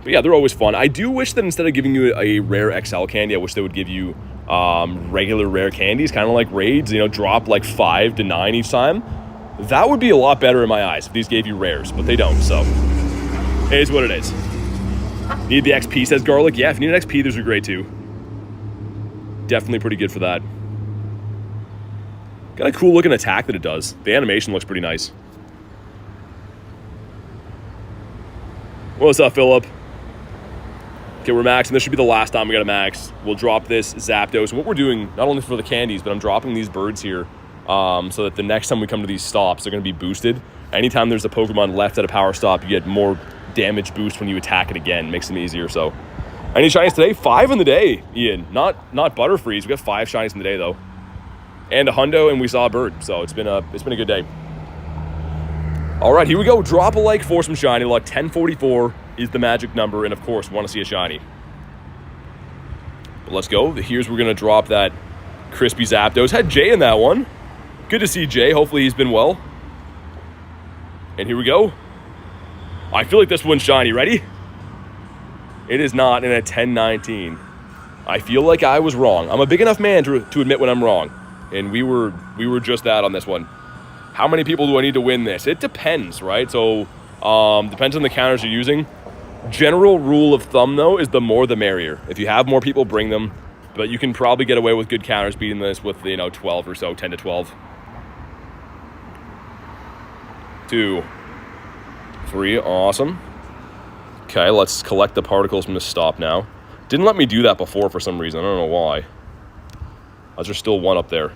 But yeah, they're always fun. I do wish that instead of giving you a rare XL candy, I wish they would give you regular rare candies, kind of like raids, you know, drop like 5 to 9 each time. That would be a lot better in my eyes if these gave you rares, but they don't, so it is what it is. Need the XP, says Garlic. Yeah, if you need an XP, those are great too. Definitely pretty good for that. Got a cool looking attack that it does. The animation looks pretty nice. What's up, Philip? Okay, we're maxing. This should be the last time we got to max. We'll drop this Zapdos. What we're doing, not only for the candies, but I'm dropping these birds here so that the next time we come to these stops, they're going to be boosted. Anytime there's a Pokemon left at a power stop, you get more damage boost when you attack it again. Makes them easier, so. Any shinies today? 5 in the day, Ian. Not Butterfrees. We got 5 shinies in the day, though. And a hundo, and we saw a bird. So it's been a good day. All right, here we go. Drop a like for some shiny luck. 1044 is the magic number, and of course, want to see a shiny. But let's go. Here's we're gonna drop that crispy Zapdos. Had Jay in that one. Good to see Jay. Hopefully he's been well. And here we go. I feel like this one's shiny. Ready? It is not in a 1019. I feel like I was wrong. I'm a big enough man to admit when I'm wrong. And we were just that on this one. How many people do I need to win this? It depends, right? So, depends on the counters you're using. General rule of thumb, though, is the more the merrier. If you have more people, bring them. But you can probably get away with good counters beating this with, 12 or so, 10 to 12. 2, 3, awesome. Okay, let's collect the particles from this stop now. Didn't let me do that before for some reason. I don't know why. There's still one up there.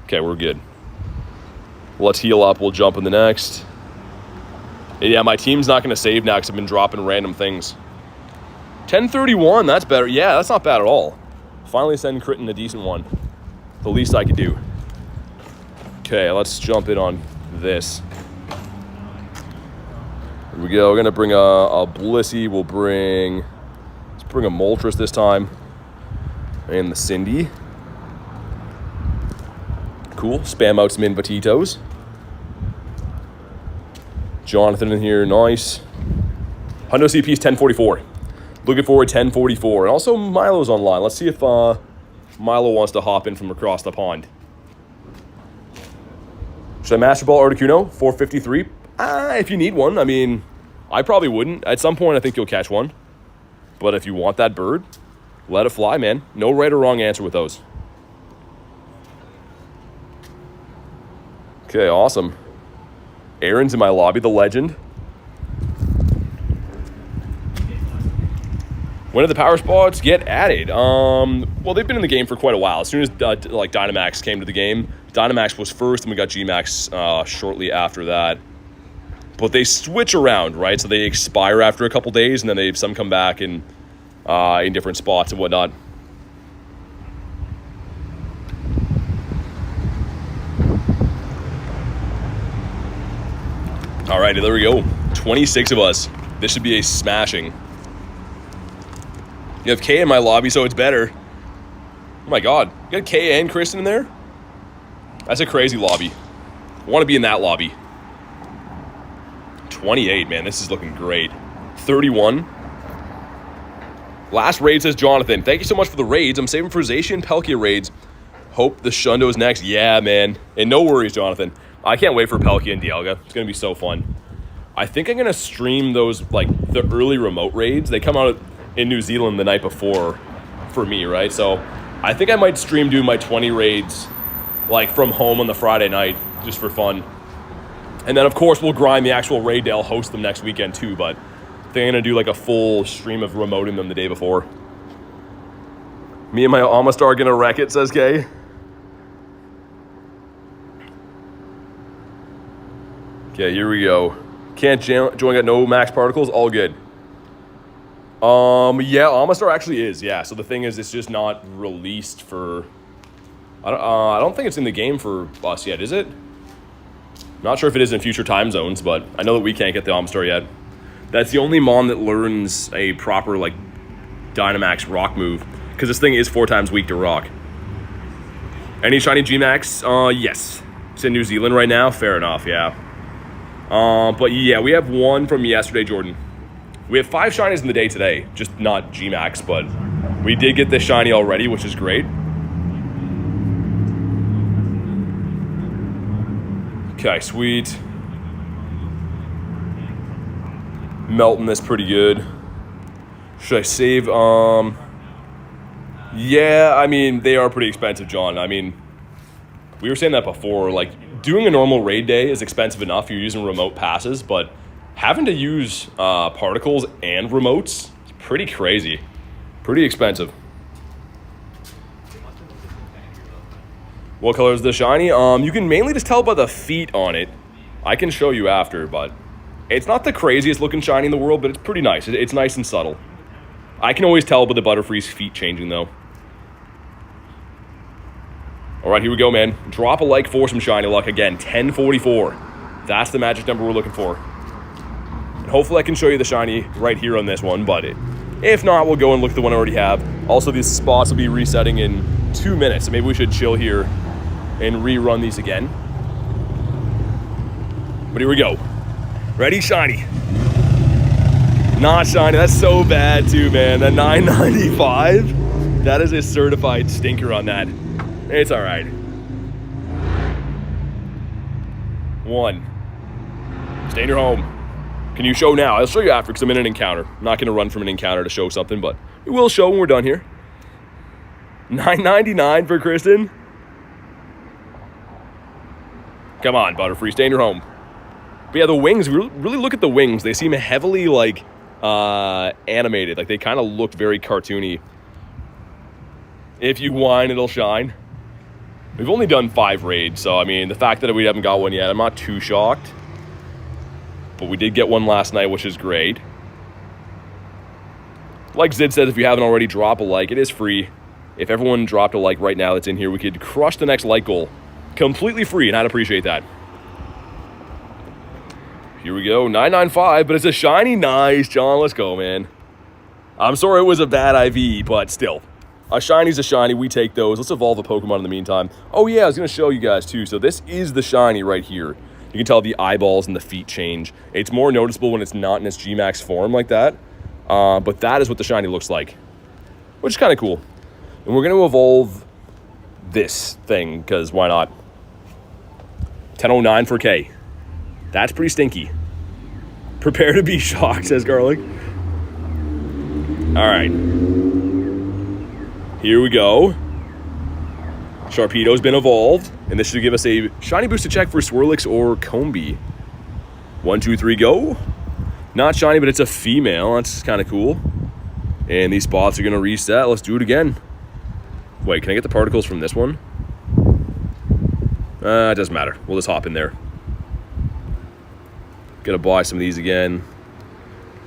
Okay, we're good. Let's heal up. We'll jump in the next. Yeah, my team's not going to save now because I've been dropping random things. 1031, that's better. Yeah, that's not bad at all. Finally send critting a decent one. The least I could do. Okay, let's jump in on this. Here we go. We're going to bring a Blissey. Let's bring a Moltres this time. And the Cindy. Cool. Spam out some Invititos. Jonathan in here. Nice. Hundo CP's 1044. Looking forward 1044. And also Milo's online. Let's see if Milo wants to hop in from across the pond. Should I Master Ball Articuno? 453. If you need one. I mean, I probably wouldn't. At some point, I think you'll catch one. But if you want that bird, let it fly, man. No right or wrong answer with those. Okay, awesome. Aaron's in my lobby, the legend. When did the power spots get added? Well, they've been in the game for quite a while. As soon as like Dynamax came to the game, Dynamax was first, and we got G-Max shortly after that. But they switch around, right? So they expire after a couple days, and then some come back in different spots and whatnot. All right, there we go. 26 of us. This should be a smashing. You have Kay in my lobby, so it's better. Oh my God, you got Kay and Kristen in there? That's a crazy lobby. I want to be in that lobby. 28, man, this is looking great. 31. Last raid, says Jonathan. Thank you so much for the raids. I'm saving for Zacian and Palkia raids. Hope the Shundo's next. Yeah, man. And no worries, Jonathan. I can't wait for Palkia and Dialga. It's going to be so fun. I think I'm going to stream those, like, the early remote raids. They come out in New Zealand the night before for me, right? So I think I might stream do my 20 raids, like, from home on the Friday night, just for fun. And then, of course, we'll grind the actual raid day. I'll host them next weekend, too. But I think I'm going to do, like, a full stream of remoting them the day before. Me and my Amistar are going to wreck it, says Kay. Okay, here we go. Can't join, got no max particles, all good. Yeah, Amistar actually is, yeah. So the thing is, it's just not released for... I don't think it's in the game for us yet, is it? Not sure if it is in future time zones, but I know that we can't get the Amistar yet. That's the only Mon that learns a proper, like, Dynamax rock move. Because this thing is 4 times weak to rock. Any shiny G-Max? Yes. It's in New Zealand right now? Fair enough, yeah. But yeah, we have one from yesterday, Jordan. We have 5 shinies in the day today, just not G-Max, but we did get this shiny already, which is great. Okay, sweet. Melting this pretty good. Should I save? Yeah, I mean, they are pretty expensive, John. I mean, we were saying that before, like, doing a normal raid day is expensive enough. You're using remote passes, but having to use particles and remotes is pretty crazy. Pretty expensive. What color is the shiny? You can mainly just tell by the feet on it. I can show you after, but it's not the craziest looking shiny in the world, but it's pretty nice. It's nice and subtle. I can always tell by the Butterfree's feet changing, though. All right, here we go, man. Drop a like for some shiny luck. Again, 1044. That's the magic number we're looking for. And hopefully I can show you the shiny right here on this one, but if not, we'll go and look at the one I already have. Also, these spots will be resetting in 2 minutes, so maybe we should chill here and rerun these again. But here we go. Ready? Shiny. Not shiny. That's so bad, too, man. That 995? That is a certified stinker on that. It's all right. 1. Stay in your home. Can you show now? I'll show you after because I'm in an encounter. I'm not going to run from an encounter to show something, but we will show when we're done here. 9.99 for Kristen. Come on, Butterfree. Stay in your home. But yeah, the wings, really look at the wings. They seem heavily, like, animated. Like, they kind of look very cartoony. If you whine, it'll shine. We've only done 5 raids, so, I mean, the fact that we haven't got one yet, I'm not too shocked. But we did get one last night, which is great. Like Zid says, if you haven't already, drop a like. It is free. If everyone dropped a like right now that's in here, we could crush the next like goal. Completely free, and I'd appreciate that. Here we go, 995, but it's a shiny. Nice, John. Let's go, man. I'm sorry it was a bad IV, but still. A shini's a shiny. We take those. Let's evolve a Pokemon in the meantime. Oh, yeah, I was going to show you guys, too. So this is the shiny right here. You can tell the eyeballs and the feet change. It's more noticeable when it's not in its G-Max form like that. But that is what the shiny looks like, which is kind of cool. And we're going to evolve this thing, because why not? 1009 for K. That's pretty stinky. Prepare to be shocked, says Garlic. All right. Here we go. Sharpedo's been evolved, and this should give us a shiny boosted check for Swirlix or Combee. 1, 2, 3, go. Not shiny, but it's a female. That's kind of cool. And these spots are going to reset. Let's do it again. Wait, can I get the particles from this one? It doesn't matter. We'll just hop in there. Gotta buy some of these again.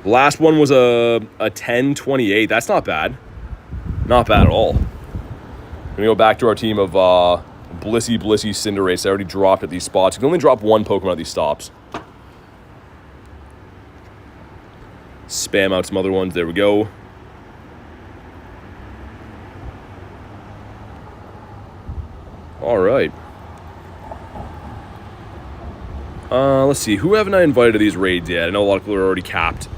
The last one was a 1028. That's not bad. Not bad at all. We're gonna go back to our team of Blissey Cinderace. I already dropped at these spots. You can only drop one Pokemon at these stops. Spam out some other ones. There we go. All right. Let's see. Who haven't I invited to these raids yet? I know a lot of people are already capped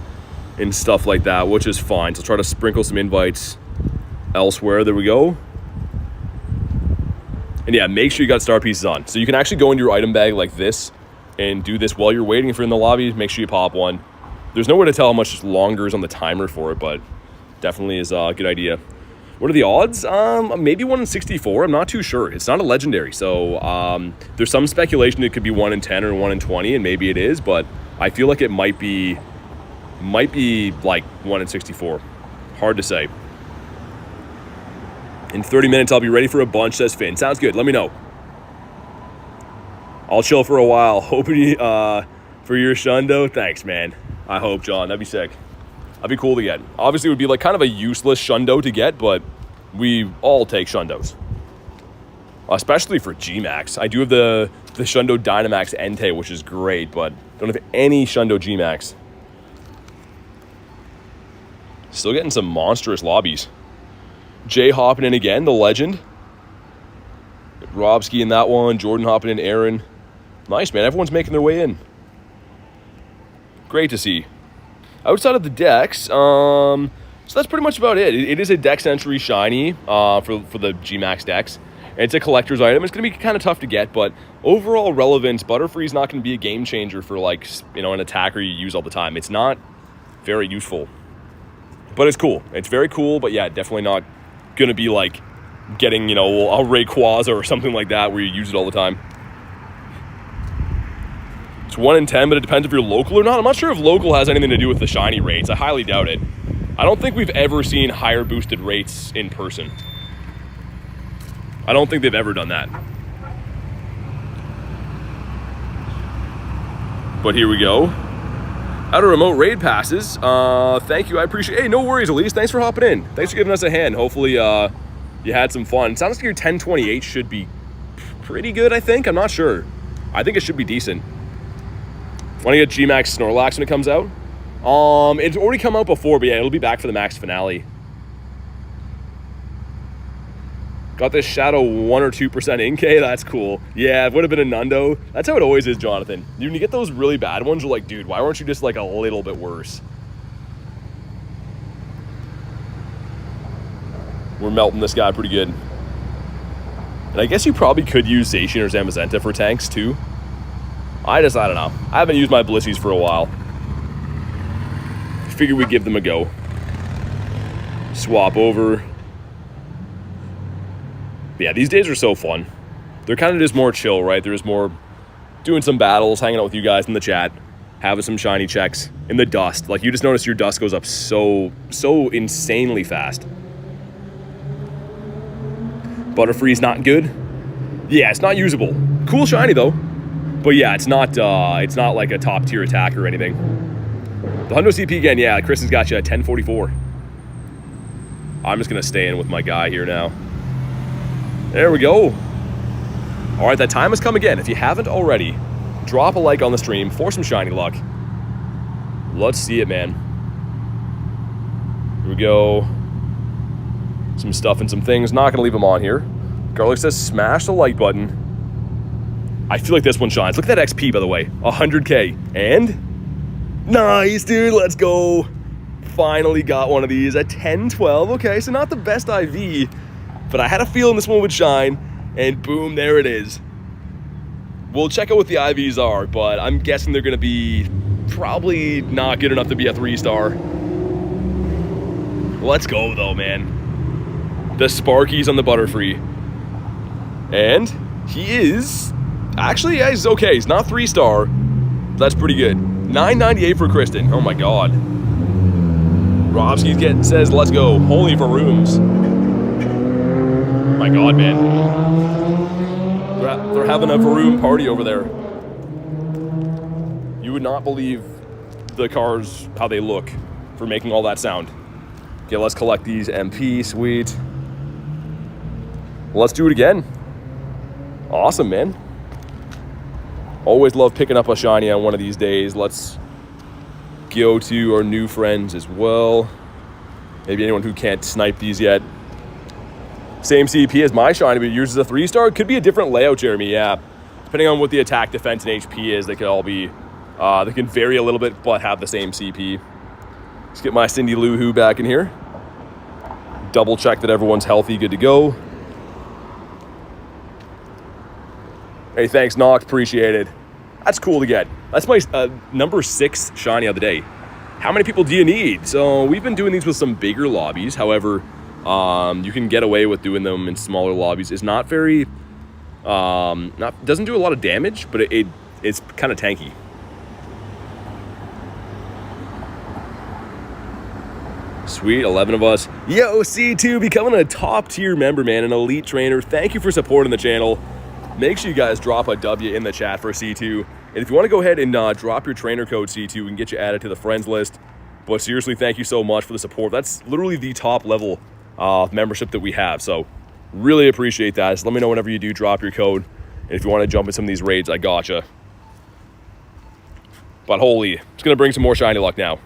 and stuff like that, which is fine. So I'll try to sprinkle some invites elsewhere. There we go. And yeah, make sure you got star pieces on. So you can actually go into your item bag like this and do this while you're waiting. If you're in the lobby, make sure you pop one. There's no way to tell how much longer is on the timer for it, but definitely is a good idea. What are the odds? Maybe 1 in 64. I'm not too sure. It's not a legendary, so there's some speculation it could be 1 in 10 or 1 in 20, and maybe it is, but I feel like it might be like 1 in 64. Hard to say. In 30 minutes, I'll be ready for a bunch, says Finn. Sounds good. Let me know. I'll chill for a while. Hoping for your Shundo. Thanks, man. I hope, John. That'd be sick. That'd be cool to get. Obviously, it would be like kind of a useless Shundo to get, but we all take Shundos. Especially for G-Max. I do have the Shundo Dynamax Entei, which is great, but don't have any Shundo G-Max. Still getting some monstrous lobbies. Jay hopping in again, the legend. Robski in that one. Jordan hopping in, Aaron. Nice, man. Everyone's making their way in. Great to see. Outside of the decks, so that's pretty much about it. It is a Dex Entry shiny for the G-Max decks. And it's a collector's item. It's going to be kind of tough to get, but overall relevance, Butterfree is not going to be a game changer for, like, you know, an attacker you use all the time. It's not very useful, but it's cool. It's very cool, but yeah, definitely not going to be like getting, you know, a Rayquaza or something like that where you use it all the time. It's 1 in 10, but it depends if you're local or not. I'm not sure if local has anything to do with the shiny rates. I highly doubt it. I don't think we've ever seen higher boosted rates in person. I don't think they've ever done that. But here we go. Out of remote raid passes. Thank you. I appreciate it. Hey, no worries, Elise. Thanks for hopping in. Thanks for giving us a hand. Hopefully you had some fun. It sounds like your 1028 should be pretty good, I think. I'm not sure. I think it should be decent. Want to get G-Max Snorlax when it comes out? It's already come out before, but yeah, it'll be back for the Max finale. Got this Shadow 1 or 2% in K. That's cool. Yeah, it would have been a Nundo. That's how it always is, Jonathan. When you get those really bad ones, you're like, dude, why weren't you just like a little bit worse? We're melting this guy pretty good. And I guess you probably could use Zacian or Zamazenta for tanks too. I don't know. I haven't used my Blissies for a while. Figured we'd give them a go. Swap over. But yeah, these days are so fun. They're kind of just more chill, right? They're just more doing some battles, hanging out with you guys in the chat, having some shiny checks in the dust. Like, you just notice your dust goes up so insanely fast. Butterfree's not good. Yeah, it's not usable. Cool shiny though. But yeah, it's not like a top tier attack or anything. The Hundo CP again, yeah, Kristen's got you at 1044. I'm just gonna stay in with my guy here now. There we go. All right, that time has come again. If you haven't already, drop a like on the stream for some shiny luck. Let's see it, man. Here we go. some stuff and some things. Not going to leave them on here. Garlic says smash the like button. I feel like this one shines. Look at that XP, by the way. 100K. And nice, dude. Let's go. Finally got one of these at 1012. Okay, so not the best IV, but I had a feeling this one would shine. And boom, there it is. We'll check out what the IVs are, but I'm guessing they're going to be probably not good enough to be a 3-star. Let's go, though, man. The Sparky's on the Butterfree. And he is... Actually, yeah, he's okay. He's not 3-star. That's pretty good. 998 for Kristen. Oh, my God. Robsky says, let's go. Holy for rooms. My God, man. They're having a Varoom party over there. You would not believe the cars, how they look for making all that sound. Okay, let's collect these MP. Sweet. Let's do it again. Awesome, man. Always love picking up a shiny on one of these days. Let's go to our new friends as well. Maybe anyone who can't snipe these yet. Same CP as my shiny, but yours is a 3-star. Could be a different layout, Jeremy, yeah. Depending on what the attack, defense, and HP is, they could all be, they can vary a little bit, but have the same CP. Let's get my Cindy Lou Who back in here. Double check that everyone's healthy, good to go. Hey, thanks, Nox, appreciate it. That's cool to get. That's my number 6 shiny of the day. How many people do you need? So we've been doing these with some bigger lobbies. However, you can get away with doing them in smaller lobbies. It's not very, doesn't do a lot of damage, but it's kind of tanky. Sweet, 11 of us. Yo, C2, becoming a top tier member, man, an elite trainer. Thank you for supporting the channel. Make sure you guys drop a W in the chat for C2. And if you want to go ahead and drop your trainer code C2, we can get you added to the friends list. But seriously, thank you so much for the support. That's literally the top level membership that we have. So really appreciate that. Just let me know whenever you do drop your code. And if you want to jump in some of these raids, I gotcha. But holy, it's going to bring some more shiny luck now.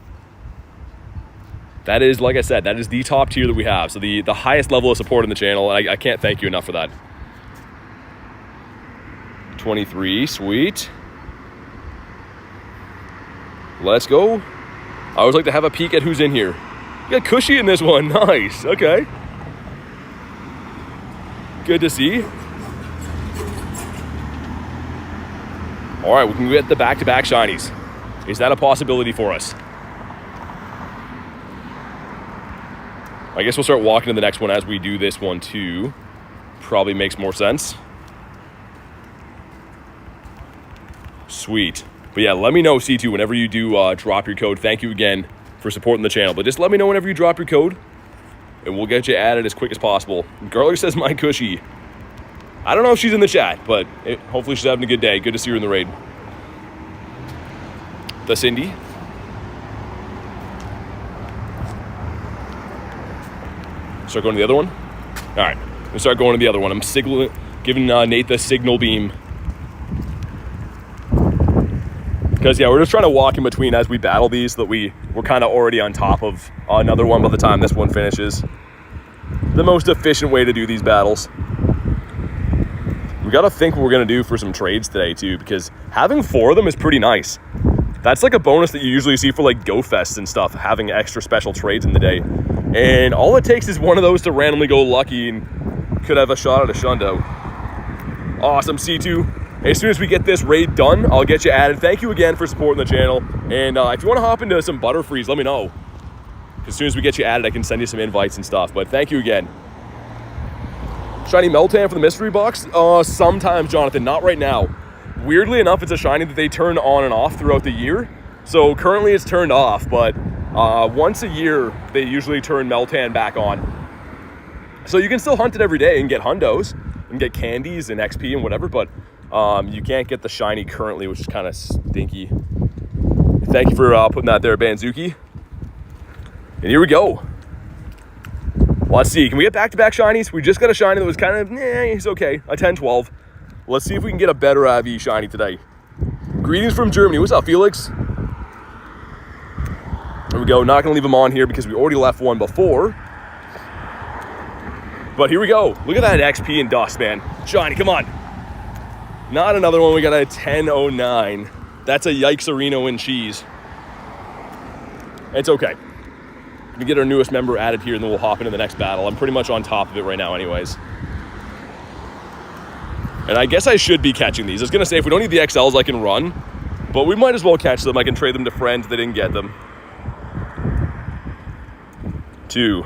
That is, like I said, that is the top tier that we have. So the highest level of support in the channel. And I can't thank you enough for that. 23, sweet. Let's go. I always like to have a peek at who's in here. You got Cushy in this one. Nice. Okay. Good to see. All right, we can get the back-to-back shinies. Is that a possibility for us? I guess we'll start walking to the next one as we do this one too. Probably makes more sense. Sweet. But yeah, let me know, C2, whenever you do drop your code. Thank you again for supporting the channel. But just let me know whenever you drop your code, and we'll get you added as quick as possible. Garlic says, my Cushy. I don't know if she's in the chat, but hopefully she's having a good day. Good to see her in the raid. The Cindy. Start going to the other one? All right, we'll start going to the other one. I'm giving Nate the signal beam. Because, yeah, we're just trying to walk in between as we battle these so that we're kind of already on top of another one by the time this one finishes. The most efficient way to do these battles. We got to think what we're going to do for some trades today, too, because having 4 of them is pretty nice. That's like a bonus that you usually see for, like, Go Fests and stuff, having extra special trades in the day. And all it takes is one of those to randomly go lucky and could have a shot at a Shundo. Awesome, C2. As soon as we get this raid done, I'll get you added. Thank you again for supporting the channel. And if you want to hop into some Butterfrees, let me know. As soon as we get you added, I can send you some invites and stuff. But thank you again. Shiny Meltan for the mystery box? Sometimes, Jonathan, not right now. Weirdly enough, it's a shiny that they turn on and off throughout the year. So currently it's turned off, but once a year, they usually turn Meltan back on. So you can still hunt it every day and get hundos and get candies and XP and whatever, but you can't get the shiny currently, which is kind of stinky. Thank you for putting that there, Banzuki. And here we go. Let's see, can we get back-to-back shinies? We just got a shiny that was kind of, he's okay, a 10-12. Let's see if we can get a better IV shiny today. Greetings from Germany. What's up, Felix? There we go. Not going to leave him on here because we already left one before. But here we go. Look at that XP and dust, man. Shiny, come on. Not another one. We got a 1009. That's a Yikes-a-reno and cheese. It's okay. We get our newest member added here, and then we'll hop into the next battle. I'm pretty much on top of it right now anyways. And I guess I should be catching these. I was going to say, if we don't need the XLs, I can run. But we might as well catch them. I can trade them to friends that didn't get them. 2.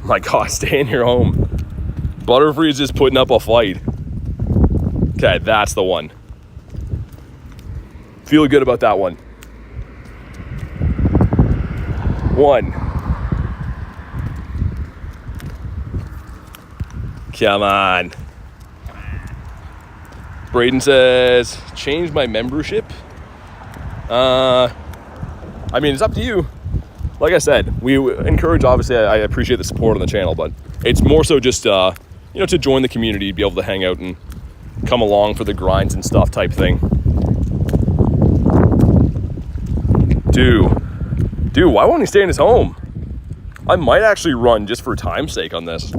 My God, stay in your home. Butterfree is just putting up a fight. Okay, that's the one. Feel good about that one. 1. Come on. Braden says, change my membership. I mean, it's up to you. Like I said, we encourage, obviously, I appreciate the support on the channel, but it's more so just, you know, to join the community, be able to hang out and come along for the grinds and stuff type thing. Dude, why won't he stay in his home? I might actually run just for time's sake on this.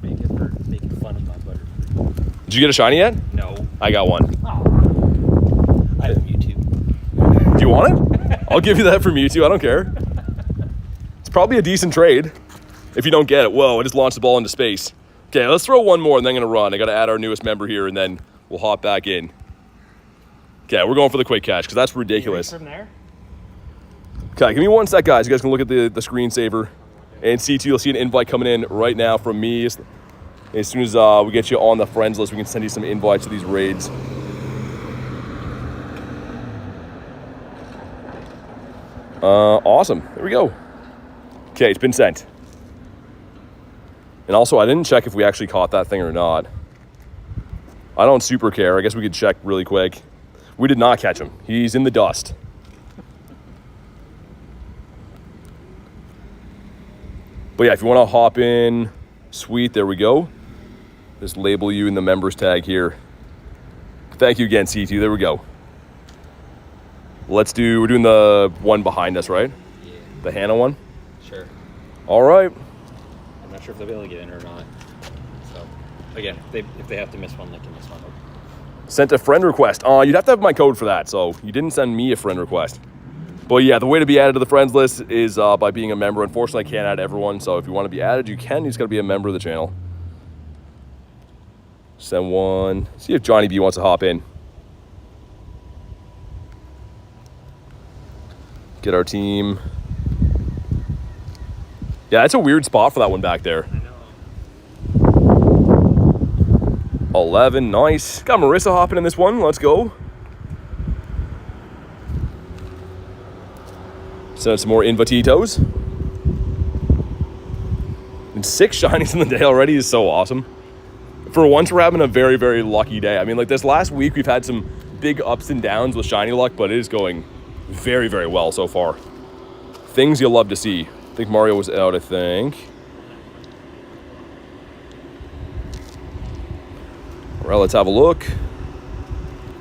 Make it for making fun of my Butterfree. Did you get a shiny yet? No. I got one. Oh. I have Mewtwo. Do you want it? I'll give you that for Mewtwo. I don't care. It's probably a decent trade if you don't get it. Whoa, I just launched the ball into space. Okay, let's throw one more and then I'm going to run. I got to add our newest member here and then we'll hop back in. Okay, we're going for the quick catch because that's ridiculous. From there? Okay, give me 1 sec, guys. You guys can look at the screensaver and see you'll see an invite coming in right now from me. As soon as we get you on the friends list, we can send you some invites to these raids. Awesome. There we go. Okay, it's been sent. And also, I didn't check if we actually caught that thing or not. I don't super care. I guess we could check really quick. We did not catch him. He's in the dust. But yeah, if you want to hop in, sweet, there we go. Just label you in the members tag here. Thank you again, C2. There we go. We're doing the one behind us, right? Yeah. The Hannah one? Sure. All right. I'm not sure if they'll be able to get in or not. So, again, if they have to miss one, they can miss one. Sent a friend request. You'd have to have my code for that, so you didn't send me a friend request. But yeah, the way to be added to the friends list is by being a member. Unfortunately, I can't add everyone, so if you want to be added, you can. You just got to be a member of the channel. Send one. See if Johnny B wants to hop in. Get our team. Yeah, it's a weird spot for that one back there. I know. 11, nice. Got Marissa hopping in this one. Let's go. Send some more invititos. And 6 shinies in the day already is so awesome. For once, we're having a very, very lucky day. I mean, like this last week, we've had some big ups and downs with shiny luck, but it is going very, very well so far. Things you'll love to see. I think Mario was out, I think. All right, let's have a look.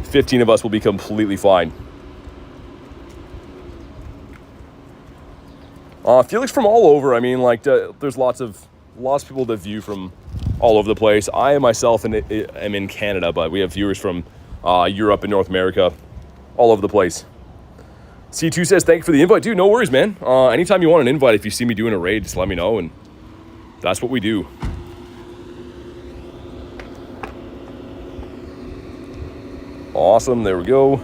15 of us will be completely fine. Felix from all over. I mean, like, there's lots of people to view from all over the place. I myself am in Canada, but we have viewers from Europe and North America, all over the place. C2 says, thank you for the invite. Dude, no worries, man. Anytime you want an invite, if you see me doing a raid, just let me know, and that's what we do. Awesome, there we go.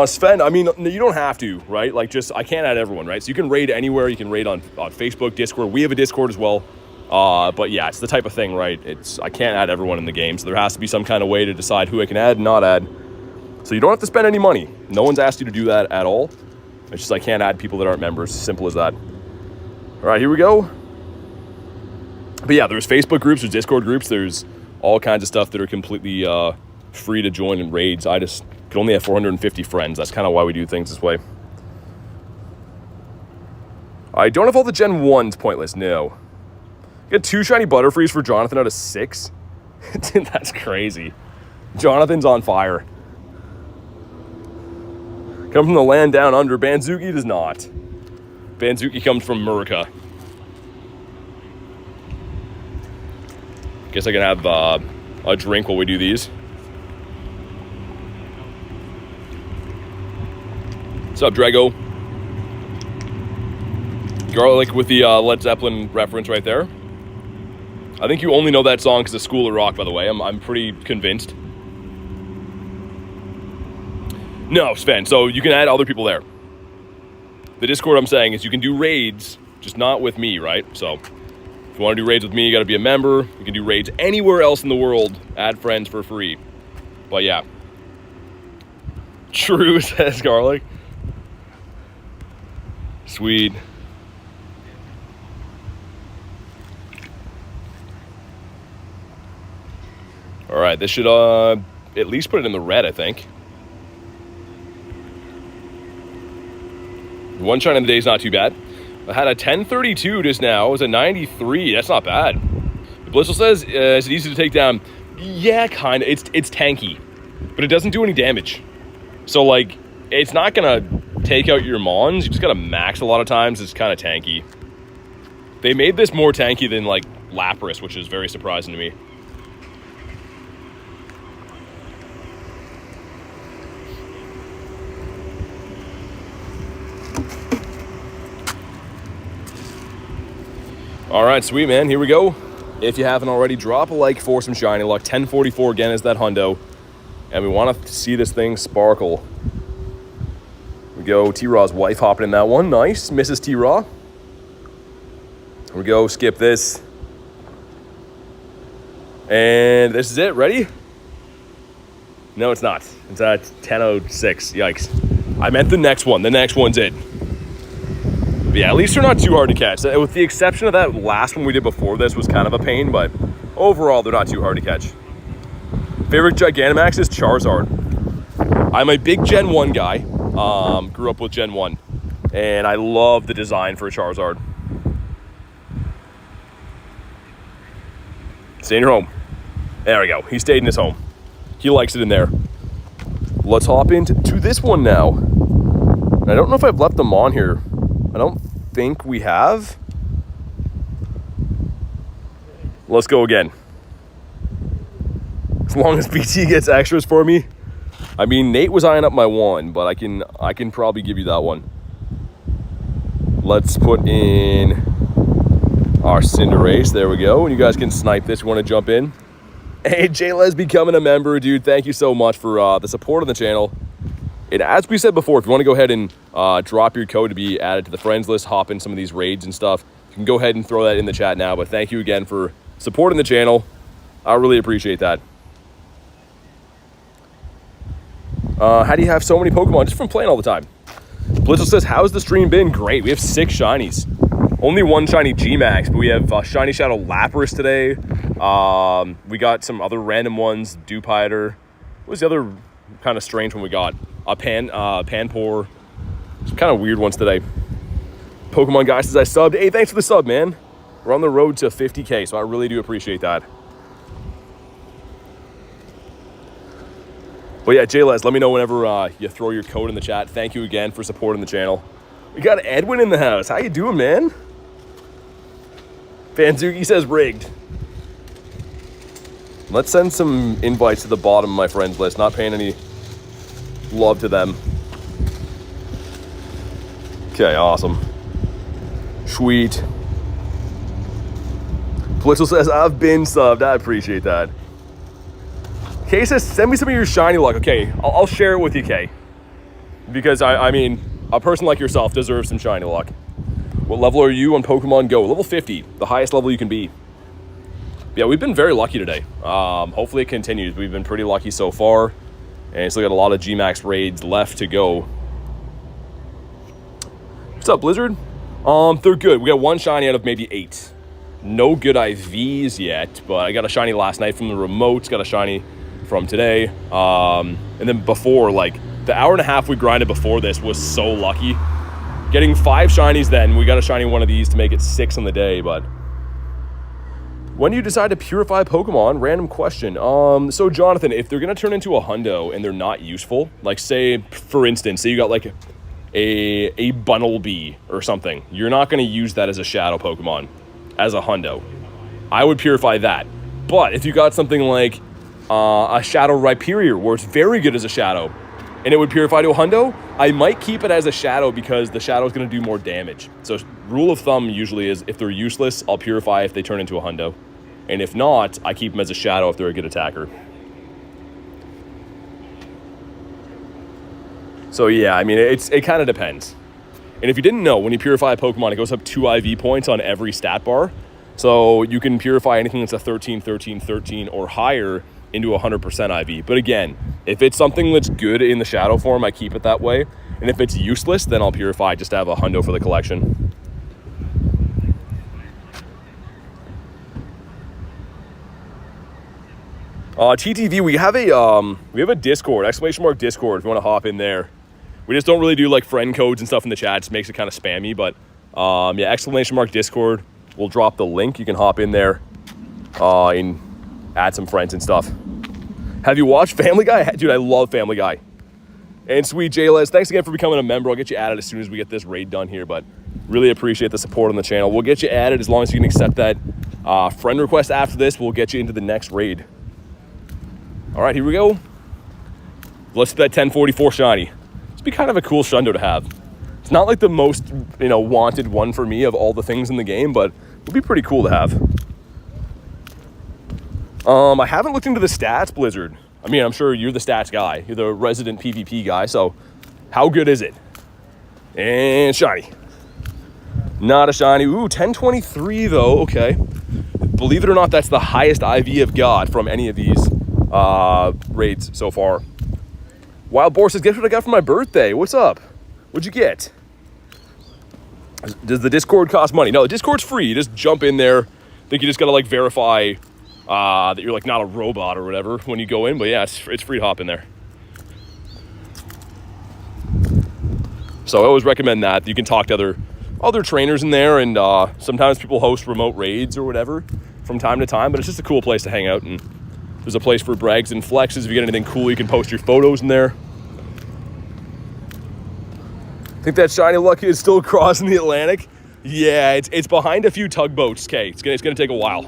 Sven, I mean, you don't have to, right? Like, just, I can't add everyone, right? So you can raid anywhere. You can raid on Facebook, Discord. We have a Discord as well. But yeah, it's the type of thing, right? I can't add everyone in the game. So there has to be some kind of way to decide who I can add and not add. So you don't have to spend any money. No one's asked you to do that at all. It's just I can't add people that aren't members. Simple as that. All right, here we go. But yeah, there's Facebook groups, there's Discord groups, there's all kinds of stuff that are completely free to join in raids. I just could only have 450 friends. That's kind of why we do things this way. I don't have all the Gen 1s pointless, no. Get 2 shiny Butterfrees for Jonathan out of 6. Dude, that's crazy. Jonathan's on fire. Come from the land down under. Banzuki does not. Banzuki comes from Murica. Guess I can have a drink while we do these. What's up, Drago? Garlic with the Led Zeppelin reference right there. I think you only know that song because of School of Rock, by the way. I'm pretty convinced. No, Sven, so you can add other people there. The Discord, I'm saying, is you can do raids, just not with me, right? So if you want to do raids with me, you got to be a member. You can do raids anywhere else in the world. Add friends for free. But yeah. True, says Garlic. Sweet. All right, this should at least put it in the red, I think. One shine in the day is not too bad. I had a 1032 just now. It was a 93. That's not bad. Blissful says, is it easy to take down? Yeah, kind of. It's tanky, but it doesn't do any damage. So, like, it's not going to take out your mons. You just got to max a lot of times. It's kind of tanky. They made this more tanky than, like, Lapras, which is very surprising to me. All right, sweet, man. Here we go. If you haven't already, drop a like for some shiny luck. 1044 again is that hundo. And we want to see this thing sparkle. Here we go. T-Raw's wife hopping in that one. Nice. Mrs. T-Raw. Here we go. Skip this. And this is it. Ready? No, it's not. It's at 10:06. Yikes. I meant the next one. The next one's it. But yeah, at least they're not too hard to catch. With the exception of that last one we did before this was kind of a pain, but overall, they're not too hard to catch. Favorite Gigantamax is Charizard. I'm a big Gen 1 guy. Grew up with Gen 1. And I love the design for Charizard. Stay in your home. There we go. He stayed in his home. He likes it in there. Let's hop into this one now. I don't know if I've left them on here. I don't think we have. Let's go again. As long as BT gets extras for me. I mean, Nate was eyeing up my one, but I can probably give you that one. Let's put in our Cinderace. There we go. And you guys can snipe this. You want to jump in? Hey, Jayla's becoming a member, dude. Thank you so much for the support on the channel. And as we said before, if you want to go ahead and drop your code to be added to the friends list, hop in some of these raids and stuff, you can go ahead and throw that in the chat now. But thank you again for supporting the channel. I really appreciate that. How do you have so many Pokemon? Just from playing all the time. Blizzle says, how's the stream been? Great. We have 6 shinies. Only 1 shiny G-Max, but we have Shiny Shadow Lapras today. We got some other random ones. Dewpider. What was the other kind of strange one we got? Panpour. Some kind of weird ones today. Pokemon guy says I subbed. Hey, thanks for the sub, man. We're on the road to 50K, so I really do appreciate that. But yeah, Jayles, let me know whenever you throw your code in the chat. Thank you again for supporting the channel. We got Edwin in the house. How you doing, man? Fanzuki says rigged. Let's send some invites to the bottom of my friends list. Not paying any love to them. Okay, awesome. Sweet. Blitzel says, I've been subbed. I appreciate that. Kay says, send me some of your shiny luck. Okay, I'll share it with you, Kay. Because, I mean, a person like yourself deserves some shiny luck. What level are you on Pokemon GO? Level 50, the highest level you can be. Yeah, we've been very lucky today. Hopefully it continues. We've been pretty lucky so far. And still got a lot of GMAX raids left to go. What's up, Blizzard? They're good. We got 1 shiny out of maybe 8. No good IVs yet, but I got a shiny last night from the remotes. Got a shiny from today. And then before, like, the hour and a half we grinded before this was so lucky. Getting 5 shinies then. We got a shiny one of these to make it 6 on the day, but... When do you decide to purify Pokemon? Random question. So Jonathan, if they're going to turn into a hundo and they're not useful, like say, for instance, say you got like a Bunnelby or something, you're not going to use that as a shadow Pokemon, as a hundo. I would purify that. But if you got something like a Shadow Rhyperior, where it's very good as a shadow, and it would purify to a hundo, I might keep it as a shadow because the shadow is going to do more damage. So rule of thumb usually is if they're useless, I'll purify if they turn into a hundo. And if not, I keep them as a shadow if they're a good attacker. So yeah, I mean, it kind of depends. And if you didn't know, when you purify a Pokemon, it goes up 2 IV points on every stat bar. So you can purify anything that's a 13, 13, 13 or higher into 100% IV. But again, if it's something that's good in the shadow form, I keep it that way. And if it's useless, then I'll purify just to have a hundo for the collection. TTV, we have a Discord, ! Discord, if you want to hop in there. We just don't really do like friend codes and stuff in the chat. It just makes it kind of spammy, but yeah, ! Discord. We'll drop the link. You can hop in there and add some friends and stuff. Have you watched Family Guy? Dude, I love Family Guy. And sweet JLez, thanks again for becoming a member. I'll get you added as soon as we get this raid done here, but really appreciate the support on the channel. We'll get you added as long as you can accept that friend request after this. We'll get you into the next raid. All right, here we go. Let's do that 1044 shiny. It's be kind of a cool shundo to have. It's not like the most, wanted one for me of all the things in the game, but it would be pretty cool to have. I haven't looked into the stats, Blizzard. I mean, I'm sure you're the stats guy. You're the resident PvP guy, so how good is it? And shiny. Not a shiny. Ooh, 1023 though, okay. Believe it or not, that's the highest IV I've got from any of these raids so far. Wild Boar says, guess what I got for my birthday? What's up? What'd you get? Does the Discord cost money? No, the Discord's free. You just jump in there. I think you just gotta like verify that you're like not a robot or whatever when you go in, but yeah, it's free to hop in there. So I always recommend that. You can talk to other trainers in there, and sometimes people host remote raids or whatever from time to time, but it's just a cool place to hang out, and there's a place for brags and flexes. If you get anything cool, you can post your photos in there. Think that shiny luck is still crossing the Atlantic? Yeah, it's behind a few tugboats. Okay, it's gonna take a while.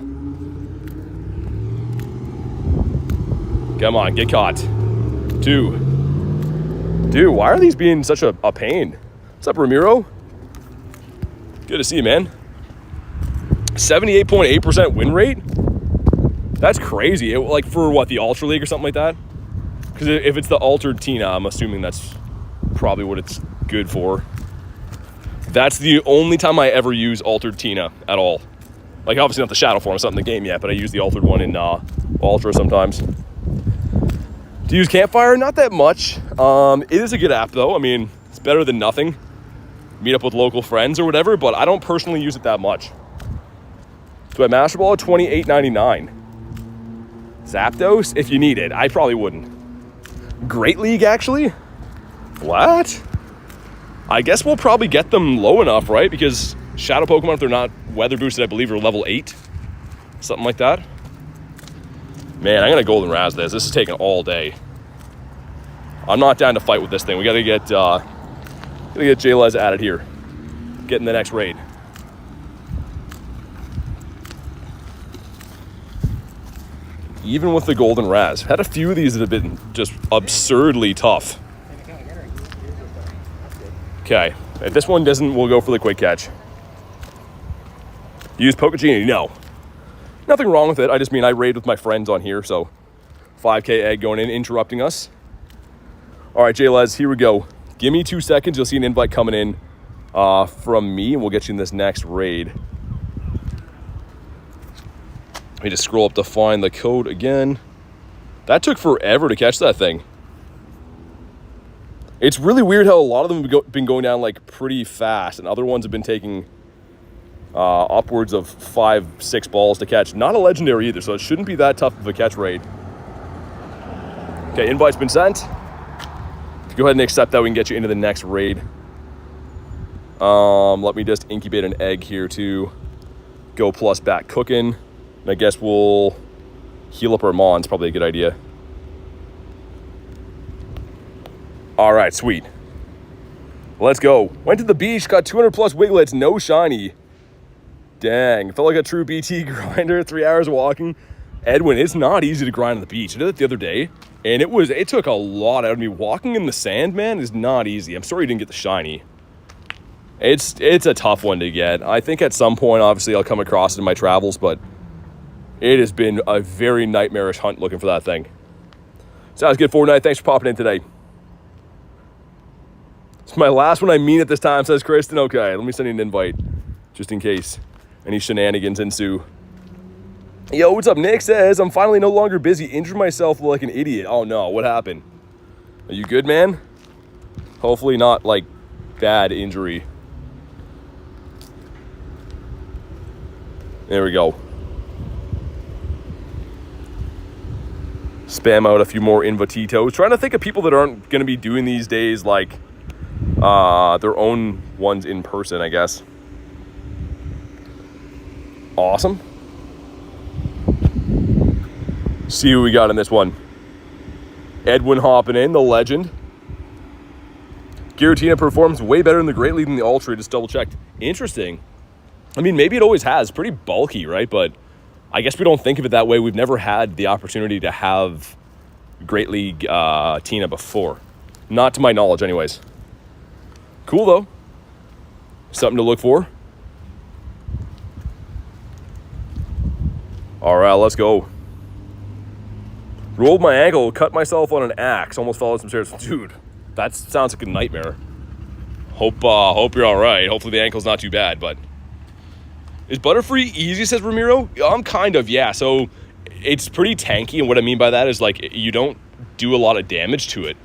Come on, get caught. 2. Dude, why are these being such a pain? What's up, Ramiro? Good to see you, man. 78.8% win rate? That's crazy. Like for what, the Ultra League or something like that? Because if it's the Altered Tina, I'm assuming that's probably what it's good for. That's the only time I ever use Altered Tina at all. Like obviously not the Shadow form, it's not in the game yet, but I use the Altered one in Ultra sometimes. Do you use Campfire? Not that much. It is a good app though. I mean, it's better than nothing. Meet up with local friends or whatever, but I don't personally use it that much. Do I Master Ball at $28.99? Zapdos, if you need it. I probably wouldn't. Great League, actually? What? I guess we'll probably get them low enough, right? Because Shadow Pokemon, if they're not weather boosted, I believe are level 8. Something like that. Man, I'm gonna Golden Razz this. This is taking all day. I'm not down to fight with this thing. We gotta get JLez added here. Get in the next raid. Even with the Golden Razz. Had a few of these that have been just absurdly tough. Okay, if this one doesn't, we'll go for the quick catch. Use Pokegenie? No. Nothing wrong with it. I just mean I raid with my friends on here, so 5K egg going in, interrupting us. All right, JLez, here we go. Give me 2 seconds. You'll see an invite coming in from me, and we'll get you in this next raid. Let me just scroll up to find the code again. That took forever to catch that thing. It's really weird how a lot of them have been going down like pretty fast, and other ones have been taking upwards of 5-6 balls to catch. Not a legendary either, so it shouldn't be that tough of a catch raid. Okay, invite's been sent. Go ahead and accept that. We can get you into the next raid. Let me just incubate an egg here too. Go plus back cooking. And I guess we'll heal up our Mons. Probably a good idea. All right, sweet. Let's go. Went to the beach, got 200 plus wiglets, no shiny. Dang, felt like a true BT grinder, 3 hours of walking. Edwin, it's not easy to grind on the beach. I did it the other day, and it took a lot out of me. Walking in the sand, man, is not easy. I'm sorry you didn't get the shiny. It's a tough one to get. I think at some point, obviously, I'll come across it in my travels, but it has been a very nightmarish hunt looking for that thing. Sounds good, Fortnite. Thanks for popping in today. It's my last one I mean at this time, says Kristen. Okay, let me send you an invite, just in case any shenanigans ensue. Yo, what's up? Nick says, I'm finally no longer busy. Injured myself like an idiot. Oh no, what happened? Are you good, man? Hopefully not, like, bad injury. There we go. Spam out a few more invititos. Trying to think of people that aren't going to be doing these days, like, their own ones in person, I guess. Awesome. See who we got in this one. Edwin hopping in, the legend. Giratina performs way better in the Great League than the Ultra. Just double checked. Interesting. I mean, maybe it always has. Pretty bulky, right? But I guess we don't think of it that way. We've never had the opportunity to have Great League Tina before. Not to my knowledge, anyways. Cool, though. Something to look for. All right, let's go. Rolled my ankle, cut myself on an axe, almost fell down some stairs. Dude, that sounds like a nightmare. Hope you're all right. Hopefully the ankle's not too bad, but... Is Butterfree easy, says Ramiro? Kind of, yeah. So it's pretty tanky, and what I mean by that is, like, you don't do a lot of damage to it.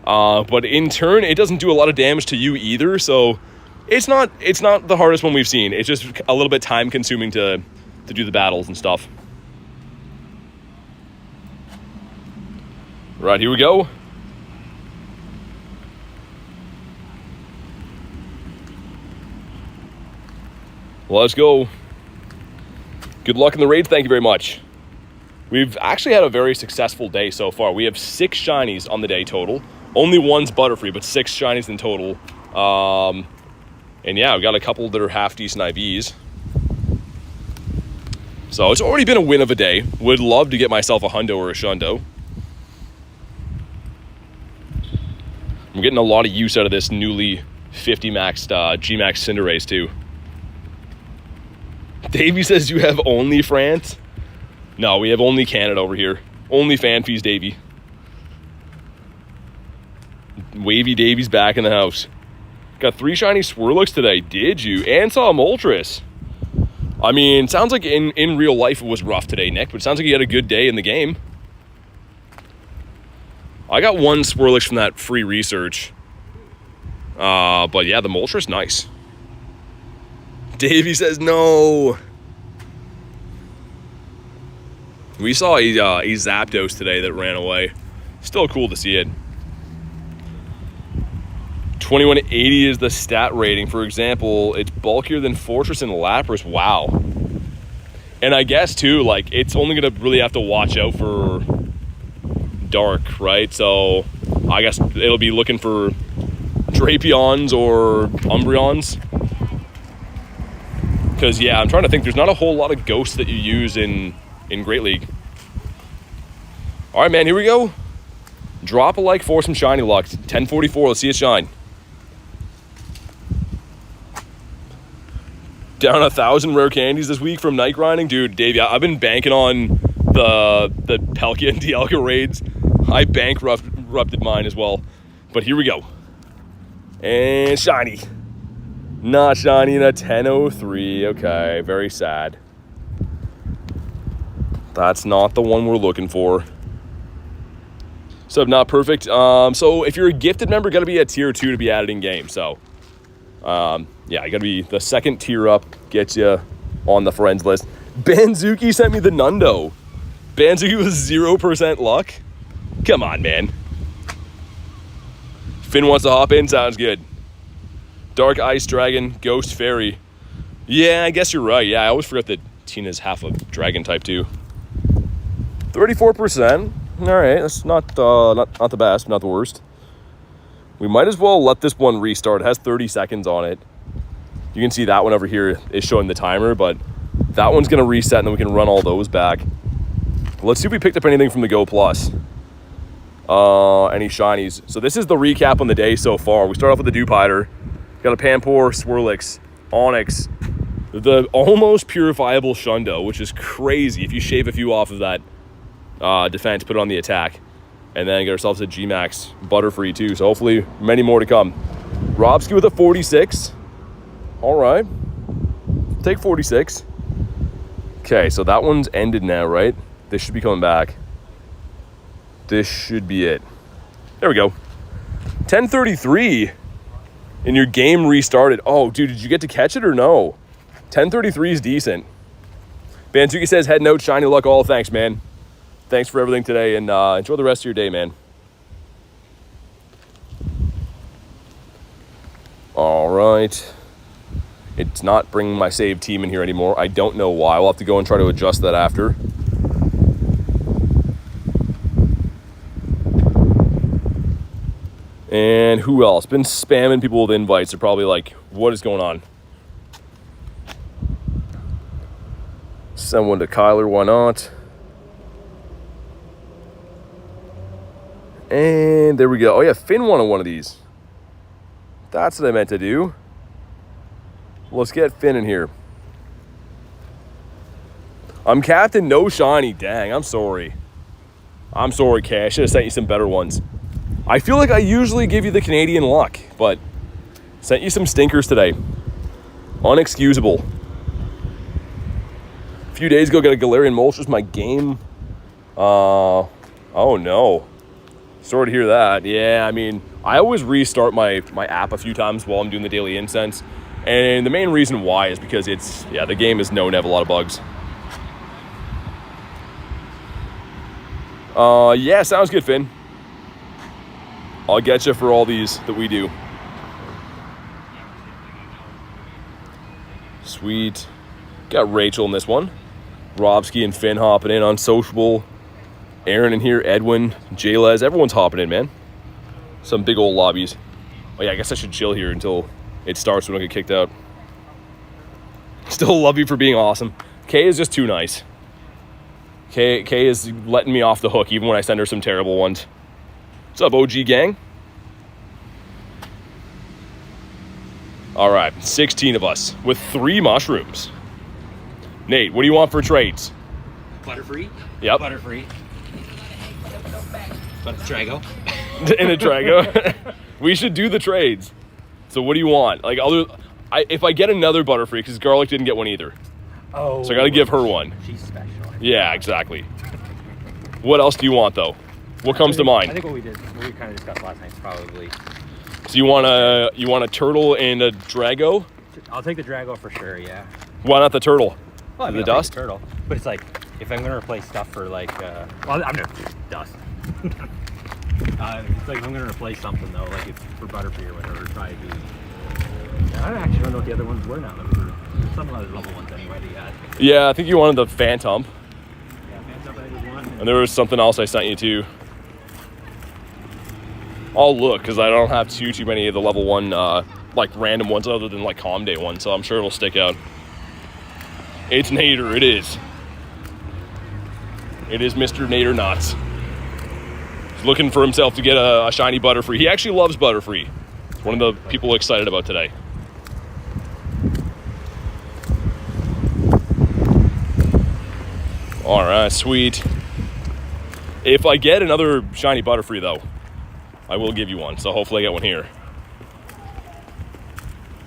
But in turn, it doesn't do a lot of damage to you either, so it's not the hardest one we've seen. It's just a little bit time-consuming to do the battles and stuff. Right, here we go. Let's go. Good luck in the raids. Thank you very much. We've actually had a very successful day so far. We have 6 shinies on the day total. Only one's Butterfree, but 6 shinies in total. And yeah, we've got a couple that are half-decent IVs. So it's already been a win of a day. Would love to get myself a hundo or a shundo. I'm getting a lot of use out of this newly 50 maxed G-Max Cinderace too. Davey says you have only France? No, we have only Canada over here. Only fan fees, Davey. Wavy Davy's back in the house. Got 3 shiny Swirlix today. Did you? And saw a Moltres. I mean, sounds like in real life it was rough today, Nick, but it sounds like you had a good day in the game. I got 1 Swirlix from that free research. But yeah, the Moltres, nice. Davey says no. We saw a Zapdos today that ran away. Still cool to see it. 2180 is the stat rating. For example, it's bulkier than Fortress and Lapras. Wow. And I guess too, like, it's only gonna really have to watch out for dark, right? So I guess it'll be looking for Drapions or Umbreons. Because yeah, I'm trying to think. There's not a whole lot of ghosts that you use in Great League. All right, man, here we go. Drop a like for some shiny luck. 1044. Let's see it shine. Down 1,000 rare candies this week from night grinding, dude. Davey, I've been banking on the Palkia and Dialga raids. I bankrupted mine as well, but here we go. And shiny. Not shiny in a 1003. Okay, very sad. That's not the one we're looking for. So not perfect. So if you're a gifted member, got to be at tier 2 to be added in game. So yeah, you got to be the second tier up, gets you on the friends list. Banzuki sent me the Nundo. Banzuki was 0% luck. Come on, man. Finn wants to hop in. Sounds good. Dark Ice Dragon, Ghost Fairy. Yeah, I guess you're right. Yeah, I always forget that Tina's half a dragon type too. 34%. All right, that's not the best, not the worst. We might as well let this one restart. It has 30 seconds on it. You can see that one over here is showing the timer, but that one's going to reset, and then we can run all those back. Let's see if we picked up anything from the Go Plus. Any shinies. So this is the recap on the day so far. We start off with the Dewpider. Got a Pampor, Swirlix, Onyx, the almost purifiable Shundo, which is crazy. If you shave a few off of that defense, put it on the attack, and then get ourselves a GMAX Butterfree too. So hopefully many more to come. Robski with a 46. All right. Take 46. Okay, so that one's ended now, right? This should be coming back. This should be it. There we go. 10:33, and your game restarted. Oh, dude, did you get to catch it or no? 10:33 is decent. Banzuki says, head note, shiny luck all. Thanks, man. Thanks for everything today, and enjoy the rest of your day, man. All right. It's not bringing my save team in here anymore. I don't know why. We'll have to go and try to adjust that after. And who else? Been spamming people with invites. They're probably like, what is going on? Send one to Kyler, why not? And there we go. Oh yeah, Finn wanted one of these. That's what I meant to do. Let's get Finn in here. I'm captain, no shiny. Dang, I'm sorry. I'm sorry, Kay. I should have sent you some better ones. I feel like I usually give you the Canadian luck, but sent you some stinkers today. Unexcusable. A few days ago, got a Galarian Moltres. My game. Oh no. Sorry to hear that. Yeah, I mean, I always restart my app a few times while I'm doing the daily incense. And the main reason why is because the game is known to have a lot of bugs. Yeah, sounds good, Finn. I'll get you for all these that we do. Sweet. Got Rachel in this one. Robski and Finn hopping in on Sociable. Aaron in here, Edwin, Jaylez. Everyone's hopping in, man. Some big old lobbies. Oh yeah, I guess I should chill here until it starts so we don't get kicked out. Still love you for being awesome. Kay is just too nice. Kay is letting me off the hook even when I send her some terrible ones. What's up, OG gang? All right, 16 of us with 3 mushrooms. Nate, what do you want for trades? Butterfree? Yep. Butterfree. But Drago. In a Drago. We should do the trades. So what do you want? Like, if I get another Butterfree, because Garlic didn't get one either. Oh. So I got to give her one. She's special. Yeah, exactly. What else do you want, though? What comes to mind? I think what we kind of discussed last night is probably... So you want a turtle and a Drago? I'll take the Drago for sure, yeah. Why not the turtle? Well, I mean, the dust? The turtle. But it's like, if I'm going to replace stuff for like... well, I'm going to... Dust. It's like if I'm going to replace something, though, like if for Butterfree or whatever, it'd probably be... I actually don't know what the other ones were now. There's some other level ones anyway that you had. Yeah, I think you wanted the Phantom. Yeah, Phantom I did one. And there was something else I sent you too. I'll look, because I don't have too many of the level 1, like random ones other than like Calm Day ones, so I'm sure it'll stick out. It's Nader, it is. It is Mr. Nader Knots. He's looking for himself to get a shiny Butterfree. He actually loves Butterfree. It's one of the people excited about today. All right, sweet. If I get another shiny Butterfree, though, I will give you one. So hopefully I get one here.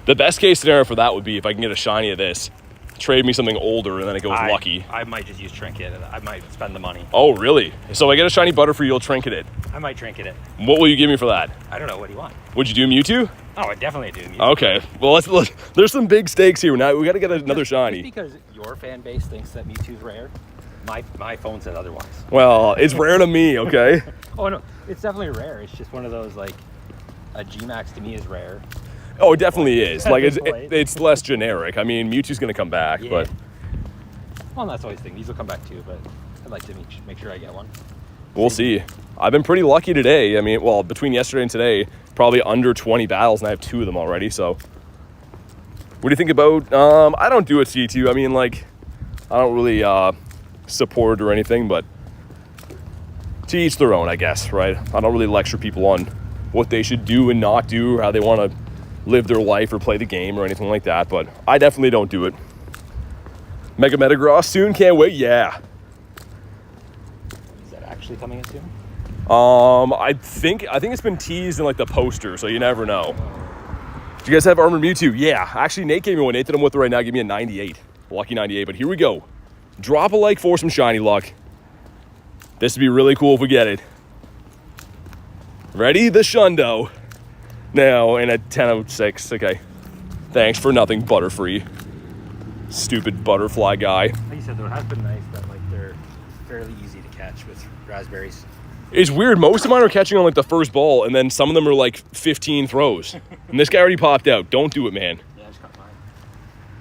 The best case scenario for that would be if I can get a shiny of this, trade me something older, and then it goes lucky. I might just use Trinket. I might spend the money. Oh, really? So if I get a shiny Butterfree, you'll Trinket it? I might Trinket it. What will you give me for that? I don't know. What do you want? Would you do Mewtwo? Oh, I definitely do Mewtwo. Okay. Well, let's there's some big stakes here. Now we got to get another shiny. Just because your fan base thinks that Mewtwo's rare, my phone said otherwise. Well, it's rare to me, okay? Oh, no. It's definitely rare. It's just one of those, like, a G-Max to me is rare. Oh, it definitely is. Like, it's less generic. I mean, Mewtwo's going to come back, but... Well, that's always the thing. These will come back too, but I'd like to make sure I get one. We'll see. I've been pretty lucky today. I mean, well, between yesterday and today, probably under 20 battles, and I have 2 of them already. So, what do you think about? I don't do a C2. I mean, like, I don't really support it or anything, but to each their own, I guess, right? I don't really lecture people on what they should do and not do, or how they want to live their life or play the game or anything like that. But I definitely don't do it. Mega Metagross soon, can't wait. Yeah. Is that actually coming in soon? I think it's been teased in like the poster, so you never know. Do you guys have Armored Mewtwo? Yeah. Actually, Nate gave me one. Nate that I'm with right now gave me a 98. Lucky 98. But here we go. Drop a like for some shiny luck. This would be really cool if we get it. Ready? The Shundo. Now, in a 1006. Okay. Thanks for nothing, Butterfree. Stupid butterfly guy. Like you said, though, it has been nice that like they're fairly easy to catch with raspberries. It's weird. Most of mine are catching on like the first ball, and then some of them are like 15 throws. And this guy already popped out. Don't do it, man. Yeah, I just got mine.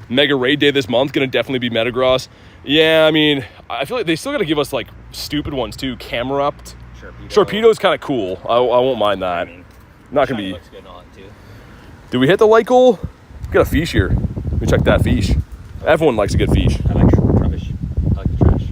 Mega Raid Day this month. Gonna definitely be Metagross. Yeah, I mean, I feel like they still gotta give us like stupid ones too. Camera up. Sharpedo's kind of cool. I won't mind that. I mean, Not gonna be. looks good on it too. Did we hit the light goal? We got a fish here. Let me check that fish. Everyone likes a good fish. I like rubbish. I like the trash.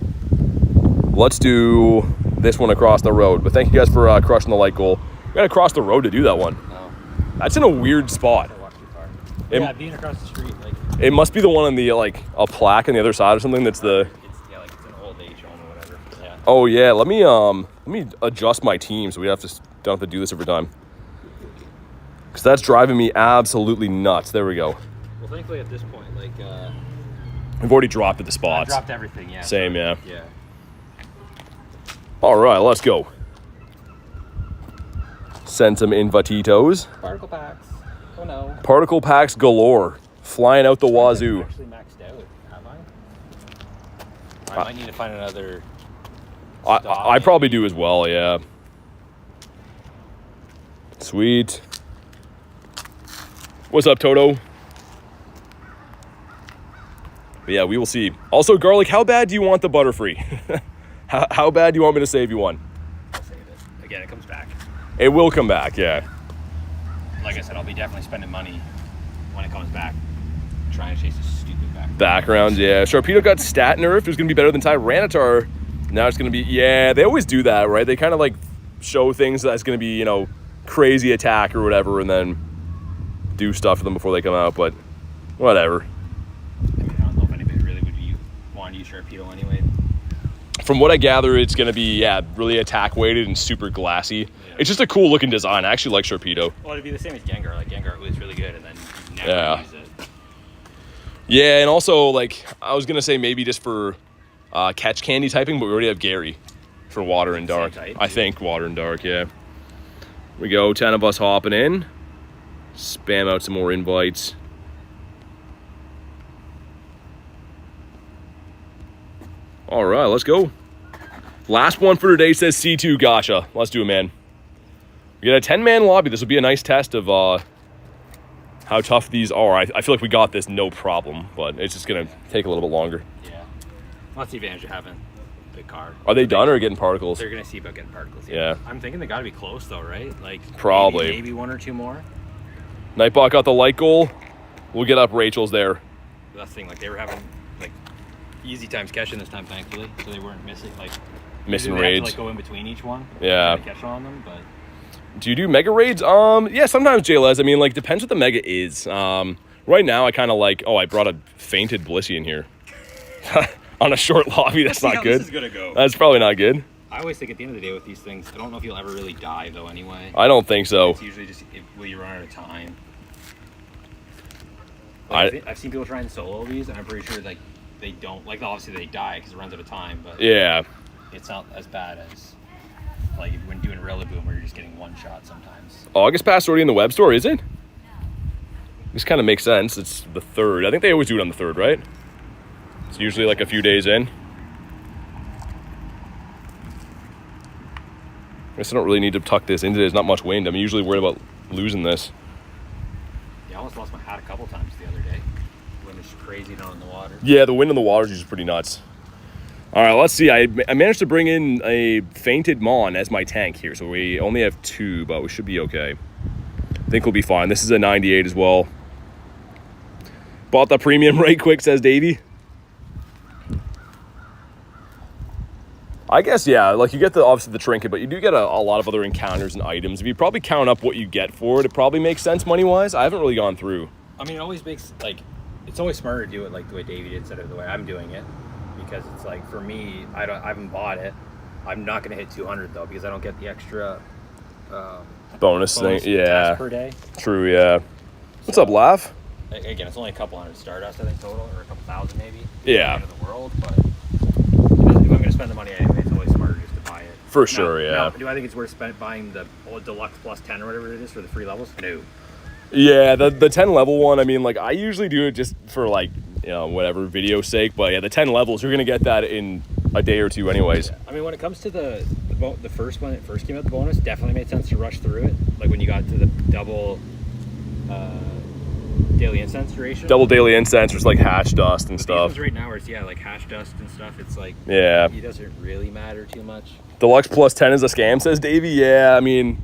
Let's do this one across the road. But thank you guys for crushing the light goal. We gotta cross the road to do that one. No. That's in a weird spot. I walked too far. It- Yeah, being across the street, like It must be the one on the like a plaque on the other side or something. That's the. it's like it's an old age home or whatever. Yeah. Oh yeah. Let me adjust my team so we don't have to do this every time. Because that's driving me absolutely nuts. There we go. Well, thankfully at this point, like We've already dropped at the I spots. dropped everything. Yeah. Same, yeah. Yeah. All right, let's go. Send some invititos. Particle packs. Oh no. Particle packs galore. Flying out the wazoo. Actually maxed out, have I? I might need to find another. I probably do as well, yeah. Sweet. What's up, Toto? But yeah, we will see. Also, Garlic, how bad do you want the Butterfree? how bad do you want me to save you one? I'll save it. Again, it comes back. It will come back, yeah. Like I said, I'll be definitely spending money when it comes back, trying to chase a stupid back. Backgrounds, yeah. Sharpedo got stat nerfed. It was going to be better than Tyranitar. Now it's going to be, yeah, they always do that, right? They kind of like show things that's going to be, you know, crazy attack or whatever, and then do stuff to them before they come out, but whatever. I mean, I don't know if anybody really would want to use Sharpedo anyway. From what I gather, it's going to be, yeah, really attack weighted and super glassy. Yeah. It's just a cool looking design. I actually like Sharpedo. Well, it'd be the same as Gengar. Like, Gengar was really good, and then you never use it. Yeah, and also, like, I was going to say maybe just for catch candy typing, but we already have Gary for water and dark. Type, I think water and dark, yeah. Here we go, 10 of us hopping in. Spam out some more invites. All right, let's go. Last one for today says C2 Gotcha. Let's do it, man. We got a 10-man lobby. This will be a nice test of how tough these are. I feel like we got this no problem, but it's just going to take a little bit longer. Yeah. Well, that's the advantage of having a big car. Are they done or getting particles? They're going to see about getting particles. Yeah. I'm thinking they got to be close, though, right? Like, probably. Maybe one or two more. Nightbot got the light goal. We'll get up Rachel's there. That's the thing. Like, they were having, like, easy times catching this time, thankfully. So they weren't missing missing they raids. have to, like, go in between each one. Yeah. To catch on them, but... Do you do mega raids? Yeah, sometimes, JLez. I mean, like, depends what the mega is. Right now, I kind of like, I brought a fainted Blissey in here. On a short lobby, that's not good. This is gonna go. That's probably not good. I always think at the end of the day with these things, I don't know if you'll ever really die, though, anyway. I don't think so. It's usually just, will you run out of time? Like, I've seen people try and solo these, and I'm pretty sure, like, they don't, like, obviously they die because it runs out of time, but yeah, it's not as bad as, like, when doing Rillaboom where you're just getting one shot sometimes. August Pass already in the web store, is it? This kind of makes sense. It's the 3rd. I think they always do it on the 3rd, right? It's usually like a few days in. I guess I don't really need to tuck this into. There's not much wind. I'm usually worried about losing this. Yeah, I almost lost my hat a couple times the other day when it's crazy down in the water. Yeah, the wind in the water is usually pretty nuts. All right, let's see. I managed to bring in a fainted Mon as my tank here, so we only have 2, but we should be okay. I think we'll be fine. This is a 98 as well. Bought the premium right quick, says Davey. I guess, yeah, like you get obviously the trinket, but you do get a lot of other encounters and items. If you probably count up what you get for it, it probably makes sense money-wise. I haven't really gone through. I mean, it always makes, like, it's always smarter to do it like the way Davey did instead of the way I'm doing it. Because it's like, for me, I haven't bought it. I'm not going to hit 200 though, because I don't get the extra bonus thing. Yeah. Per day. True, yeah. What's up, Laugh? Again, it's only a couple hundred Stardust, I think, total, or a couple thousand maybe. Yeah. End of the world, but if I'm going to spend the money anyway, it's always smarter just to buy it. For sure, yeah. Now, do I think it's worth buying the Deluxe Plus 10 or whatever it is for the free levels? No. Yeah, the 10 level one, I mean, like, I usually do it just for, like, you know, whatever, video sake. But, yeah, the 10 levels, you're going to get that in a day or two anyways. Yeah. I mean, when it comes to the first one, it first came out, the bonus, definitely made sense to rush through it. Like, when you got to the double daily incense duration. Double daily incense, there's, like, hash dust and stuff. These ones right now, where it's, yeah, like, hash dust and stuff, it's, like, yeah, it doesn't really matter too much. Deluxe Plus 10 is a scam, says Davey. Yeah, I mean...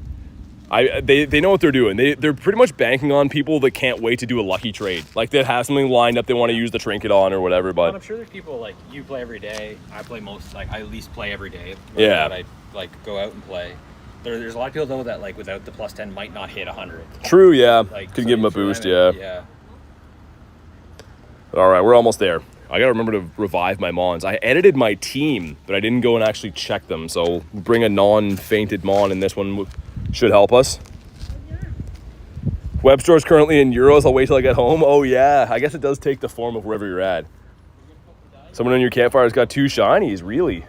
They know what they're doing. They're pretty much banking on people that can't wait to do a lucky trade. Like, they have something lined up they want to use the trinket on or whatever, but... I'm sure there's people, like, you play every day. I play I at least play every day. Yeah. I, like, go out and play. There's a lot of people, though, that, like, without the plus 10 might not hit 100. True, yeah. Like, Could so give them a boost, yeah. yeah. All right, we're almost there. I got to remember to revive my Mons. I edited my team, but I didn't go and actually check them, so bring a non-fainted Mon in this one should help us. Web store's currently in euros. I'll wait till I get home. Oh, yeah. I guess it does take the form of wherever you're at. Someone on your campfire's got 2 shinies. Really?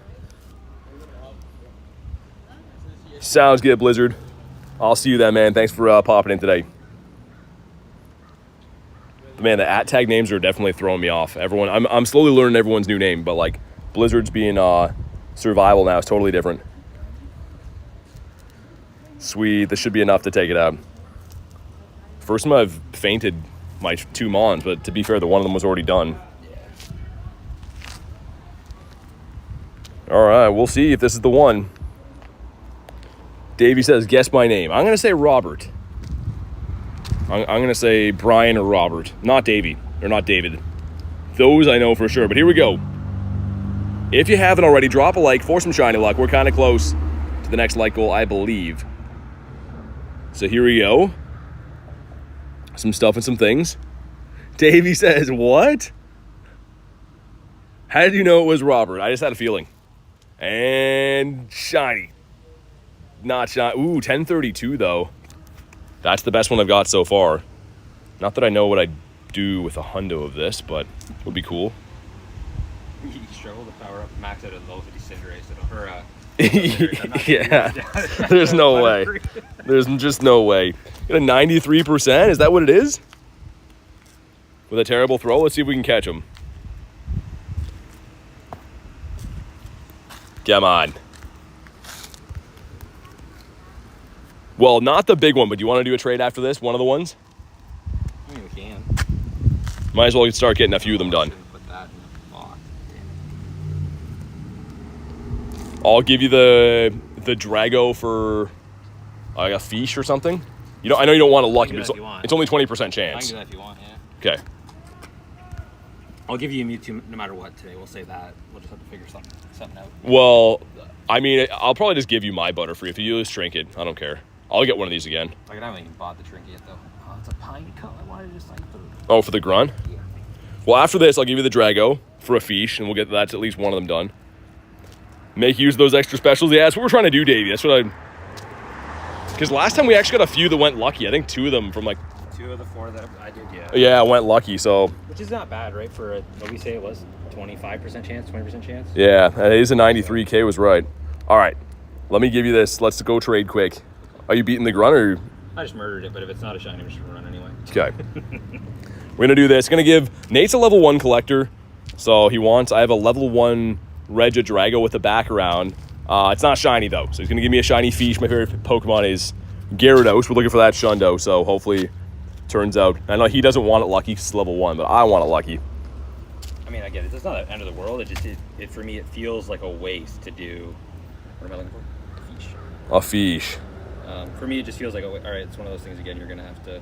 Sounds good, Blizzard. I'll see you then, man. Thanks for popping in today. But man, the @tag names are definitely throwing me off. Everyone, I'm slowly learning everyone's new name, but like Blizzard's being survival now is totally different. Sweet. This should be enough to take it out. First time I've fainted my 2 Mons, but to be fair, the one of them was already done. All right, we'll see if this is the one. Davey says, guess my name. I'm going to say Robert. I'm going to say Brian or Robert. Not Davey, or not David. Those I know for sure, but here we go. If you haven't already, drop a like for some shiny luck. We're kind of close to the next like goal, I believe. So here we go. Some stuff and some things. Davey says, what? How did you know it was Robert? I just had a feeling. And shiny. Not shiny. Ooh, 1032 though. That's the best one I've got so far. Not that I know what I'd do with a hundo of this, but it would be cool. You struggle to power up max out of low 50 Cinderace. Or, yeah. There's no way. There's just no way. Got a 93%? Is that what it is? With a terrible throw? Let's see if we can catch him. Come on. Well, not the big one, but do you want to do a trade after this? One of the ones? I mean, we can. Might as well start getting a few of them done. Put that in the box. I'll give you the Drago for like a fish or something. You know, I know you don't want a lucky, but it's only 20% I can chance. do that if you want, yeah. Okay. I'll give you a Mewtwo no matter what today. We'll say that. We'll just have to figure something out. Well, I mean, I'll probably just give you my Butterfree. If you use Trinket, I don't care. I'll get one of these again. Like, I haven't even bought the trinket yet, though. Oh, it's a pine color. Why did I just like the... Oh, for the grunt? Yeah. Well, after this, I'll give you the Drago for a fish, and we'll get that's at least one of them done. Make use of those extra specials. Yeah, that's what we're trying to do, Davey. That's what I... Because last time we actually got a few that went lucky. I think 2 of them from like... 2 of the 4 that I did, yeah. Yeah, went lucky, so... Which is not bad, right? For what we say it was? 25% chance, 20% chance? Yeah, it is a 93K was right. All right, let me give you this. Let's go trade quick. Are you beating the grunt or... I just murdered it, but if it's not a shiny, I'm just going to run anyway. Okay. We're going to do this. Going to give... Nate's a level 1 collector, so he wants... I have a level 1 Rega Drago with a back around. It's not shiny, though, so he's going to give me a shiny fish. My favorite Pokemon is Gyarados. We're looking for that Shundo, so hopefully turns out... I know he doesn't want it lucky because it's level 1, but I want it lucky. I mean, I get it. It's not the end of the world. It just, for me, it feels like a waste to do, what am I looking for? Fish. A fish. For me, it just feels like, all right, it's one of those things, again, you're going to have to,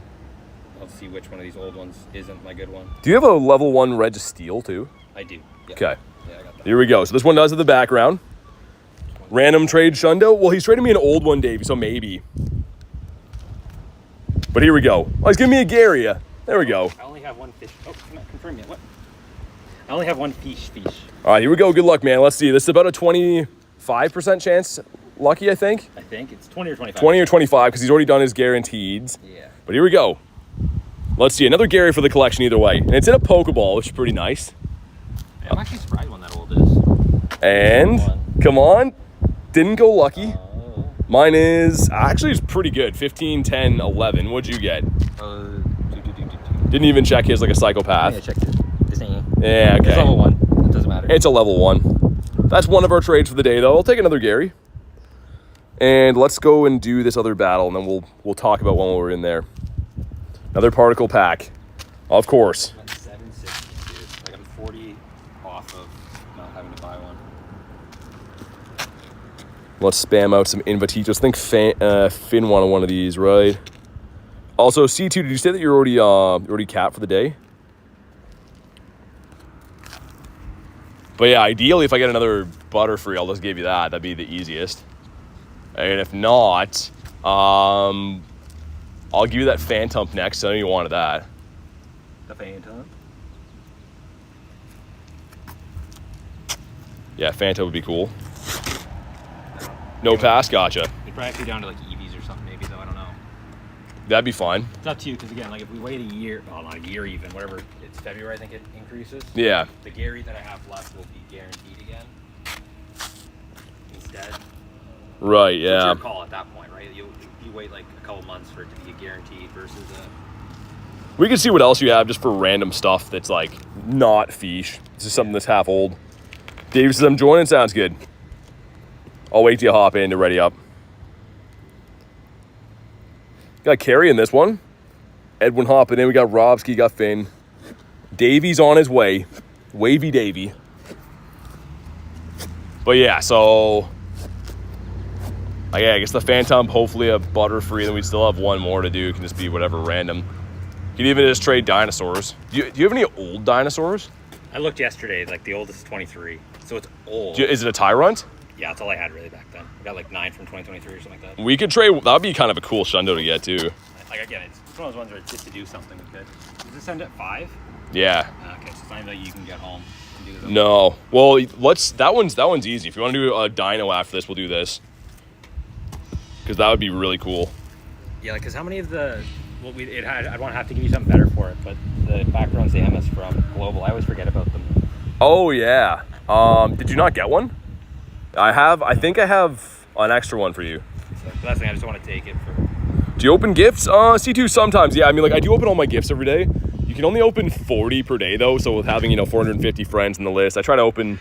I'll see which one of these old ones isn't my good one. Do you have a level 1 red steel too? I do. Yeah. Okay. Yeah, I got that. Here we go. So this one does have the background. Random trade Shundo. Well, he's trading me an old one, Davey, so maybe. But here we go. Oh, he's giving me a Garia. There we go. I only have one fish. Oh, I'm not confirmed yet. What? I only have one fish. All right, here we go. Good luck, man. Let's see. This is about a 25% chance lucky, I think. I think it's 20 or 25. 20 or 25 because he's already done his guaranteed. Yeah. But here we go. Let's see. Another Gary for the collection either way. And it's in a Pokeball, which is pretty nice. I'm actually surprised when that old is. And, come on. Didn't go lucky. Mine is, actually it's pretty good. 15, 10, 11. What'd you get? Didn't even check his like a psychopath. Yeah, check it. This ain't. Yeah, okay. It's level 1. It doesn't matter. It's a level 1. That's one of our trades for the day, though. I'll take another Gary. And let's go and do this other battle, and then we'll talk about when we're in there. Another particle pack. Of course. I'm at 760, dude. Like I'm 40 off of not having to buy one. Let's spam out some Invititos. I think Finn wanted one of these, right? Also, C2, did you say that you're already capped for the day? But yeah, ideally, if I get another Butterfree, I'll just give you that. That'd be the easiest. And if not, I'll give you that Phantom next. I know you wanted that. The Phantom? Yeah, Phantom would be cool. No pass, gotcha. It'd probably have to be down to like EVs or something, maybe, though. I don't know. That'd be fine. It's up to you, because again, like if we wait a year, well, not a year even, whatever, it's February, I think it increases. Yeah. The Gary that I have left will be guaranteed again. Instead. Right, So yeah. it's your call at that point, right? You wait like a couple months for it to be a guaranteed versus a... We can see what else you have just for random stuff that's like not fish. This is something that's half old. Dave says, I'm joining. Sounds good. I'll wait till you hop in to ready up. Got Carrie in this one. Edwin hopping in. We got Robski, got Finn. Davey's on his way. Wavy Davey. But yeah, so... I guess the Phantom, hopefully a Butterfree, then we still have one more to do. It can just be whatever random. You can even just trade dinosaurs. Do you have any old dinosaurs? I looked yesterday, like the oldest is 23, so it's old. Is it a Tyrant? Yeah, that's all I had really back then. I got like 9 from 2023 or something like that. We could trade. That would be kind of a cool Shundo to get too. Like again, it's one of those ones where it's just to do something with it. Does this end at 5? Yeah. Okay, so it's not that you can get home and do those. No. Well, that one's easy. If you want to do a dino after this, we'll do this. Because that would be really cool. Yeah, because how many of the... Well, I'd want to have to give you something better for it, but the backgrounds they have us from Global, I always forget about them. Oh, yeah. Did you not get one? I think I have an extra one for you. So that's the thing, I just want to take it for... Do you open gifts? C2 sometimes. Yeah, I mean, like, I do open all my gifts every day. You can only open 40 per day, though. So with having, 450 friends in the list, I try to open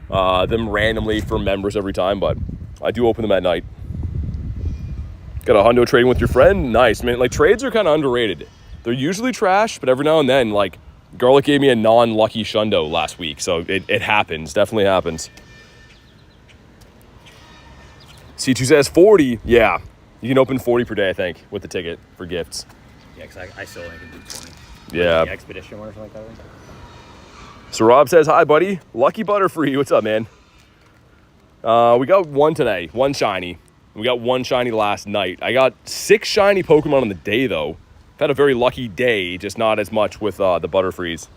them randomly for members every time, but I do open them at night. Got a hundo trading with your friend? Nice, man. Like, trades are kind of underrated. They're usually trash, but every now and then, like, Garlic gave me a non-lucky Shundo last week, so it happens. Definitely happens. C2 says 40. Yeah. You can open 40 per day, I think, with the ticket for gifts. Yeah, because I still only can do 20. Yeah. The Expedition one or something like that. So Rob says, hi, buddy. Lucky Butterfree. What's up, man? We got one today. One shiny. We got one shiny last night. I got 6 shiny Pokemon on the day, though. I've had a very lucky day, just not as much with the Butterfrees.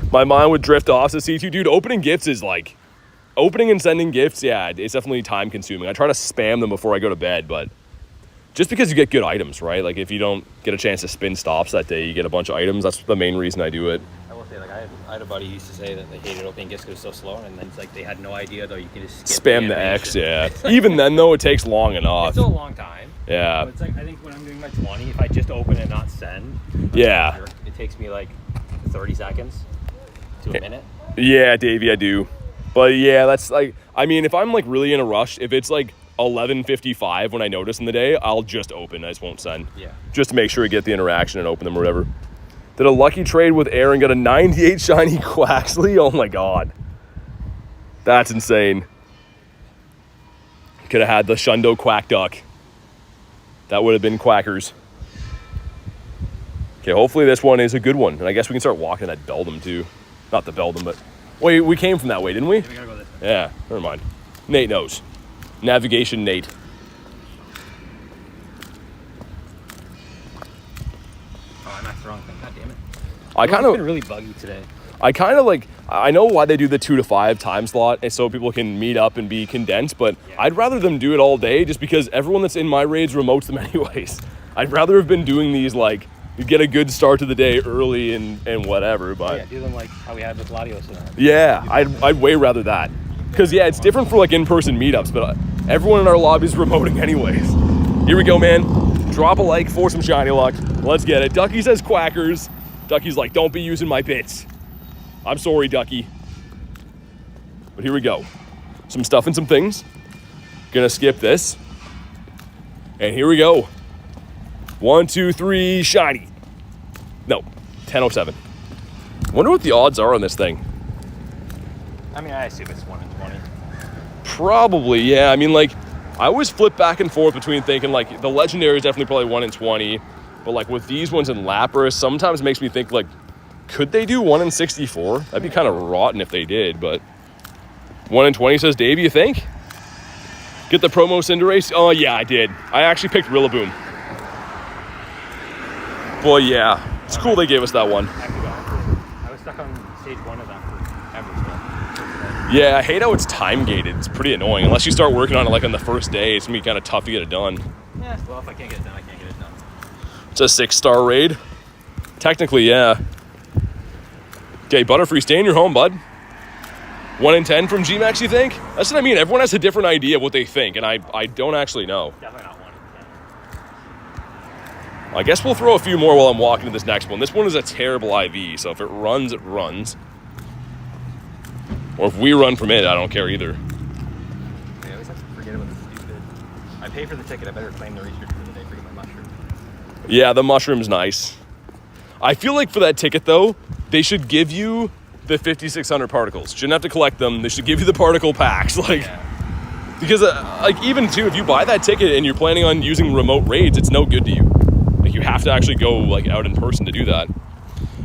My mind would drift off to C2. Dude, opening gifts is like... Opening and sending gifts, yeah, it's definitely time consuming. I try to spam them before I go to bed, but... Just because you get good items, right? Like, if you don't get a chance to spin stops that day, you get a bunch of items. That's the main reason I do it. I will say, like, I had a buddy who used to say that they hated opening gifts because it was so slow, and then it's like they had no idea, though, you can just skip Spam the X, yeah. Even then, though, it takes long enough. It's still a long time. Yeah. But it's like, I think when I'm doing my 20, if I just open and not send, yeah, it takes me like 30 seconds to a minute. Yeah, Davey, I do. But yeah, that's like, I mean, if I'm like really in a rush, if it's like 11:55 when I notice in the day, I'll just open. I just won't send. Yeah. Just to make sure I get the interaction and open them or whatever. Did a lucky trade with Aaron, got a 98 shiny Quaxley. Oh my god. That's insane. Could have had the Shundo Quack Duck. That would have been quackers. Okay, hopefully this one is a good one. And I guess we can start walking that Beldum too. Not the Beldum, but... Wait, we came from that way, didn't we? Yeah, we gotta go this way. Yeah, never mind. Nate knows. Navigation Nate. Oh, I maxed the wrong thing. God damn it. I kind It's been of... really buggy today. I kind of like, I know why they do the 2 to 5 time slot, and so people can meet up and be condensed, but Yeah. I'd rather them do it all day just because everyone that's in my raids remotes them anyways. I'd rather have been doing these like, you get a good start to the day early and whatever, but Yeah, do them like how we had with Latios. yeah, I'd way rather that. Because yeah, it's different for like in-person meetups, but everyone in our lobby is remoting anyways. Here we go, man. Drop a like for some shiny luck. Let's get it. Ducky says quackers. Ducky's like, don't be using my bits. I'm sorry, Ducky. But here we go. Some stuff and some things. Gonna skip this. And here we go. 1, 2, 3, shiny. No, 1007. Wonder what the odds are on this thing. I mean, I assume it's 1 in 20. Probably, yeah. I mean, like, I always flip back and forth between thinking, like, the legendary is definitely probably 1 in 20. But, like, with these ones in Lapras, sometimes it makes me think, like, could they do 1 in 64? That'd be kind of rotten if they did, but 1 in 20 says Dave, you think? Get the promo Cinderace? Oh, yeah, I did. I actually picked Rillaboom. Well, yeah. It's cool they gave us that one. I was stuck on stage 1 of that forever. Yeah, I hate how it's time gated. It's pretty annoying. Unless you start working on it like on the first day, it's gonna be kind of tough to get it done. Yeah, well, if I can't get it done, I can't get it done. It's a 6-star raid. Technically, yeah. Okay, Butterfree, stay in your home, bud. 1 in 10 from GMAX, you think? That's what I mean. Everyone has a different idea of what they think, and I don't actually know. Definitely not 1 in 10. I guess we'll throw a few more while I'm walking to this next one. This one is a terrible IV, so if it runs, it runs. Or if we run from it, I don't care either. I always have to forget about the stupid. I pay for the ticket, I better claim the research for the day for my mushroom. Yeah, the mushroom's nice. I feel like for that ticket, though, they should give you the 5,600 particles. Shouldn't have to collect them. They should give you the particle packs. Like, Yeah. because, like, even, too, if you buy that ticket and you're planning on using remote raids, it's no good to you. Like, you have to actually go, like, out in person to do that.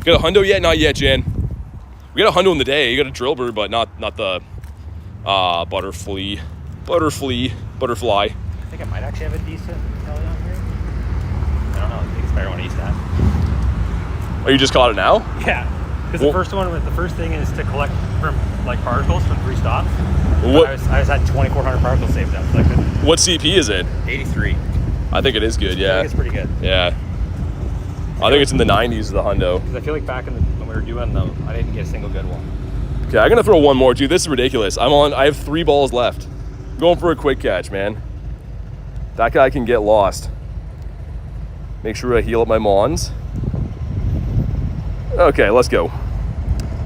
Got a hundo yet? Not yet, Jan. We got a hundo in the day. You got a drillbird, but not the butterfly. I think I might actually have a decent Kelly on here. I don't know. I think it's better when I used to have. Oh, you just caught it now? Yeah. Because Well- the first thing is to collect from like particles from 3 stops. What- I just had 2,400 particles saved up. So I couldn't. What CP is it? 83. I think it is good, I yeah. think it's pretty good. Yeah. I think it's in the 90s, the hundo. Because I feel like back when we were doing them, I didn't get a single good one. Okay, I'm gonna throw one more, dude. This is ridiculous. I have 3 balls left. Going for a quick catch, man. That guy can get lost. Make sure I heal up my Mons. Okay, let's go.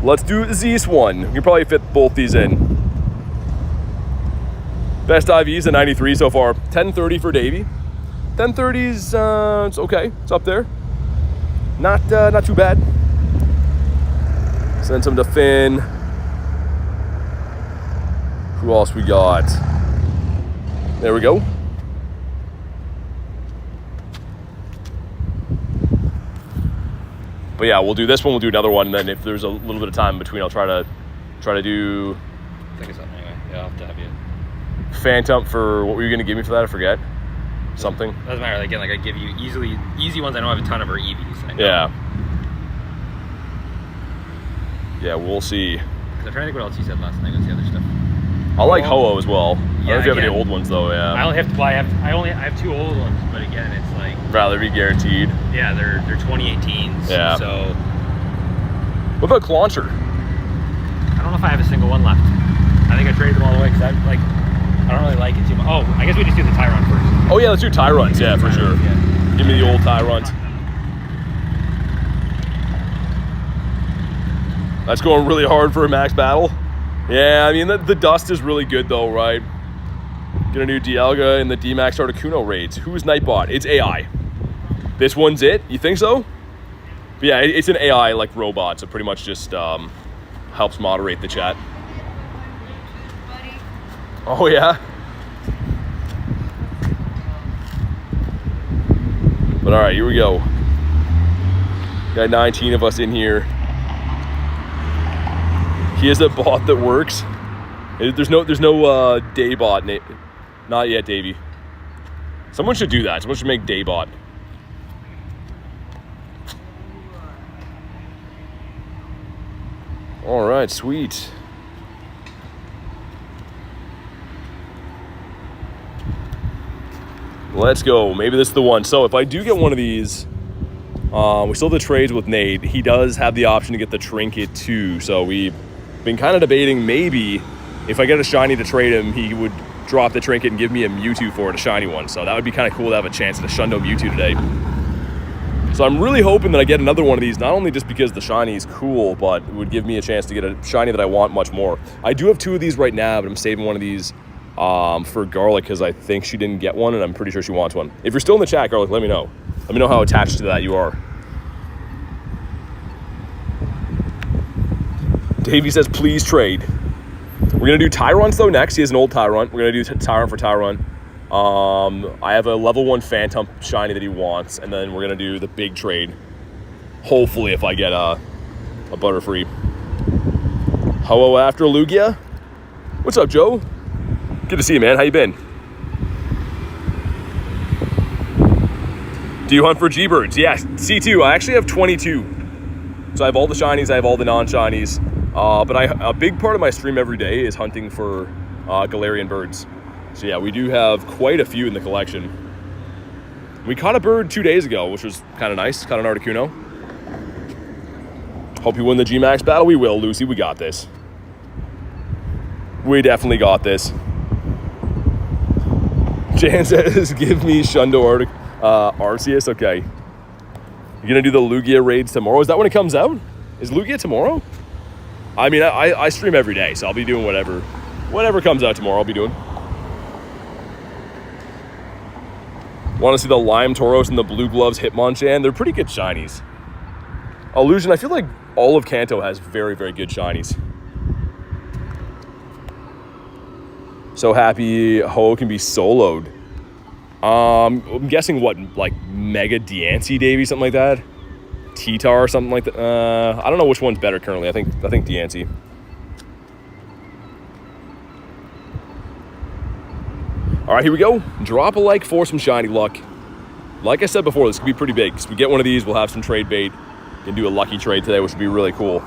Let's do this one. You can probably fit both these in. Best IVs at 93 so far. 1030 for Davey. 1030's it's okay. It's up there. Not too bad. Send some to Finn. Who else we got? There we go. But yeah, we'll do this one. We'll do another one, and then if there's a little bit of time in between, I'll try to do I think it's something anyway. Yeah, I'll have to have you. Phantom for what were you gonna give me for that? I forget. Something. Doesn't matter. Again, like I give you easy ones. I know I have a ton of our EVs. I know. Yeah. Yeah, we'll see. 'Cause I'm trying to think what else you said last night. What's the other stuff? I like Ho-Oh as well. I don't know if you have any again, old ones though. Yeah. I only have to buy. I have 2 old ones, but again, it's like Rather be guaranteed. yeah, they're 2018s. Yeah. So What about Clauncher? I don't know if I have a single one left. I think I traded them all away because I don't really like it too much. Oh, I guess we just do the Tyron first. Oh yeah, let's do Tyrants. Yeah, for sure. Yeah. Give me the old Tyrant. That's going really hard for a max battle. Yeah, I mean, the dust is really good though, right? Get a new Dialga in the D-Max Articuno raids. Who is Nightbot? It's AI. This one's it? You think so? But yeah, it's an AI like robot, so pretty much just helps moderate the chat. Oh yeah. But all right, here we go. Got 19 of us in here. He has a bot that works. There's no day bot. Not yet, Davey. Someone should do that. Someone should make day bot. All right, sweet. Let's go. Maybe this is the one. So if I do get one of these, we still have the trades with Nate. He does have the option to get the trinket too. So we've been kind of debating maybe if I get a shiny to trade him, he would drop the trinket and give me a Mewtwo for it, a shiny one. So that would be kind of cool to have a chance at a Shundo Mewtwo today. So I'm really hoping that I get another one of these, not only just because the shiny is cool, but it would give me a chance to get a shiny that I want much more. I do have 2 of these right now, but I'm saving one of these for Garlic because I think she didn't get one, and I'm pretty sure she wants one. If you're still in the chat, Garlic, let me know. Let me know how attached to that you are. Davey says, please trade. We're going to do Tyrants, though, next. He has an old Tyrant. We're going to do Tyrant for Tyrant. I have a level 1 Phantom shiny that he wants, and then we're going to do the big trade. Hopefully, if I get a Butterfree. Hello after Lugia. What's up, Joe? Good to see you, man. How you been? Do you hunt for G-Birds? Yeah, C2. I actually have 22. So I have all the shinies, I have all the non-shinies. But a big part of my stream every day is hunting for Galarian birds. So yeah, we do have quite a few in the collection. We caught a bird 2 days ago, which was kind of nice. Caught an Articuno. Hope you win the G-Max battle. We will, Lucy. We got this. We definitely got this. Jan says, give me Shundo Arceus. Okay. You're going to do the Lugia raids tomorrow? Is that when it comes out? Is Lugia tomorrow? I mean, I stream every day, so I'll be doing whatever comes out tomorrow, I'll be doing. Want to see the Lime Tauros and the Blue Gloves Hitmonchan? They're pretty good shinies. Illusion, I feel like all of Kanto has very, very good shinies. So happy Ho can be soloed. I'm guessing what, like Mega Diancie, Davey, something like that? T-Tar or something like that. I don't know which one's better currently. I think Diancie. All right, here we go. Drop a like for some shiny luck. Like I said before, this could be pretty big. So we get one of these, we'll have some trade bait and do a lucky trade today, which would be really cool.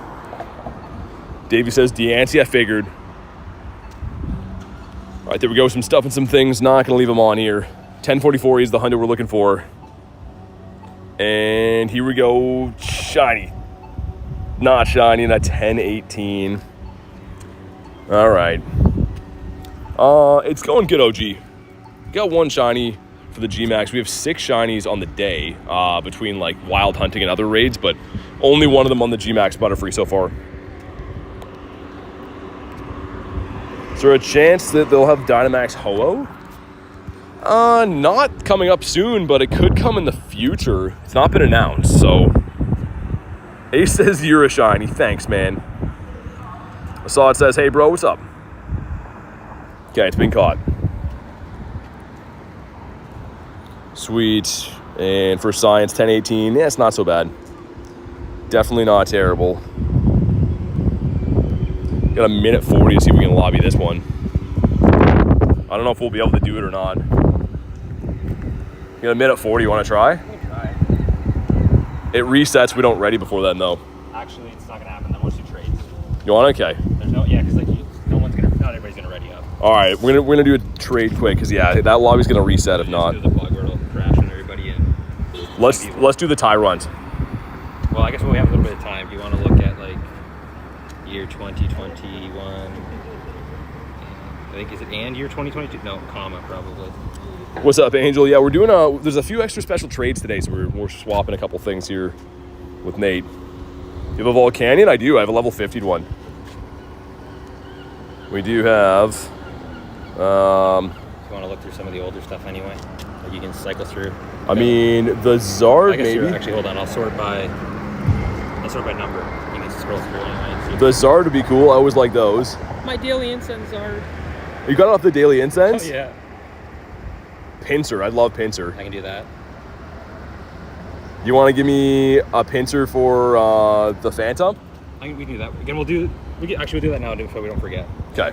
Davey says Diancie, I figured. All right, there we go. Some stuff and some things. Not going to leave them on here. 1044 is the Hundo we're looking for. And here we go. Shiny. Not shiny. And a 1018. All right. It's going good, OG. Got 1 shiny for the G-Max. We have 6 shinies on the day between like wild hunting and other raids, but only one of them on the GMAX Butterfree so far. Is there a chance that they'll have Dynamax Ho-Oh? Not coming up soon, but it could come in the future. It's not been announced, so. Ace says you're a shiny. Thanks, man. I saw it says, hey, bro, what's up? Okay, it's been caught. Sweet. And for science, 1018. Yeah, it's not so bad. Definitely not terrible. Got a minute 40 to see if we can lobby this one. I don't know if we'll be able to do it or not. You got a minute 40, you want to try? We can try. It resets, we don't ready before then though. Actually, it's not going to happen then once you trade. You want? Okay. There's no, yeah, because like not everybody's going to ready up. All right, we're gonna do a trade quick because yeah, that lobby's gonna reset if not. Do the bug where it'll crash on everybody and Let's do the Tyrant. Well, I guess when we have a little bit of time, do you want to look at like year 2021? I think is it and year 2022? No, comma probably. What's up, Angel? Yeah, we're doing there's a few extra special trades today, so we're swapping a couple things here with Nate. You have a Volcanion? I do. I have a level 50 one. We do have. You want to look through some of the older stuff anyway? Like you can cycle through. I mean, the Zard I guess maybe. Actually, hold on. I'll sort by I'll sort by number. You can scroll through anyway and see. The Zard would be cool. I always like those. My daily incense Zard. You got it off the Daily Incense? Oh, yeah. Pincer. I love Pincer. I can do that. You want to give me a Pincer for the Phantom? We can do that. Again, we'll do that now so we don't forget. Okay.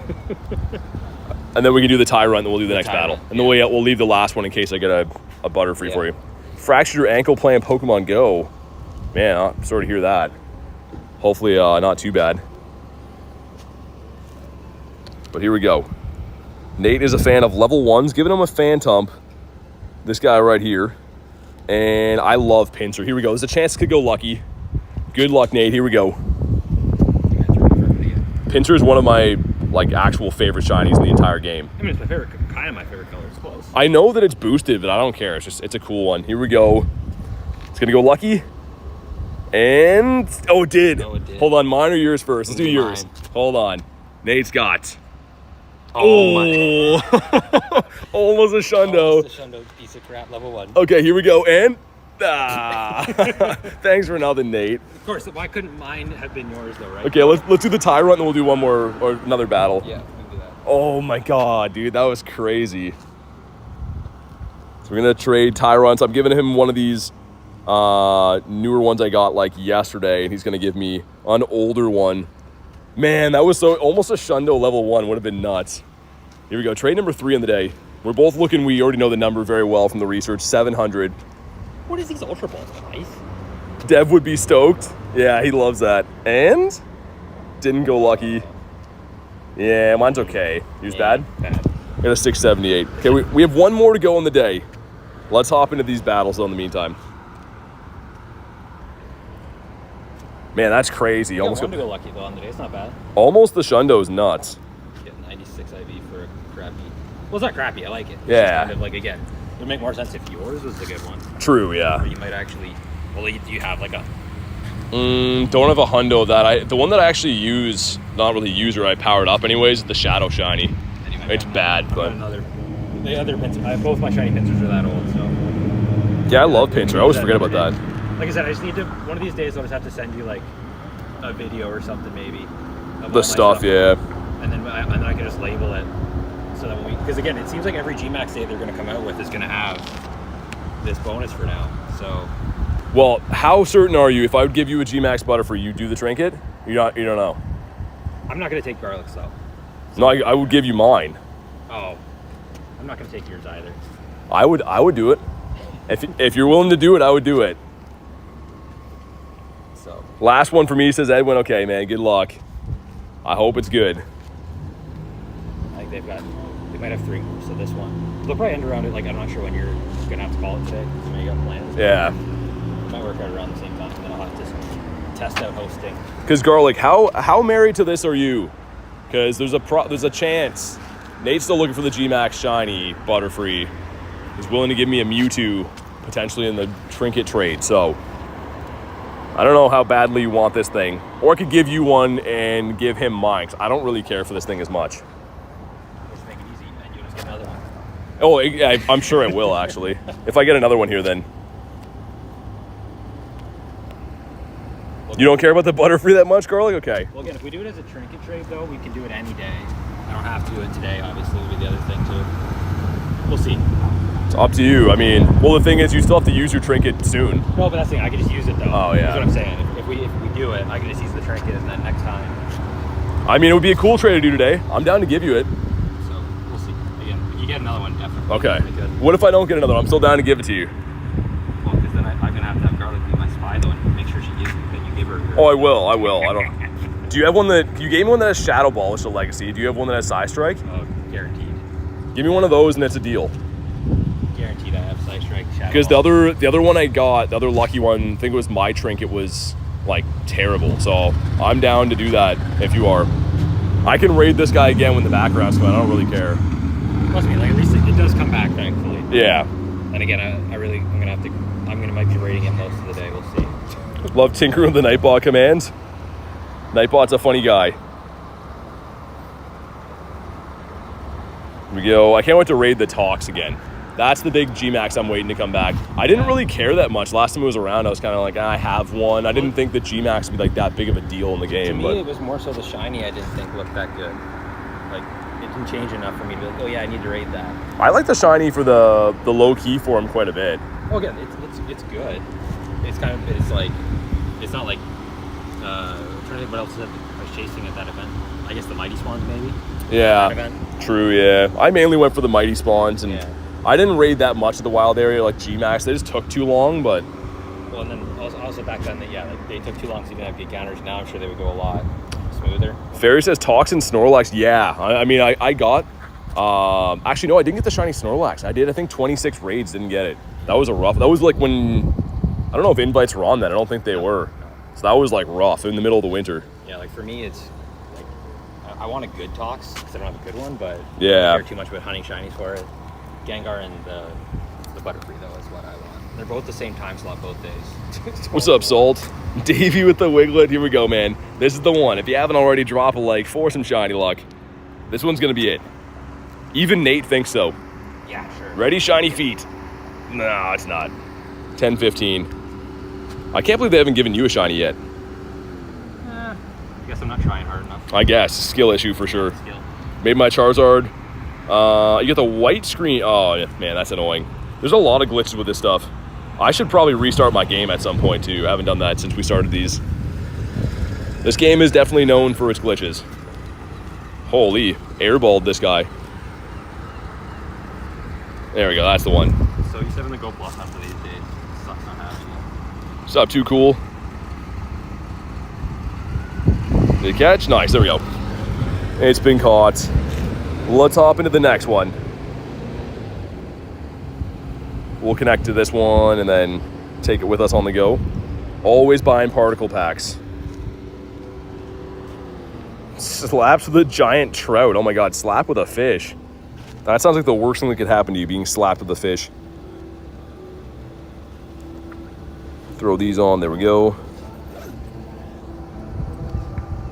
And then we can do the tie run, then we'll do the next battle. And then we'll leave the last one in case I get a Butterfree for you. Fractured your ankle playing Pokemon GO. Man, I'm sorry to hear that. Hopefully not too bad. But here we go. Nate is a fan of level 1s, giving him a Phantom. This guy right here. And I love Pincer. Here we go. There's a chance it could go lucky. Good luck, Nate. Here we go. Pincer is one of my actual favorite shinies in the entire game. I mean, it's my favorite, kind of my favorite color. It's close. I know that it's boosted, but I don't care. It's a cool one. Here we go. It's gonna go lucky. And oh, it did. Hold on, mine or yours first? Let's do yours. Hold on. Nate's got. Oh, almost a Shundo. Almost a Shundo piece of crap, level 1. Okay, here we go. And thanks for nothing, Nate. Of course, why couldn't mine have been yours though, right? Okay, let's do the tie run, then we'll do one more or another battle. Yeah, we can do that. Oh my god, dude, that was crazy. So we're gonna trade tie runs. I'm giving him one of these newer ones I got yesterday, and he's gonna give me an older one. Man, that was almost a Shundo level 1 would have been nuts. Here we go, trade number 3 on the day. We're both looking, we already know the number very well from the research, 700. What is these Ultra Balls? Nice. Dev would be stoked. Yeah, he loves that. And didn't go lucky. Yeah, mine's okay. He was bad? Bad. Got a 678. Okay, we have one more to go on the day. Let's hop into these battles though in the meantime. Man, that's crazy. Almost to go lucky though on the day. It's not bad. Almost the Shundo's nuts. Get 96 IV for a crappy. Well, it's not crappy. I like it. It's yeah. just kind of again, it would make more sense if yours was the good one. True, yeah. Or you might actually. Well, you have a. Don't have a hundo of that. The one that I actually use, not really use or I powered up anyways, the Shadow Shiny. Anyway, it's bad, but the other pincers. Both my shiny pincers are that old, so. Yeah, I love Pincer. I always forget about that. Like I said, I just need to. One of these days, I'll just have to send you a video or something, maybe. The stuff, yeah. And then I can just label it, so that because again, it seems like every GMAX day they're going to come out with is going to have this bonus for now. So. Well, how certain are you? If I would give you a G-Max Butterfree, you do the trinket? You don't know. I'm not going to take garlic though. So no, I would give you mine. Oh, I'm not going to take yours either. I would do it. If you're willing to do it, I would do it. So last one for me, says Edwin. Okay, man. Good luck. I hope it's good. I think they might have 3 more. So this one, they'll probably end around it. I'm not sure when you're going to have to call it today. So maybe you got plans. Yeah. It might work out around the same time, and then I'll have to test out hosting. Because Garlic, how married to this are you? Because there's a chance. Nate's still looking for the G-Max Shiny Butterfree. He's willing to give me a Mewtwo, potentially in the trinket trade. So, I don't know how badly you want this thing. Or I could give you one and give him mine, 'cause I don't really care for this thing as much. Just make it easy, and you just get another one. Oh, I'm sure I will, actually. If I get another one here, then. You don't care about the Butterfree that much, Garlic? Okay. Well, again, if we do it as a trinket trade, though, we can do it any day. I don't have to do it today, obviously, would be the other thing, too. We'll see. It's up to you. I mean, well, the thing is, you still have to use your trinket soon. No, but that's the thing. I can just use it, though. Oh, yeah. That's what I'm saying. If we do it, I can just use the trinket, and then next time. I mean, it would be a cool trade to do today. I'm down to give you it. So, we'll see. Again, if you get another one, definitely. Okay. What if I don't get another one? I'm still down to give it to you. Well, because then I'm going to have Garlic be my spy, though, and make sure she gives that you give her. Oh, I will. I don't. Do you have one that... You gave me one that has Shadow Ball, which is a legacy. Do you have one that has Psy Strike? Oh, guaranteed. Give me one of those, and it's a deal. Guaranteed I have Psy Strike, Shadow Because Ball. the other one I got, the other lucky one, I think it was my trinket, was, terrible. So, I'm down to do that if you are. I can raid this guy again when the background's coming. I don't really care. Trust me, at least it does come back, thankfully. Yeah. And again, I might be raiding it most of the day. We'll see. Love tinkering with the Nightbot commands. Nightbot's a funny guy. Here we go. I can't wait to raid the Tox again. That's the big G-Max I'm waiting to come back. I didn't really care that much. Last time it was around, I was kind of like, I have one. I didn't think the G-Max would be like that big of a deal in the game. To me, it was more so the shiny I didn't think looked that good. Like, it didn't change enough for me to be like, oh yeah, I need to raid that. I like the shiny for the low key form quite a bit. Oh yeah, it's good. It's kind of, it's like, it's not like, I'm trying to think what else I was chasing at that event. I guess the Mighty Spawns maybe? Yeah, true, yeah. I mainly went for the Mighty Spawns, and I didn't raid that much of the wild area like G-Max. They just took too long, but... Well, and then also back then, like they took too long because you didn't have Giganters. Now I'm sure they would go a lot smoother. Fairy says Toxin Snorlax, yeah. I mean, I got... actually, no, I didn't get the shiny Snorlax. I did, I think, 26 raids, didn't get it. That was a rough... That was like when... I don't know if invites were on then. I don't think they were. So that was like rough in the middle of the winter. Yeah, like for me, it's like I want a good Tox because I don't have a good one, but yeah, I don't care too much about hunting shinies for it. Gengar and the Butterfree though is what I want. They're both the same time slot both days. What's up, Salt? Davey with the Wiglet. Here we go, man. This is the one. If you haven't already, drop a like for some shiny luck. This one's gonna be it. Even Nate thinks so. Yeah, sure. Ready, shiny feet? No, it's not. 10-15. I can't believe they haven't given you a shiny yet. I guess I'm not trying hard enough. I guess. Skill issue for sure. Skill. Made my Charizard. You get the white screen. Oh, man, that's annoying. There's a lot of glitches with this stuff. I should probably restart my game at some point, too. I haven't done that since we started these. This game is definitely known for its glitches. Holy, airballed this guy. There we go, that's the one. So he's having the Go Plus after these days. Sucks not having it. What's up, Too Cool? Did it catch? Nice, there we go. It's been caught. Let's hop into the next one. We'll connect to this one and then take it with us on the go. Always buying particle packs. Slaps with a giant trout. Oh my god, slap with a fish. That sounds like the worst thing that could happen to you, being slapped with a fish. Throw these on, there we go.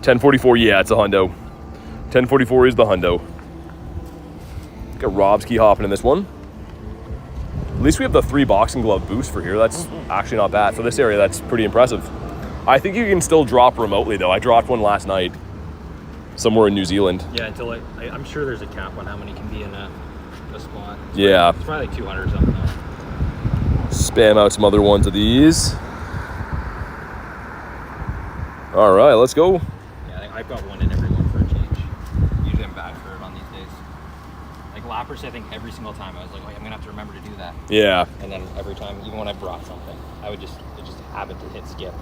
1044, yeah, it's a hundo. 1044 is the hundo. Got Rob's key hopping in this one. At least we have the 3 boxing glove boost for here. That's actually not bad. For this area, that's pretty impressive. I think you can still drop remotely, though. I dropped one last night somewhere in New Zealand. Yeah, until I'm sure there's a cap on how many can be in a spot. Yeah. It's probably like 200 or something, though. Spam out some other ones of these. All right, let's go. Yeah, I've got one in every one for a change. Usually I'm bad for it on these days. Like Lapras, I think every single time I was like, oh, I'm gonna have to remember to do that. Yeah. And then every time, even when I brought something, it just happened to hit skip.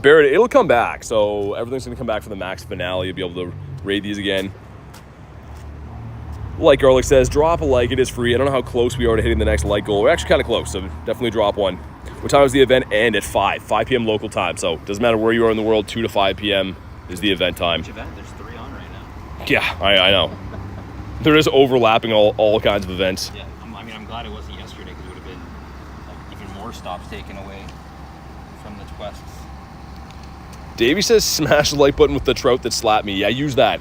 Barrett, it'll come back. So everything's gonna come back for the max finale. You'll be able to raid these again. Like Garlic says, drop a like. It is free. I don't know how close we are to hitting the next like goal. We're actually kind of close, so definitely drop one. What time does the event end? At 5 p.m. local time. So it doesn't matter where you are in the world, 2 to 5 p.m. is the event time. Which event? There's 3 on right now. Yeah, I know. There is overlapping all kinds of events. Yeah, I'm glad it wasn't yesterday because it would have been like even more stops taken away from the quests. Davey says smash the like button with the trout that slapped me. Yeah, use that.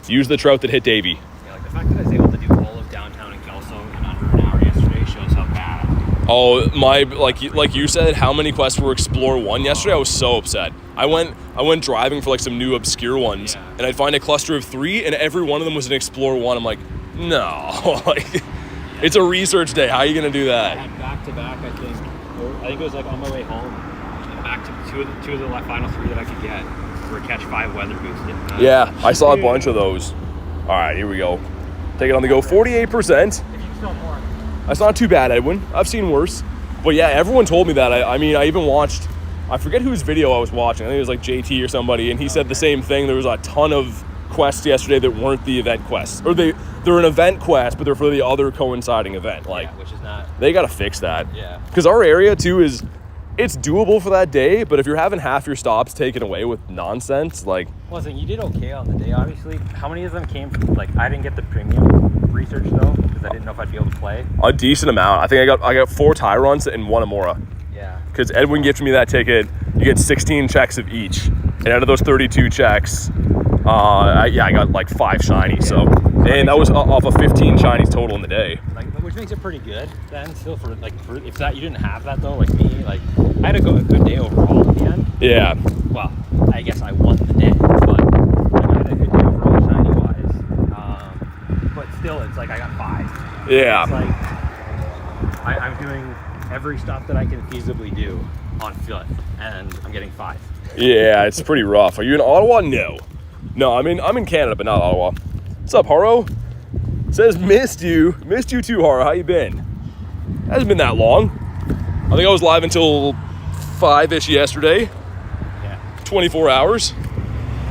Use the trout that hit Davey. Yeah, like the fact that I was able to do all of downtown and Kelso in under an hour yesterday shows how bad. Oh, like you said, how many quests were Explore 1 yesterday? I was so upset. I went driving for like some new obscure ones, and I'd find a cluster of 3, and every one of them was an Explore 1. I'm like, no, like, it's a research day. How are you gonna do that? I had back to back. I think it was like on my way home, and back to two of the final 3 that I could get were catch 5 weather boots. Yeah, I saw a bunch of those. All right, here we go. Take it on the go. 48%. If you sell more. That's not too bad, Edwin. I've seen worse. But yeah, everyone told me that. I mean, I even watched, I forget whose video I was watching. I think it was like JT or somebody, and he said the same thing. There was a ton of quests yesterday that weren't the event quests. Or they're an event quest, but they're for the other coinciding event. Like, yeah, which is not. They got to fix that. Yeah. Because our area, too, it's doable for that day, but if you're having half your stops taken away with nonsense, like... Listen, you did okay on the day, obviously. How many of them came from, like, I didn't get the premium research, though, because I didn't know if I'd be able to play. A decent amount. I think I got 4 Tyrants and 1 Amora. Yeah. Because Edwin gifted me that ticket. You get 16 checks of each. And out of those 32 checks, I got like 5 shinies. So, and that was off of 15 shinies total in the day. Like, which makes it pretty good then still for if that you didn't have that though, like me, like I had a good day overall at the end. Yeah. Well, I guess I won the day, but I had a good day overall shiny wise. But still, it's like I got 5. Yeah. It's like I'm doing every stuff that I can feasibly do on foot, and I'm getting 5. Yeah, it's pretty rough. Are you in Ottawa? No, I'm in Canada, but not Ottawa. What's up, Haro? Says missed you too, Haro. How you been? Hasn't been that long. I think I was live until 5-ish yesterday. Yeah. 24 hours.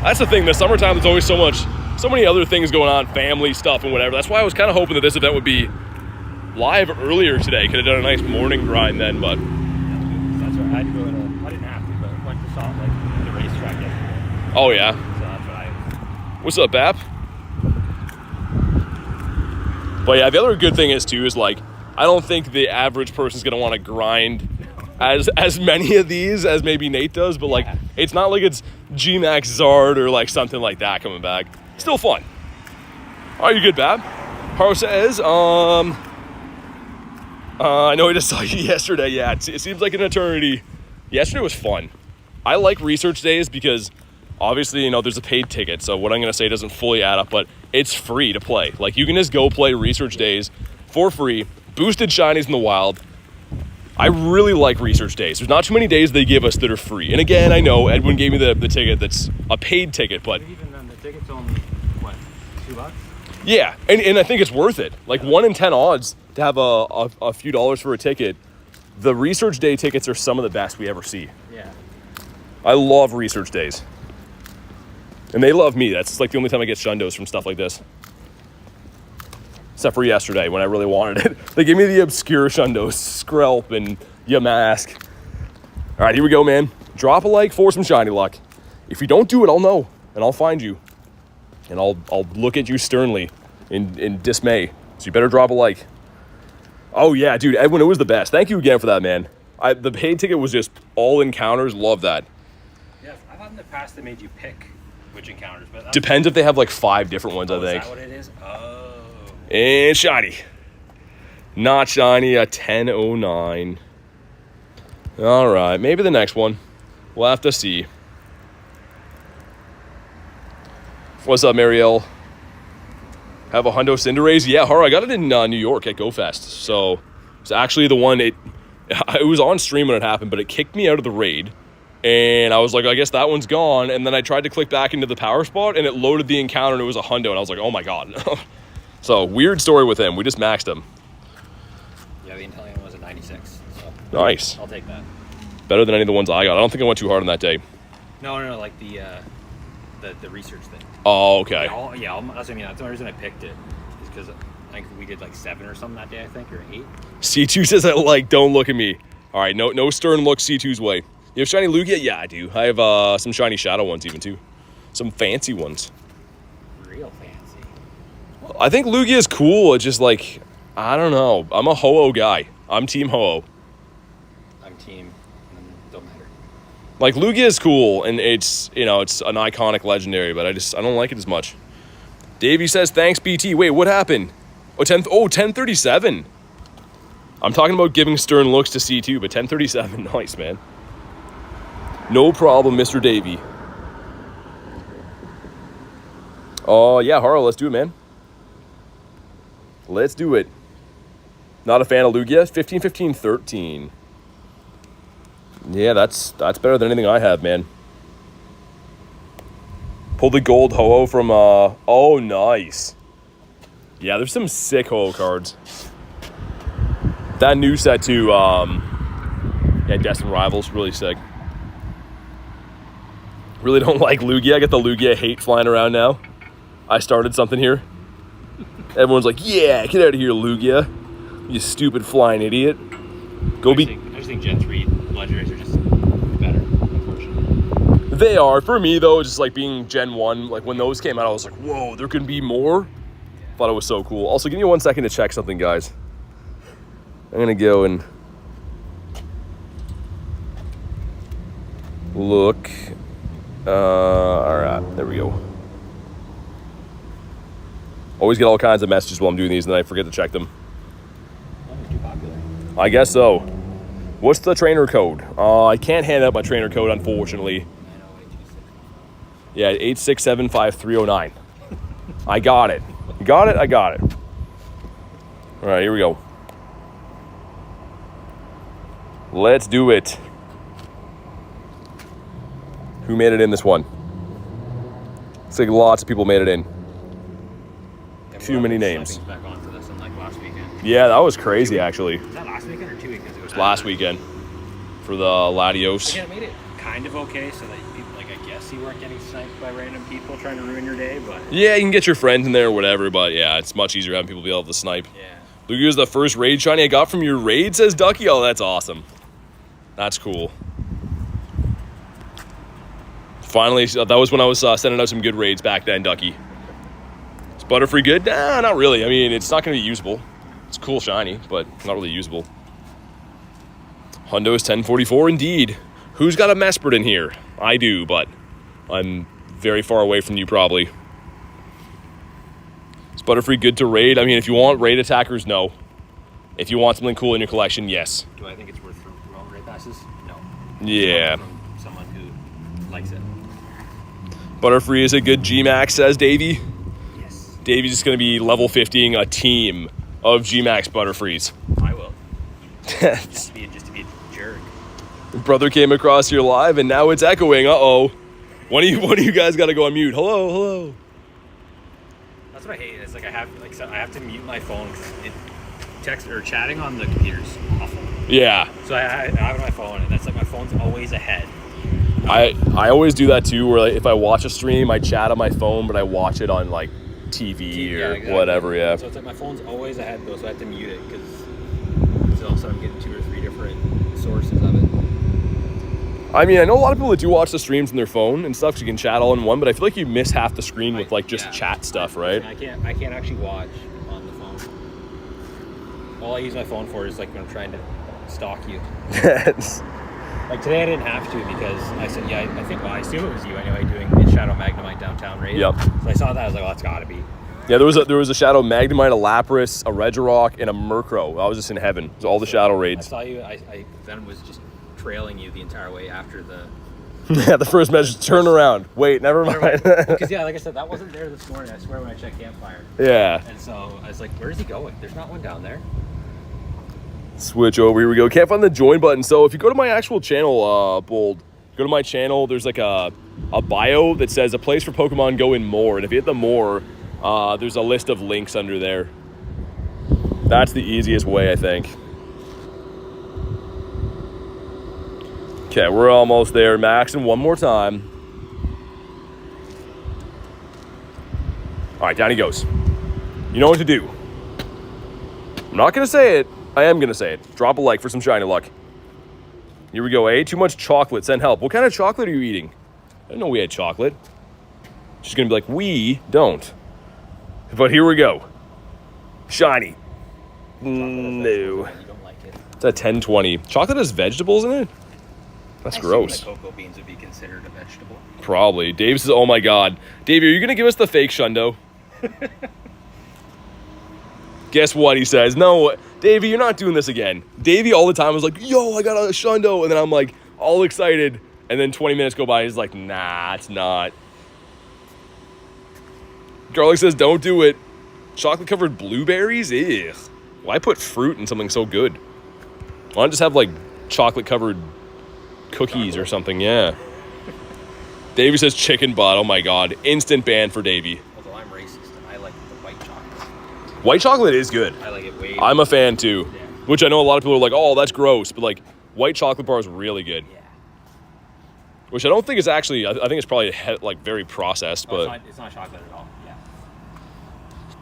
That's the thing. The summertime, there's always so many other things going on, family stuff and whatever. That's why I was kind of hoping that this event would be live earlier today. Could have done a nice morning grind then, but. That's right. I had to go I didn't have to, but went to Salt Lake, the racetrack yesterday. Oh yeah. So that's what I. What's up, Bap? But yeah, the other good thing is too is like I don't think the average person's gonna want to grind as many of these as maybe Nate does, but like it's not like it's G-Max Zard or like something like that coming back. Still fun. Are you good, Bab? Haro says, I know I just saw you yesterday. Yeah, it seems like an eternity. Yesterday was fun. I like research days because obviously, you know, there's a paid ticket, so what I'm going to say doesn't fully add up, but it's free to play. Like, you can just go play research days for free, boosted shinies in the wild. I really like research days. There's not too many days they give us that are free. And again, I know Edwin gave me the ticket that's a paid ticket, but... Even then, the ticket's only, what, $2? Yeah, and I think it's worth it. Like, 1 in 10 odds to have a few dollars for a ticket. The research day tickets are some of the best we ever see. Yeah. I love research days. And they love me. That's like the only time I get shundos from stuff like this. Except for yesterday when I really wanted it. They gave me the obscure shundos, Skrelp and Yamask. All right, here we go, man. Drop a like for some shiny luck. If you don't do it, I'll know, and I'll find you. And I'll look at you sternly in dismay. So you better drop a like. Oh, yeah, dude, Edwin, it was the best. Thank you again for that, man. The paid ticket was just all encounters. Love that. Yeah, I thought in the past they made you pick which encounters, but depends if they have like 5 different ones, I think. Is that what it is? Oh. And shiny. Not shiny, a 1009. All right, maybe the next one. We'll have to see. What's up, Marielle? Have a hundo Cinderace? Yeah, Haro, I got it in New York at GoFest. So it's actually the one, it was on stream when it happened, but it kicked me out of the raid. And I was like, I guess that one's gone. And then I tried to click back into the power spot, and it loaded the encounter, and it was a hundo. And I was like, oh my god. So, weird story with him. We just maxed him. Yeah, the Intellion was a 96. So Nice. I'll take that. Better than any of the ones I got. I don't think I went too hard on that day. No, like the research thing. Oh, okay. That's what I mean. That's the only reason I picked it. Is because I think we did like 7 or something that day, I think, or 8. C2 says I like, don't look at me. All right, no stern look C2's way. You have shiny Lugia? Yeah, I do. I have some shiny Shadow ones even, too. Some fancy ones. Real fancy. I think Lugia is cool. It's just like, I don't know. I'm a Ho-Oh guy. I'm Team Ho-Oh. I'm Team. Don't matter. Like, Lugia is cool, and it's, you know, it's an iconic legendary, but I don't like it as much. Davey says, thanks, BT. Wait, what happened? 1037. I'm talking about giving stern looks to C2, but 1037, nice, man. No problem, Mr. Davey. Oh, yeah, Haro, let's do it, man. Let's do it. Not a fan of Lugia? 15, 15, 13. Yeah, that's better than anything I have, man. Pull the gold Ho-Oh from, oh, nice. Yeah, there's some sick Ho-Oh cards. That new set, too, yeah, Destined Rivals, really sick. Really don't like Lugia. I get the Lugia hate flying around now. I started something here. Everyone's like, yeah, get out of here, Lugia. You stupid flying idiot. I just think Gen 3 legendaries are just better, unfortunately. They are. For me, though, just like being Gen 1, like when those came out, I was like, whoa, there can be more? Yeah. Thought it was so cool. Also, give me 1 second to check something, guys. I'm going to go and look. All right, there we go. Always get all kinds of messages while I'm doing these, and then I forget to check them. I guess so. What's the trainer code? I can't hand out my trainer code, unfortunately. Yeah, 8675309. I got it. Got it? I got it. All right, here we go. Let's do it. Who made it in this one? Looks like lots of people made it in. Yeah, Too many names. Back onto this one, like last weekend. Yeah, that was crazy, actually. Was that last weekend or 2 weekends ago? Last weekend for the Latios. Again, it made it kind of okay, so that people, like, I guess you weren't getting sniped by random people trying to ruin your day, but Yeah, you can get your friends in there or whatever, but yeah, it's much easier having people be able to snipe. yeah. Lugia was the first raid shiny I got from your raid, says Ducky. Oh, that's awesome. That's cool. Finally, that was when I was sending out some good raids back then, Ducky. Is Butterfree good? Nah, not really. I mean, it's not going to be usable. It's cool shiny, but not really usable. Hundo is 1044 indeed. Who's got a Mesprit in here? I do, but I'm very far away from you probably. Is Butterfree good to raid? I mean, if you want raid attackers, no. If you want something cool in your collection, yes. Do I think it's worth throwing raid passes? No. Yeah. From someone who likes it. Butterfree is a good G-Max, says Davey. Yes. Davey's just going to be level 50ing a team of G-Max Butterfrees. I will. just to be a jerk. Brother came across your live and now it's echoing. Uh-oh. One of you guys got to go on mute. Hello. That's what I hate. It's like I have to mute my phone because text or chatting on the computer's awful. Yeah. So I have it on my phone, and that's like my phone's always ahead. I always do that too, where like, if I watch a stream, I chat on my phone, but I watch it on like TV or exactly. whatever. Yeah. So it's like my phone's always ahead though, so I have to mute it because also I'm getting 2 or 3 different sources of it. I mean, I know a lot of people that do watch the streams on their phone and stuff, so you can chat all in one, but I feel like you miss half the screen with like just chat stuff, right? I can't actually watch on the phone. All I use my phone for is like when I'm trying to stalk you. Like today I didn't have to because I said, I assume it was you anyway doing the Shadow Magnemite downtown raid. Yep. So I saw that, I was like, well, that's gotta be. Yeah, there was a Shadow Magnemite, a Lapras, a Regirock, and a Murkrow. I was just in heaven. It was all the Shadow raids. I saw you, I then was just trailing you the entire way after the... Yeah, the first message, turn around. Wait, never mind. Because yeah, like I said, that wasn't there this morning, I swear, when I checked Campfire. Yeah. And so I was like, where's he going? There's not one down there. Switch over, here we go. Can't find the join button. So if you go to my actual channel, Bold, go to my channel, there's like a bio that says a place for Pokemon GO and more. And if you hit the more, there's a list of links under there. That's the easiest way, I think. Okay, we're almost there. Maxing one more time. All right, down he goes. You know what to do. I'm not going to say it. I am going to say it. Drop a like for some shiny luck. Here we go, eh? Too much chocolate. Send help. What kind of chocolate are you eating? I didn't know we had chocolate. She's going to be like, we don't. But here we go. Shiny. No. You don't like it. It's a 1020. Chocolate has vegetables in it? That's gross. Like cocoa beans would be considered a vegetable. Probably. Dave says, oh my God. Dave, are you going to give us the fake Shundo? Guess what he says? No, Davey, you're not doing this again. Davey all the time was like, yo, I got a Shundo. And then I'm like, all excited. And then 20 minutes go by. He's like, nah, it's not. Garlic says, don't do it. Chocolate-covered blueberries? Ugh. Why put fruit in something so good? Why not just have, like, chocolate-covered cookies or something? Yeah. Davey says chicken butt. Oh, my God. Instant ban for Davey. Although I'm racist, and I like the white chocolate. White chocolate is good. I like it way. I'm a fan, too. Yeah. Which I know a lot of people are like, oh, that's gross. But, like, white chocolate bar is really good. Yeah. Which I don't think is actually, I think it's probably, like, very processed. Oh, but it's not chocolate at all. Yeah.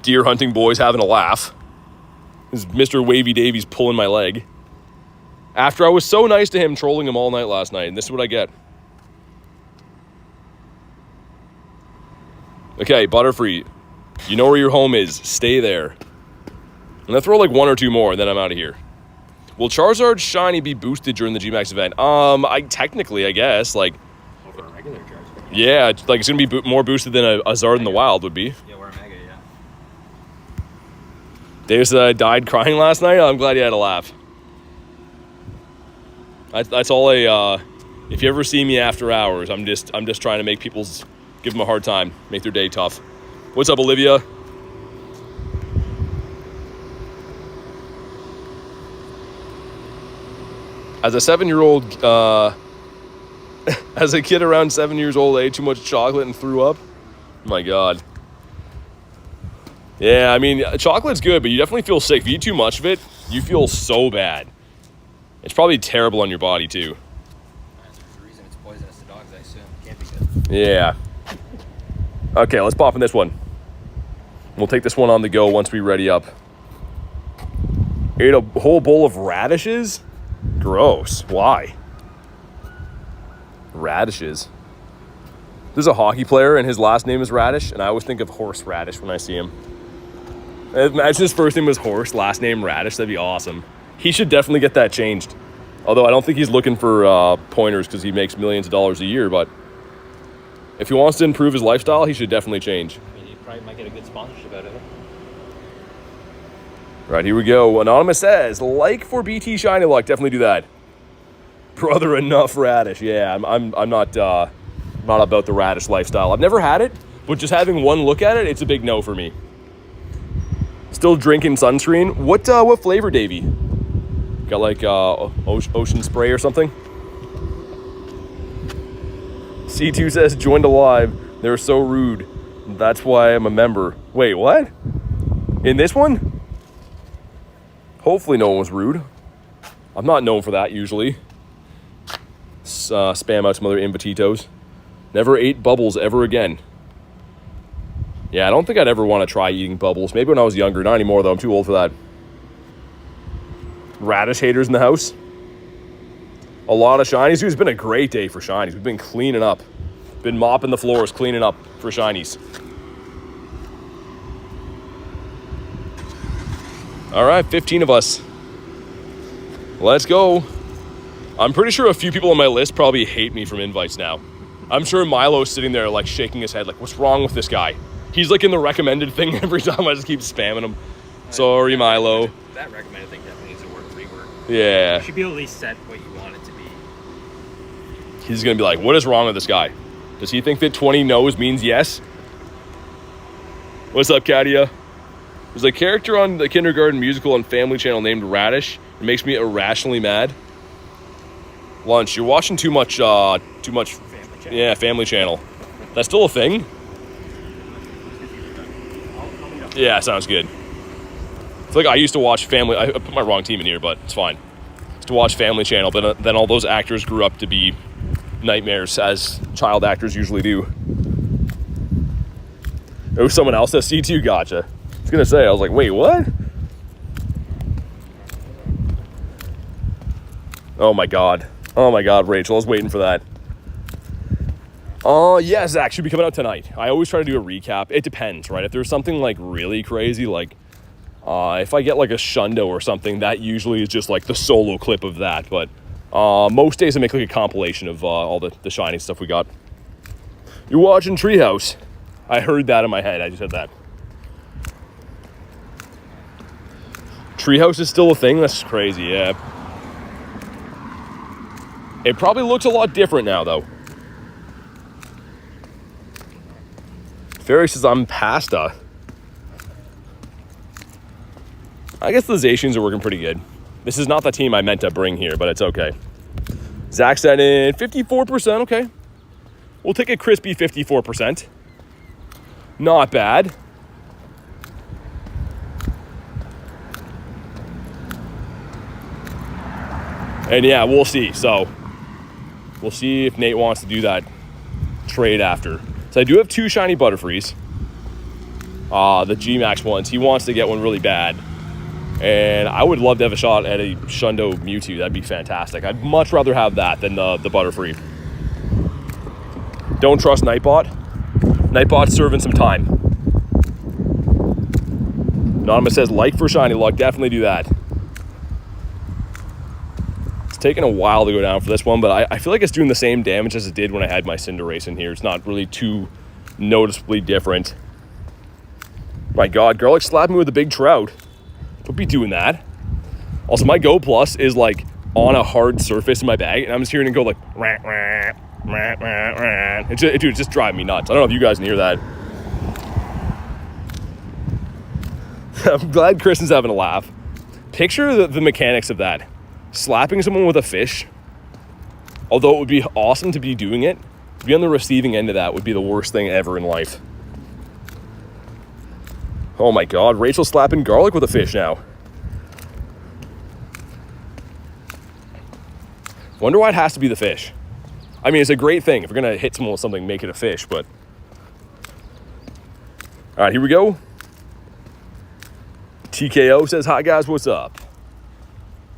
Deer hunting boys having a laugh. This is Mr. Wavy Davies pulling my leg. After I was so nice to him, trolling him all night last night. And this is what I get. Okay, Butterfree. You know where your home is. Stay there. I'm going to throw like 1 or 2 more, and then I'm out of here. Will Charizard Shiny be boosted during the GMAX event? Technically, I guess. Like, Over a regular Charizard. Yeah, like it's going to be more boosted than a Zard in the Wild would be. Yeah, we're a Mega, yeah. Dave said I died crying last night. I'm glad you had a laugh. That's all if you ever see me after hours, I'm just trying to make give them a hard time, make their day tough. What's up, Olivia? As a 7-year-old, as a kid around 7 years old, I ate too much chocolate and threw up. Oh my God. Yeah, I mean, chocolate's good, but you definitely feel sick. If you eat too much of it, you feel so bad. It's probably terrible on your body, too. That's the reason it's poisonous to dogs, I assume. Can't be good. Yeah. Okay, let's pop in this one. We'll take this one on the go once we ready up. Ate a whole bowl of radishes? Gross. Why? Radishes. There's a hockey player and his last name is Radish, and I always think of horseradish when I see him. Imagine his first name was Horse, last name Radish. That'd be awesome. He should definitely get that changed. Although I don't think he's looking for pointers because he makes millions of dollars a year, but if he wants to improve his lifestyle, he should definitely change. I mean, you probably might get a good sponsorship out of it. Right, here we go. Anonymous says, like for BT Shiny Luck, definitely do that. Brother, enough radish. Yeah, I'm not about the radish lifestyle. I've never had it, but just having one look at it, it's a big no for me. Still drinking sunscreen. What flavor, Davey? Got like ocean spray or something? C2 says, joined alive. They're so rude. That's why I'm a member. Wait, what? In this one? Hopefully no one was rude. I'm not known for that usually. Spam out some other invititos. Never ate bubbles ever again. Yeah, I don't think I'd ever want to try eating bubbles. Maybe when I was younger. Not anymore, though. I'm too old for that. Radish haters in the house. A lot of shinies. Dude, it's been a great day for shinies. We've been cleaning up. Been mopping the floors, cleaning up for shinies. All right, 15 of us. Let's go. I'm pretty sure a few people on my list probably hate me from invites now. I'm sure Milo's sitting there like shaking his head like, what's wrong with this guy? He's like in the recommended thing every time. I just keep spamming him. Sorry, Milo. That recommended thing definitely needs to work rework. Yeah. You should be able to at least set what you want it to be. He's going to be like, what is wrong with this guy? Does he think that 20 no's means yes? What's up, Katia? There's a character on the kindergarten musical on Family Channel named Radish. It makes me irrationally mad. Lunch, you're watching too much Family Channel. Yeah, Family Channel. That's still a thing? Yeah, sounds good. It's like I used to watch Family... I put my wrong team in here, but it's fine. I used to watch Family Channel, but then all those actors grew up to be nightmares, as child actors usually do. Oh, someone else says C2, gotcha. I was going to say, I was like, wait, what? Oh my God, Rachel, I was waiting for that. Yeah, Zach should be coming out tonight. I always try to do a recap. It depends, right? If there's something like really crazy, like if I get like a Shundo or something, that usually is just like the solo clip of that. But most days I make like a compilation of all the shiny stuff we got. You're watching Treehouse. I heard that in my head. I just said that. Treehouse is still a thing? That's crazy, yeah. It probably looks a lot different now, though. Fairy says I'm pasta. I guess the Zacians are working pretty good. This is not the team I meant to bring here, but it's okay. Zach said in 54%, okay. We'll take a crispy 54%. Not bad. And yeah, we'll see. So we'll see if Nate wants to do that trade after. So I do have 2 shiny Butterfrees. The G-Max ones. He wants to get one really bad. And I would love to have a shot at a Shundo Mewtwo. That'd be fantastic. I'd much rather have that than the Butterfree. Don't trust Nightbot. Nightbot's serving some time. Anonymous says, like for shiny luck, definitely do that. It's taken a while to go down for this one, but I feel like it's doing the same damage as it did when I had my Cinderace in here. It's not really too noticeably different. My God, Garlic slapped me with a big trout. Don't be doing that. Also, my Go Plus is like on a hard surface in my bag, and I'm just hearing it go like, rah, rah, rah, rah, rah. Dude, it's just driving me nuts. I don't know if you guys can hear that. I'm glad Kristen's having a laugh. Picture the mechanics of that. Slapping someone with a fish, although it would be awesome to be doing it, to be on the receiving end of that would be the worst thing ever in life. Oh my God, Rachel's slapping garlic with a fish now. Wonder why it has to be the fish. I mean, it's a great thing. If you're gonna hit someone with something, make it a fish, but. All right, here we go. TKO says, hi guys, what's up?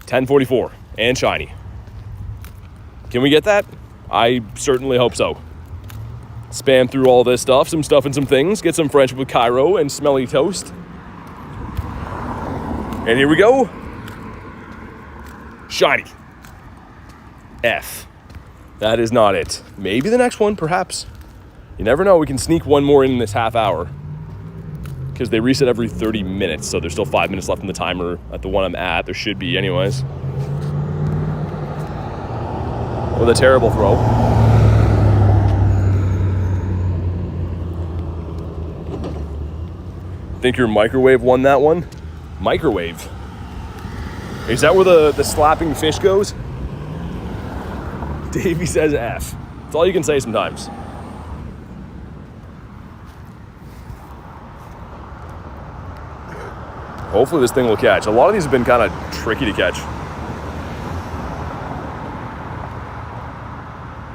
1044 and shiny. Can we get that? I certainly hope so. Spam through all this stuff, some stuff and some things. Get some friendship with Cairo and Smelly Toast. And here we go. Shiny. F. That is not it. Maybe the next one, perhaps. You never know. We can sneak one more in this half hour. Because they reset every 30 minutes, so there's still 5 minutes left in the timer at the one I'm at. There should be anyways. With a terrible throw. Think your microwave won that one? Microwave? Is that where the slapping fish goes? Davey says F. That's all you can say sometimes. Hopefully this thing will catch. A lot of these have been kind of tricky to catch.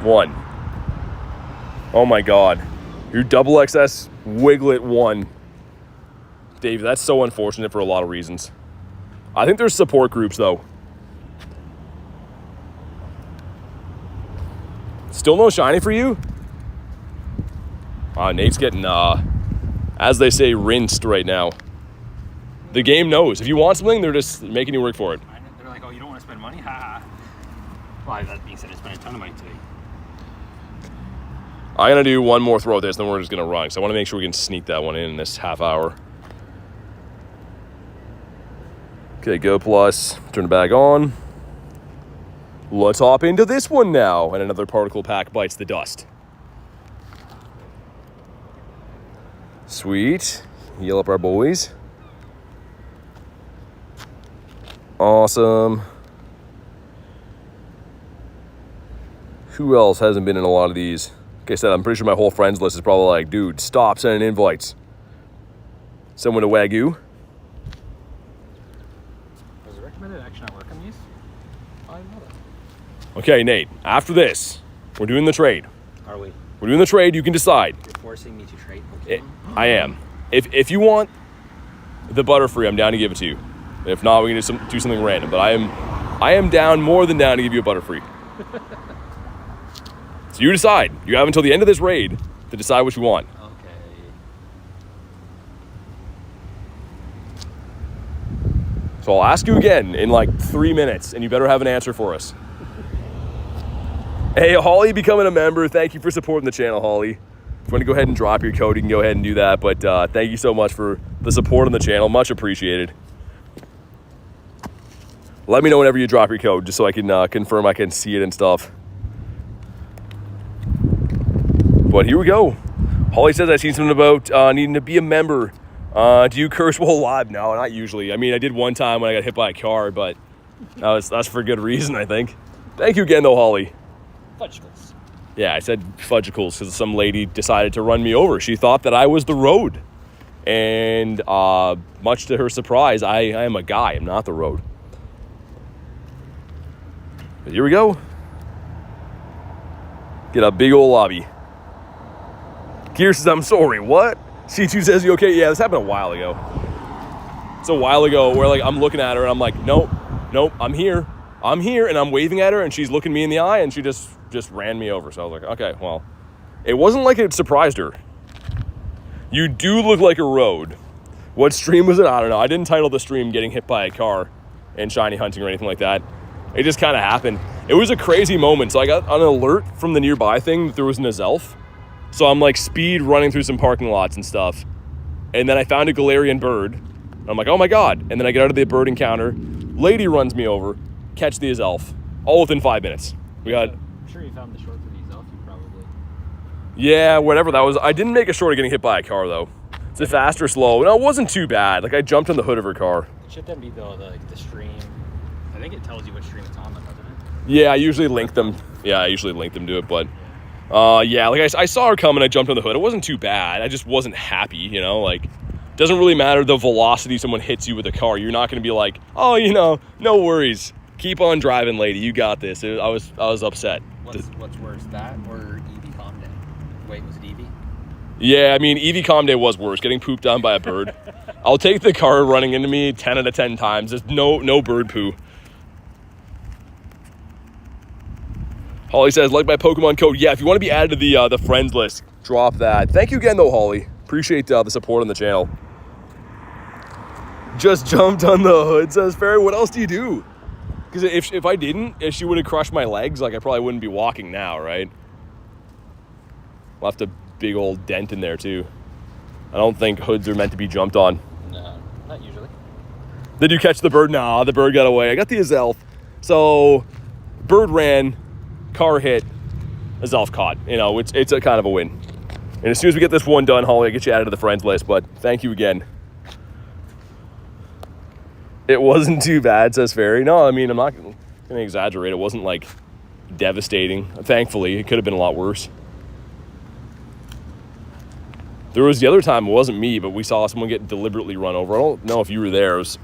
One. Oh my God. Your double XS Wiglet won. Dave, that's so unfortunate for a lot of reasons. I think there's support groups though. Still no shiny for you? Nate's getting, as they say, rinsed right now. The game knows. If you want something, they're just making you work for it. They're like, oh, you don't want to spend money? Ha ha. Well, that being said, I spent a ton of money today. I'm going to do one more throw at this, then we're just going to run. So I want to make sure we can sneak that one in this half hour. Okay, go plus. Turn it back on. Let's hop into this one now. And another particle pack bites the dust. Sweet. Heal up our boys. Awesome. Who else hasn't been in a lot of these? Like I said, I'm pretty sure my whole friends list is probably like, dude, stop sending invites. Someone to Wagyu. Does the recommended action not work on these? I know that. Okay, Nate, after this, we're doing the trade. Are we? We're doing the trade, you can decide. You're forcing me to trade Pokemon? I am. If you want the Butterfree, I'm down to give it to you. If not, we can do something random. But I am down, more than down, to give you a Butterfree. So you decide. You have until the end of this raid to decide what you want. Okay. So I'll ask you again in like 3 minutes, and you better have an answer for us. Hey, Holly, becoming a member. Thank you for supporting the channel, Holly. If you want to go ahead and drop your code, you can go ahead and do that. But thank you so much for the support on the channel. Much appreciated. Let me know whenever you drop your code, just so I can confirm I can see it and stuff. But here we go. Holly says, I've seen something about needing to be a member. Do you curse while live? No, not usually. I mean, I did one time when I got hit by a car, but that's for good reason, I think. Thank you again, though, Holly. Fudgicles. Yeah, I said fudgicles because some lady decided to run me over. She thought that I was the road. And much to her surprise, I am a guy. I'm not the road. But here we go. Get a big old lobby. Gear says, I'm sorry, what? C2 says, you okay? Yeah, this happened a while ago. It's a while ago where like I'm looking at her and I'm like, nope, I'm here, and I'm waving at her and she's looking me in the eye and she just ran me over. So I was like, okay, well, it wasn't like it surprised her. You do look like a road. What stream was it? I don't know. I didn't title the stream getting hit by a car and shiny hunting or anything like that. It just kind of happened. It was a crazy moment. So I got an alert from the nearby thing that there was an Azelf. So I'm like speed running through some parking lots and stuff. And then I found a Galarian bird. I'm like, oh my God. And then I get out of the bird encounter. Lady runs me over. catch the Azelf. All within 5 minutes. We got... I'm sure you found the short for the Azelf, probably. Yeah, whatever that was. I didn't make a short of getting hit by a car, though. Is it fast or slow? No, it wasn't too bad. Like, I jumped on the hood of her car. It should then be the stream. I think it tells you which stream it's on, doesn't it? Yeah, I usually link them. Yeah, I usually link them to it, but... yeah, like I saw her coming, I jumped on the hood. It wasn't too bad. I just wasn't happy, you know? Like, doesn't really matter the velocity someone hits you with a car. You're not going to be like, oh, you know, no worries. Keep on driving, lady. You got this. I was upset. What's worse, that or Evie Comday? Wait, was it Evie? Yeah, I mean, Evie Comday was worse. Getting pooped on by a bird. I'll take the car running into me 10 out of 10 times. There's no bird poo. Holly says, like my Pokemon code. Yeah, if you want to be added to the friends list, drop that. Thank you again, though, Holly. Appreciate the support on the channel. Just jumped on the hood, says Ferry. What else do you do? Because if I didn't, if she would have crushed my legs, like I probably wouldn't be walking now, right? Left a big old dent in there, too. I don't think hoods are meant to be jumped on. No, not usually. Did you catch the bird? Nah, the bird got away. I got the Azelf. So, bird ran, car hit, Azelf caught. You know, it's a kind of a win. And as soon as we get this one done, Holly, I'll get you added to the friends list. But thank you again. It wasn't too bad, says Ferry. No, I mean, I'm not going to exaggerate. It wasn't, like, devastating. Thankfully, it could have been a lot worse. There was the other time, it wasn't me, but we saw someone get deliberately run over. I don't know if you were there. I was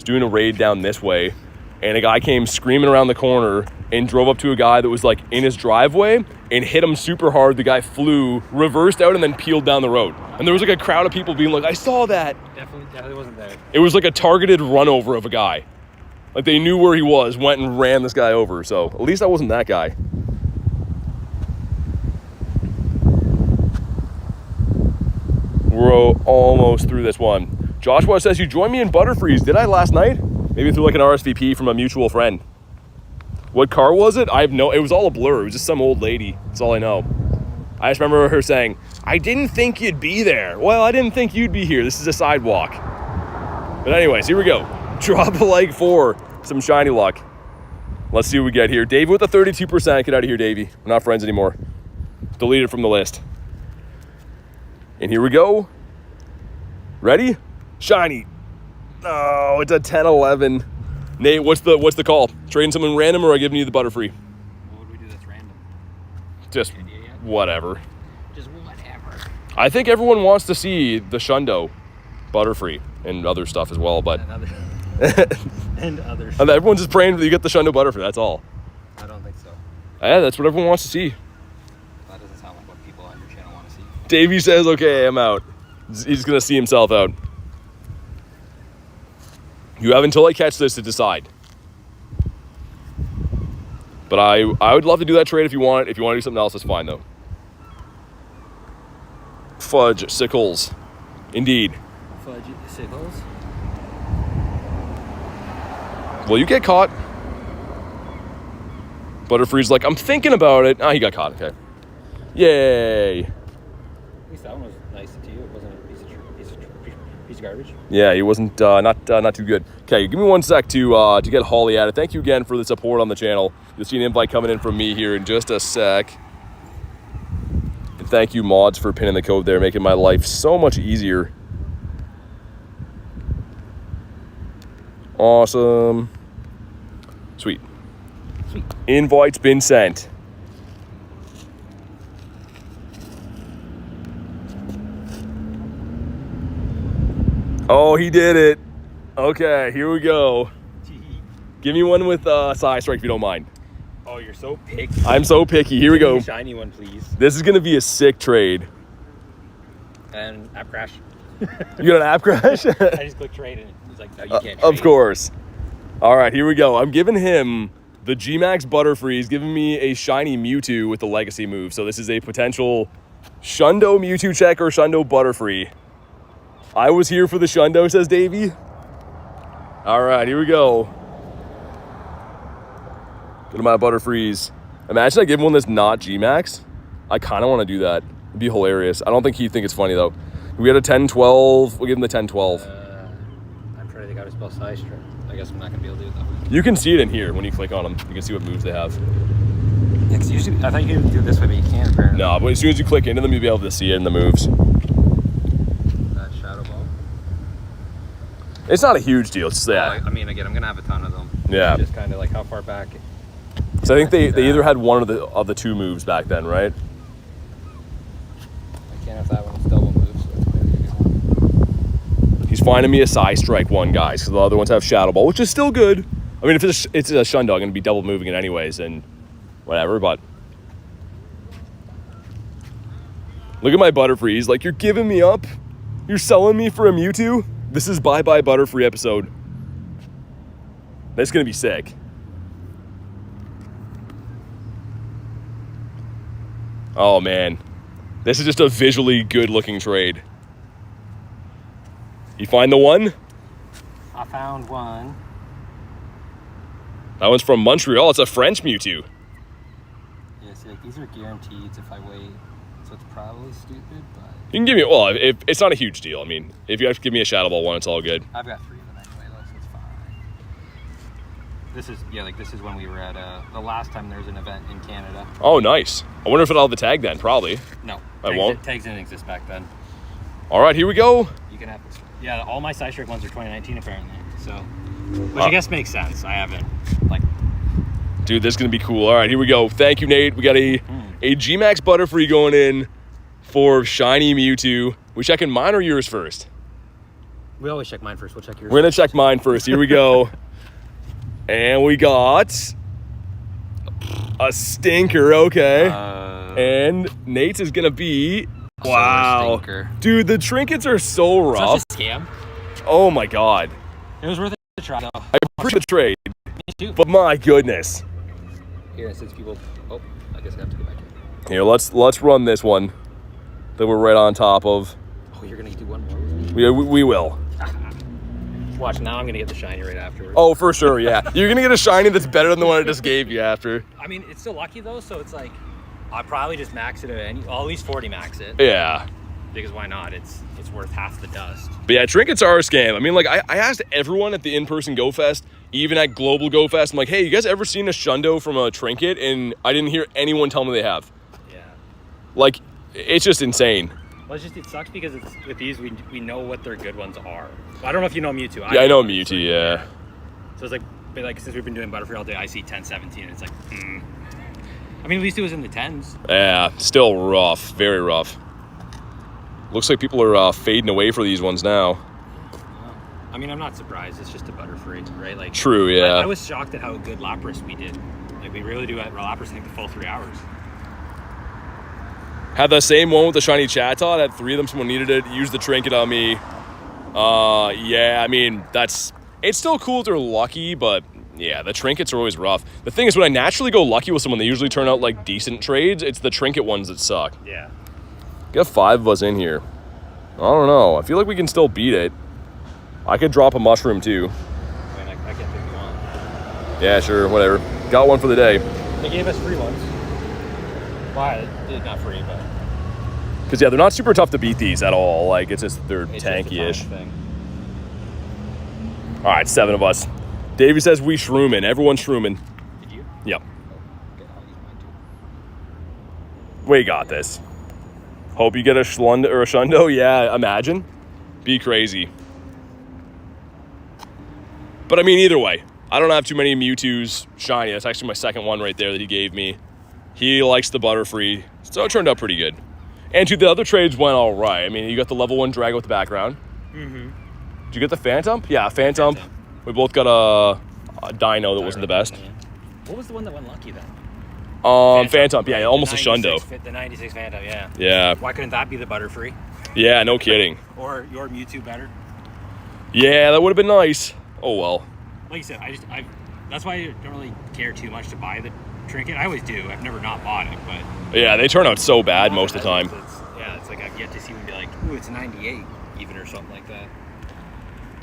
doing a raid down this way, and a guy came screaming around the corner and drove up to a guy that was, like, in his driveway and hit him super hard. The guy flew, reversed out, and then peeled down the road. And there was, like, a crowd of people being like, I saw that. Definitely wasn't there. It was like a targeted run over of a guy. Like, they knew where he was, went and ran this guy over. So at least I wasn't that guy. We're almost through this one. Joshua says, you joined me in Butterfrees. Did I last night? Maybe through like an RSVP from a mutual friend. What car was it? I have no, it was all a blur. It was just some old lady. That's all I know. I just remember her saying, I didn't think you'd be there. Well, I didn't think you'd be here. This is a sidewalk. But anyways, here we go. Drop a like for some shiny luck. Let's see what we get here. Davey with the 32%. Get out of here, Davey. We're not friends anymore. Delete it from the list. And here we go. Ready? Shiny. Oh, it's a 10-11. Nate, what's the call? Trading someone random or are I giving you the Butterfree? What would we do that's random? Just whatever. Just whatever. I think everyone wants to see the Shundo Butterfree and other stuff as well, but and other stuff. Everyone's just praying that you get the Shundo Butterfree, that's all. I don't think so. Yeah, that's what everyone wants to see. That doesn't sound like what people on your channel want to see. Davey says, okay, I'm out. He's going to see himself out. You have until I catch this to decide. But I would love to do that trade if you want it. If you want to do something else, that's fine, though. Fudge sickles. Indeed. Fudge sickles? Will you get caught? Butterfree's like, I'm thinking about it. Ah, he got caught. Okay. Yay. At least that one was nice to you. It wasn't a piece of garbage. Yeah, he wasn't not too good. Okay, give me 1 sec to get Holly added. Thank you again for the support on the channel. You'll see an invite coming in from me here in just a sec. And thank you, mods, for pinning the code there, making my life so much easier. Awesome. Sweet. Invite's been sent. Oh, he did it. Okay, here we go. Give me one with Psy Strike if you don't mind. Oh, you're so picky. I'm so picky. Here we go. Give me a shiny one, please. This is going to be a sick trade. And app crash. You got an app crash? I just clicked trade and it's like, no, you can't trade. Of course. All right, here we go. I'm giving him the G-Max Butterfree. He's giving me a shiny Mewtwo with the Legacy move. So this is a potential Shundo Mewtwo check or Shundo Butterfree. I was here for the Shundo, says Davey. All right, here we go. Go to my Butterfrees. Imagine I give him one that's not G-Max. I kind of want to do that. It'd be hilarious. I don't think he'd think it's funny, though. We had a 10-12. We'll give him the 10-12. I'm trying to think how to spell Psy Strike. I guess I'm not gonna be able to do it that way. You can see it in here when you click on them. You can see what moves they have. Yeah, 'cause usually I thought you could do it this way, but you can't apparently. No, but as soon as you click into them, you'll be able to see it in the moves. That shadow ball. It's not a huge deal. It's just that. I mean, again, I'm gonna have a ton of them. Yeah. Just kind of like how far back. So I think they either had one of the two moves back then, right? I can't have that one. It's double moves. So that's maybe a good one. He's finding me a side strike one, guys, because the other ones have shadow ball, which is still good. I mean, if it's a Shundog, I'm gonna be double moving it anyways, and whatever. But look at my Butterfree. He's like, you're giving me up. You're selling me for a Mewtwo. This is bye Butterfree episode. That's gonna be sick. Oh man, this is just a visually good looking trade. You find the one? I found one. That one's from Montreal. It's a French Mewtwo. Yeah, see, like, these are guaranteed if I wait, so it's probably stupid, but You can give me, well, if it's not a huge deal. I mean, if you have to give me a Shadow Ball one, it's all good. I've got 3 of them anyway, though, so it's fine. This is, yeah, like this is when we were at the last time there was an event in Canada. Oh, nice. I wonder if it'll have the tag then. Probably. No, I won't. Tags didn't exist back then. All right, here we go. You can have, yeah, all my Psystrike ones are 2019 apparently. So, which I guess makes sense. I haven't, like, dude, this is gonna be cool. All right, here we go. Thank you, Nate. We got a G-Max Butterfree going in for shiny Mewtwo. We checking mine or yours first? we always check mine first. We'll check yours. We're gonna check mine first. Here we go. And we got a stinker. Okay. And Nate's is gonna be wow, Stinker. dude. The trinkets are so rough. Such a scam. Oh my god. It was worth it to try though. I appreciate the trade, Me too. but my goodness. Here, since people, oh, I guess I have to go back here. Here, let's run this one that we're right on top of. Oh, you're gonna do one more with me? We will. Watch, now I'm gonna get the shiny right afterwards. Oh, for sure, yeah. You're gonna get a shiny that's better than the one I just gave you after. I mean, it's still lucky though, so it's like I'll probably just max it at at least 40 max it. Yeah. Because why not? It's worth half the dust. But yeah, trinkets are a scam. I mean, like, I asked everyone at the in-person Go Fest, even at Global Go Fest, I'm like, hey, you guys ever seen a Shundo from a trinket? And I didn't hear anyone tell me they have. Yeah. Like, it's just insane. Well, it sucks because it's, with these, we know what their good ones are. I don't know if you know Mewtwo. Yeah, I know Mewtwo, yeah. So it's like since we've been doing Butterfree all day, I see 10, 17, and it's like, I mean, at least it was in the 10s. Yeah, still rough, very rough. Looks like people are fading away for these ones now. I mean, I'm not surprised. It's just a Butterfree, right? Like, true, yeah. I was shocked at how good Lapras we did. Like, we really do at Lapras, I think, the full 3 hours. Had the same one with the shiny Chatot. Had 3 of them. Someone needed it. Used the trinket on me. Yeah, I mean, it's still cool if they're lucky, but yeah, the trinkets are always rough. The thing is, when I naturally go lucky with someone, they usually turn out like decent trades. It's the trinket ones that suck. Yeah. Got 5 of us in here. I don't know. I feel like we can still beat it. I could drop a mushroom too. I mean, I can't pick you on. Yeah, sure, whatever. Got one for the day. They gave us free ones. Why? Not free, but Because, yeah, they're not super tough to beat these at all. Like, it's just, they're it's just a tanky-ish. fun thing. All right, 7 of us. Davey says we shrooming. Everyone's shrooming. Did you? Yep. Okay, I'll use mine too. We got this. Hope you get a Shlund or a Shundo. Yeah, imagine. Be crazy. But I mean, either way, I don't have too many Mewtwo's shiny. That's actually my second one right there that he gave me. He likes the Butterfree, so it turned out pretty good. And the other trades went all right. I mean, you got the level 1 Drago with the background. Mm-hmm. Did you get the Phantom? Yeah, Phantom. We both got a Dino that wasn't the best. Yeah. What was the one that went lucky then? Phantom. Yeah, almost a Shundo. The 96 Phantom, yeah. Yeah. Why couldn't that be the Butterfree? Yeah, no kidding. Or your Mewtwo better? Yeah, that would have been nice. Oh well. Like you said, that's why I don't really care too much to buy the trinket. I always do. I've never not bought it, but Yeah, they turn out so bad most of the time. It's like I've yet to see one be like, ooh, it's 98 even or something like that.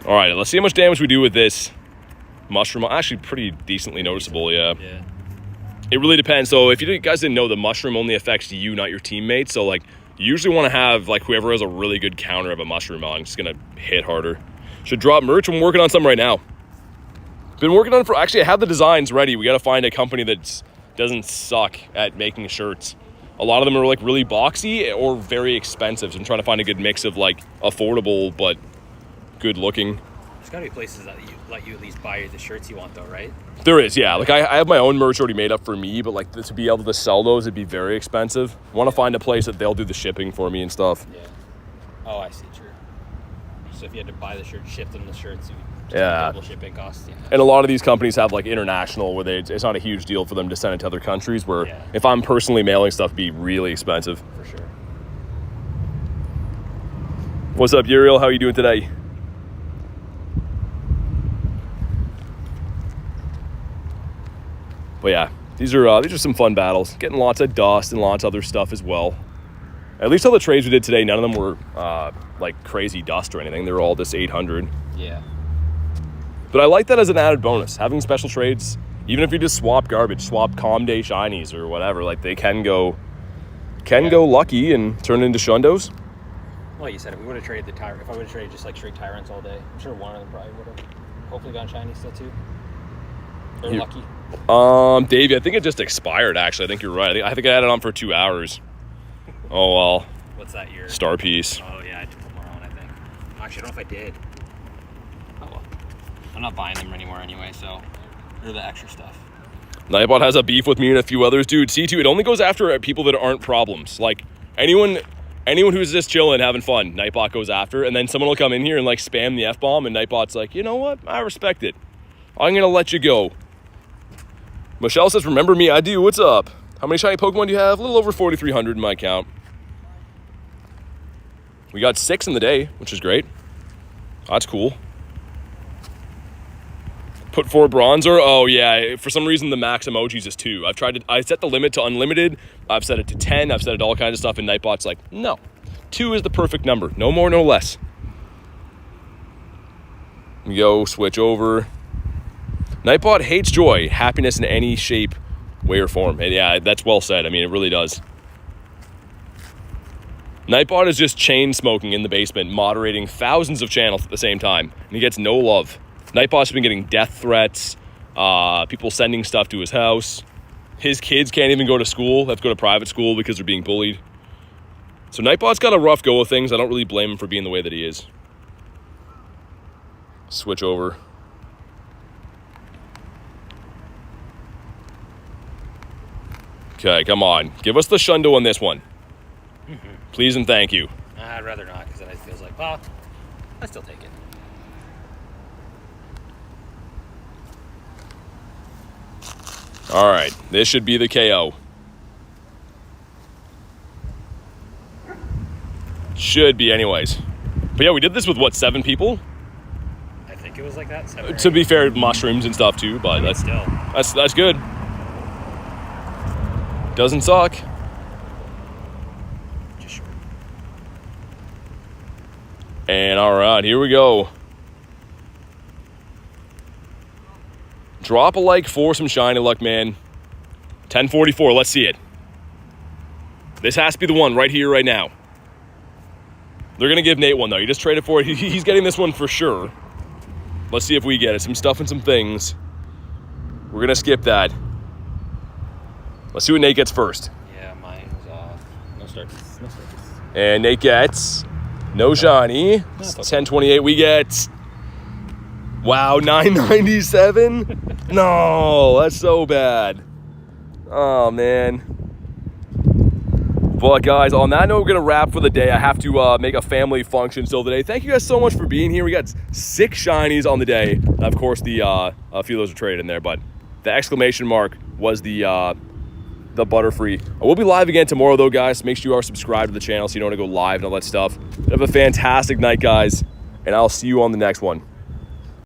All right, let's see how much damage we do with this mushroom. Actually, pretty decently noticeable, yeah. Yeah. It really depends. So if you guys didn't know, the mushroom only affects you, not your teammates. So like, you usually want to have like whoever has a really good counter of a mushroom on. It's gonna hit harder. Should drop merch. I'm working on some right now. Been working on it for, actually I have the designs ready. We got to find a company that doesn't suck at making shirts. A lot of them are like really boxy or very expensive. So I'm trying to find a good mix of like affordable but good looking. There's gotta be places that let you at least buy the shirts you want though, right? There is, yeah. Like I have my own merch already made up for me, but like to be able to sell those, it'd be very expensive. I want to find a place that they'll do the shipping for me and stuff. Yeah. Oh, I see, true. So if you had to buy the shirts, ship them the shirts, yeah, double shipping costs. Yeah. And a lot of these companies have like international where it's not a huge deal for them to send it to other countries, where if I'm personally mailing stuff, it'd be really expensive. For sure. What's up, Uriel? How are you doing today? But yeah, these are some fun battles. Getting lots of dust and lots of other stuff as well. At least all the trades we did today, none of them were like crazy dust or anything. They were all just 800. Yeah. But I like that as an added bonus. Having special trades, even if you just swap garbage, swap Calm Day Shinies or whatever, like they can go lucky and turn into Shundos. Well, you said it. We would have traded if I would have traded just like straight Tyrants all day, I'm sure one of them probably would have hopefully gone shiny still too. They're lucky. Davey, I think it just expired actually. I think you're right. I think I had it on for 2 hours. Oh well. What's that year? Star Piece. Oh yeah, I had to put more on, I think. Actually, I don't know if I did. Oh well. I'm not buying them anymore anyway, so they're the extra stuff. Nightbot has a beef with me and a few others. Dude, C2, it only goes after people that aren't problems. Like anyone who's just chilling, having fun, Nightbot goes after, and then someone will come in here and like spam the F-bomb, and Nightbot's like, you know what? I respect it. I'm gonna let you go. Michelle says, remember me? I do. What's up? How many shiny Pokemon do you have? A little over 4,300 in my account. We got 6 in the day, which is great. That's cool. Put 4 Bronzer. Oh yeah, for some reason the max emojis is 2. I set the limit to unlimited. I've set it to 10. I've set it to all kinds of stuff, and Nightbot's like, no. 2 is the perfect number. No more, no less. We go, switch over. Nightbot hates joy, happiness in any shape, way, or form. And yeah, that's well said. I mean, it really does. Nightbot is just chain smoking in the basement, moderating thousands of channels at the same time, and he gets no love. Nightbot's been getting death threats, people sending stuff to his house. His kids can't even go to school. They have to go to private school because they're being bullied. So Nightbot's got a rough go of things. I don't really blame him for being the way that he is. Switch over. Okay, come on. Give us the Shundo on this one. Please and thank you. I'd rather not, because then it feels like, well, I still take it. All right, this should be the KO. Should be anyways. But yeah, we did this with, what, 7 people? I think it was like that. 7 to be fair, mushrooms and stuff too, but that's good. Doesn't suck. Just short. And all right, here we go. Drop a like for some shiny luck, man. 1044, let's see it. This has to be the one right here, right now. They're gonna give Nate one though. You just traded for it. He's getting this one for sure. Let's see if we get it. Some stuff and some things. We're gonna skip that. Let's see what Nate gets first. Yeah, mine was off. No start. And Nate gets no shiny. 1028. We get, wow, 997. No, that's so bad. Oh man. But guys, on that note, we're gonna wrap for the day. I have to make a family function still today. Thank you guys so much for being here. We got 6 shinies on the day. And of course, a few of those are traded in there, but the exclamation mark was the Butterfree. I will be live again tomorrow though, guys. Make sure you are subscribed to the channel so you know when to go live and all that stuff. Have a fantastic night, guys, and I'll see you on the next one.